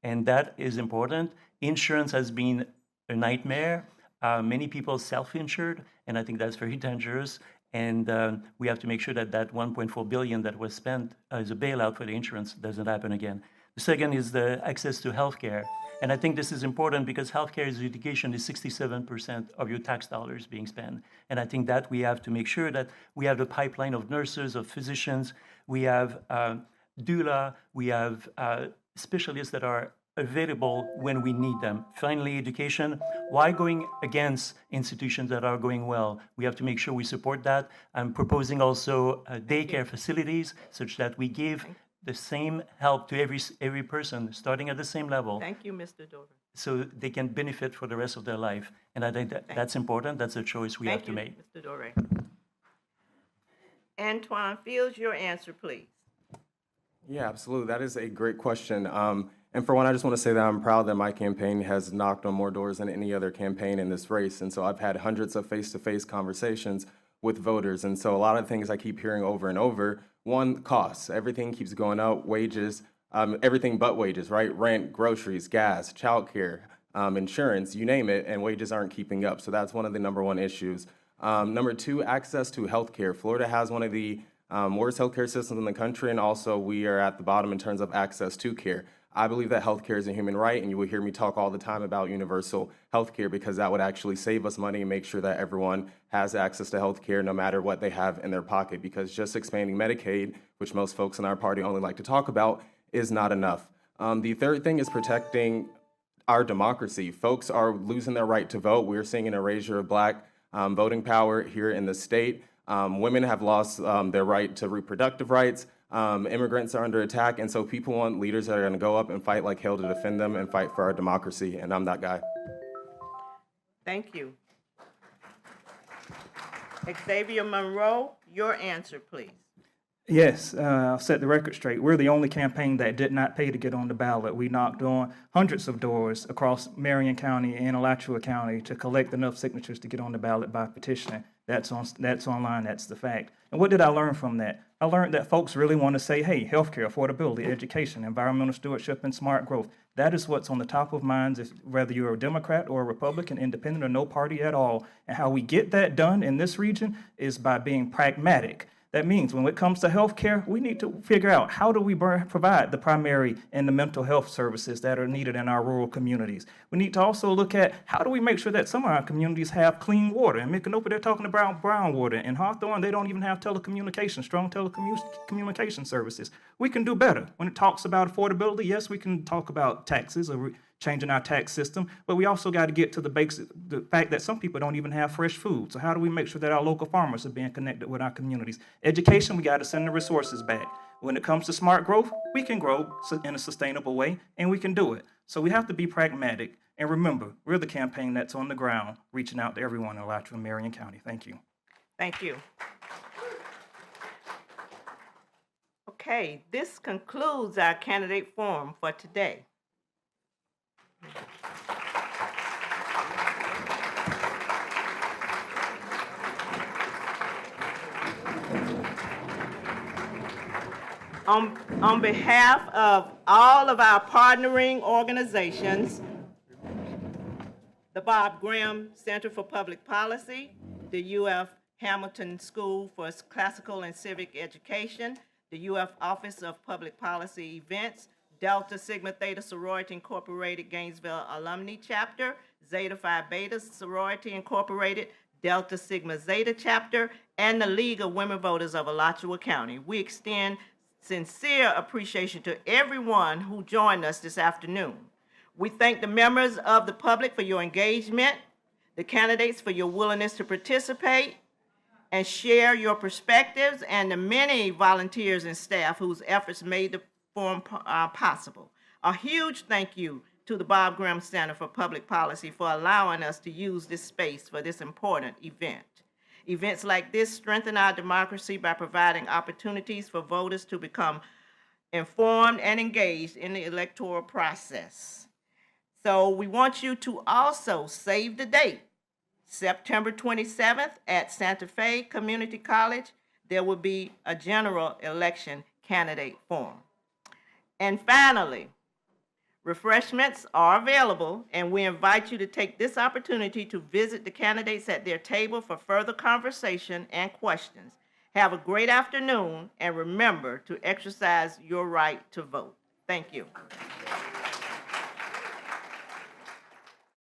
Speaker 4: and that is important. Insurance has been a nightmare. Many people self-insured, and I think that's very dangerous. And we have to make sure that that $1.4 billion that was spent as a bailout for the insurance doesn't happen again. The second is the access to healthcare. And I think this is important because healthcare is education is 67% of your tax dollars being spent. And I think that we have to make sure that we have the pipeline of nurses, of physicians, we have doula, we have specialists that are available when we need them. Finally, education. Why going against institutions that are going well? We have to make sure we support that. I'm proposing also daycare facilities such that we give the same help to every person, starting at the same level.
Speaker 2: Thank you, Mr. Dover.
Speaker 4: So they can benefit for the rest of their life. And I think that's important. That's a choice we have to make.
Speaker 2: Thank you, Mr. Dore. Antoine Fields, your answer, please.
Speaker 3: Yeah, absolutely. That is a great question. And for one, I just want to say that I'm proud that my campaign has knocked on more doors than any other campaign in this race. And so I've had hundreds of face-to-face conversations with voters. And so a lot of things I keep hearing over and over. One, costs. Everything keeps going up. Wages, everything but wages, right? Rent, groceries, gas, childcare, insurance, you name it, and wages aren't keeping up. So that's one of the number one issues. Number two, access to healthcare. Florida has one of the worst healthcare systems in the country, and also we are at the bottom in terms of access to care. I believe that healthcare is a human right, and you will hear me talk all the time about universal healthcare because that would actually save us money and make sure that everyone has access to healthcare no matter what they have in their pocket, because just expanding Medicaid, which most folks in our party only like to talk about, is not enough. The third thing is protecting our democracy. Folks are losing their right to vote. We're seeing an erasure of Black voting power here in the state. Women have lost their right to reproductive rights. Immigrants are under attack, and so people want leaders that are going to go up and fight like hell to defend them and fight for our democracy, and I'm that guy.
Speaker 2: Thank you. Xavier Monroe, your answer, please.
Speaker 5: Yes, I'll set the record straight. We're the only campaign that did not pay to get on the ballot. We knocked on hundreds of doors across Marion County and Alachua County to collect enough signatures to get on the ballot by petitioning. That's online, that's the fact. And what did I learn from that? I learned that folks really want to say, hey, healthcare, affordability, education, environmental stewardship, and smart growth. That is what's on the top of minds, whether you're a Democrat or a Republican, independent or no party at all. And how we get that done in this region is by being pragmatic. That means when it comes to healthcare, we need to figure out how do we provide the primary and the mental health services that are needed in our rural communities. We need to also look at how do we make sure that some of our communities have clean water. In Micanopy, they're talking about brown water. In Hawthorne, they don't even have telecommunications, strong telecommunication services. We can do better. When it talks about affordability, yes, we can talk about taxes or changing our tax system, but we also got to get to the fact that some people don't even have fresh food. So how do we make sure that our local farmers are being connected with our communities? Education, we got to send the resources back. When it comes to smart growth, we can grow in a sustainable way, and we can do it. So we have to be pragmatic. And remember, we're the campaign that's on the ground, reaching out to everyone in Alachua and Marion County. Thank you.
Speaker 2: Thank you. Okay, this concludes our candidate forum for today. On behalf of all of our partnering organizations, the Bob Graham Center for Public Policy, the UF Hamilton School for Classical and Civic Education, the UF Office of Public Policy Events, Delta Sigma Theta Sorority Incorporated Gainesville Alumnae Chapter, Zeta Phi Beta Sorority Incorporated, Delta Sigma Zeta Chapter, and the League of Women Voters of Alachua County. We extend sincere appreciation to everyone who joined us this afternoon. We thank the members of the public for your engagement, the candidates for your willingness to participate and share your perspectives, and the many volunteers and staff whose efforts made the forum possible. A huge thank you to the Bob Graham Center for Public Policy for allowing us to use this space for this important event. Events like this strengthen our democracy by providing opportunities for voters to become informed and engaged in the electoral process. So we want you to also save the date. September 27th at Santa Fe Community College, there will be a general election candidate forum. And finally, refreshments are available, and we invite you to take this opportunity to visit the candidates at their table for further conversation and questions. Have a great afternoon, and remember to exercise your right to vote. Thank you.